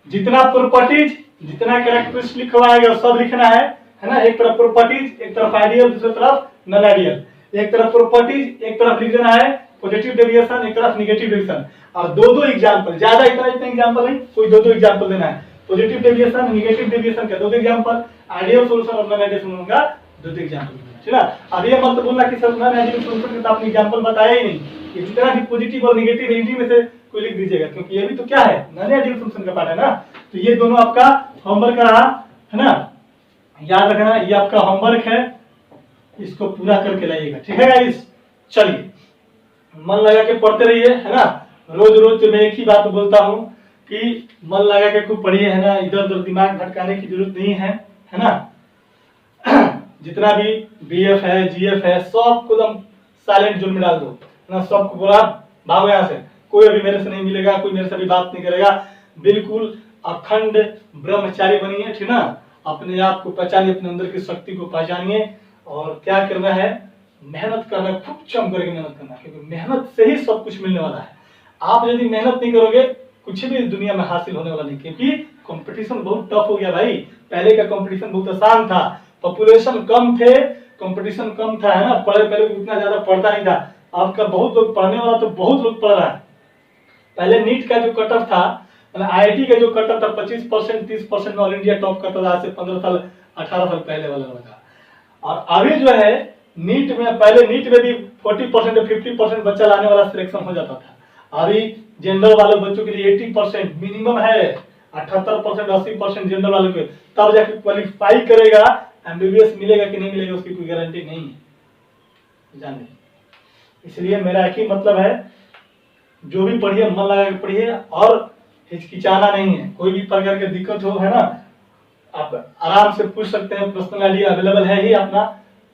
जितना प्रॉपर्टीज, जितना कैरेक्टरिस्टिक लिखवाएगा सब लिखना है ना। एक तरफ प्रॉपर्टीज, एक तरफ आइडियल, दूसरी तरफ नॉन आइडियल। एक तरफ प्रॉपर्टीज, एक तरफ लिख देना है पॉजिटिव डेविएशन, एक तरफ नेगेटिव डेविएशन, और 2-2 एग्जांपल, ज्यादा इतना एग्जांपल नहीं, कोई 2-2 एग्जांपल देना है। पॉजिटिव डेविएशन, नेगेटिव डेविएशन का 2 एग्जांपल, आइडियल सॉल्यूशन और नॉन आइडियल सॉल्यूशन का 2 एग्जांपल, ठीक है। अब ये मत बोलना कि सर नॉन आइडियल सॉल्यूशन का आपने एग्जांपल बताया ही नहीं, ये जितना भी पॉजिटिव और नेगेटिव है इन्हीं में से कोई लिख दीजिएगा, क्योंकि ये भी तो क्या है, नॉन आइडियल सॉल्यूशन का पार्ट है ना। तो ये दोनों आपका होमवर्क रहा है ना, याद रखना ये आपका होमवर्क है, इसको पूरा करके लाइएगा, ठीक है गाइस। चलिए मन लगा के पढ़ते रहिए, है ना। रोज रोज तो मैं एक ही बात बोलता हूँ कि मन लगा के खूब पढ़िए, है ना, इधर उधर दिमाग भटकाने की जरूरत नहीं है ना। जितना भी बीएफ है, जीएफ है, सबको एकदम साइलेंट जोन में डाल दो, है ना। सबको बोला भागो यहाँ से, कोई अभी मेरे से नहीं मिलेगा, कोई मेरे से अभी बात नहीं करेगा, बिल्कुल अखंड ब्रह्मचारी बनिए, ठीक ना। अपने आप को पहचानिए, अपने अंदर की शक्ति को पहचानिए, और क्या करना है, मेहनत करना है, खूब चम करके मेहनत करना है, क्योंकि मेहनत से ही सब कुछ मिलने वाला है। आप यदि मेहनत नहीं करोगे कुछ भी दुनिया में हासिल होने वाला नहीं, क्योंकि कंपटीशन बहुत टफ हो गया भाई। पहले का कंपटीशन बहुत आसान था, पॉपुलेशन कम थे, कंपटीशन कम था, है ना। पहले उतना ज्यादा पढ़ता नहीं था, अब का बहुत लोग पढ़ने वाला, तो बहुत लोग पढ़ रहा है। पहले नीट का जो कट ऑफ था, आईआईटी का जो कट ऑफ था 25%, 30% में ऑल इंडिया टॉप करता था, आज से 15 साल 18 साल पहले वाला लड़का। और अभी जो है नीट में, पहले नीट में भी 40% या 50% बच्चा लाने वाला सिलेक्शन हो जाता था, अभी जनरल वाले बच्चों के लिए 80% मिनिमम है, 78% 80% जनरल वालों के, तब जाके क्वालिफाई करेगा, एमबीबीएस मिलेगा कि नहीं मिलेगा उसकी कोई गारंटी नहीं है, जाने। इसलिए मेरा एक ही मतलब है, जो भी पढ़िए मन लगा के पढ़िए, और हिचकिचाना नहीं है। कोई भी प्रकार की दिक्कत हो, है ना, आप आराम से पूछ सकते हैं, पर्सनल आईडी अवेलेबल है ही, अपना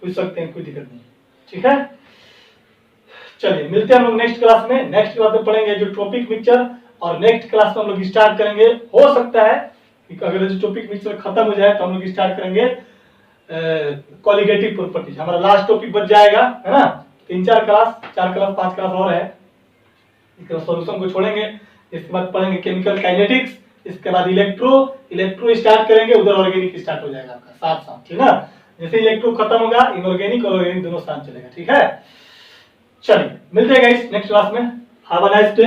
पूछ सकते हैं, कोई दिक्कत नहीं, ठीक है। चलिए मिलते हैं हम लोग नेक्स्ट क्लास में। नेक्स्ट क्लास में पढ़ेंगे जो टॉपिक मिक्सचर, और नेक्स्ट क्लास में हम लोग स्टार्ट करेंगे, हो सकता है कि अगर जो टॉपिक मिक्सचर खत्म हो जाए तो हम लोग स्टार्ट करेंगे कॉलिगेटिव प्रॉपर्टीज, हमारा लास्ट टॉपिक बच जाएगा, है ना। 3-4 क्लास, 4 क्लास 5 क्लास और है, इसके बाद सॉल्यूशन को छोड़ेंगे, इसके बाद पढ़ेंगे केमिकल काइनेटिक्स, इसके बाद इलेक्ट्रो स्टार्ट करेंगे, उधर ऑर्गेनिक स्टार्ट हो जाएगा आपका साथ साथ, ठीक है। जैसे इलेक्ट्रो खत्म होगा, इनऑर्गेनिक और ऑर्गेनिक दोनों साथ चलेगा, ठीक है। चलिए मिलते हैं गाइस नेक्स्ट क्लास में। Have a nice day.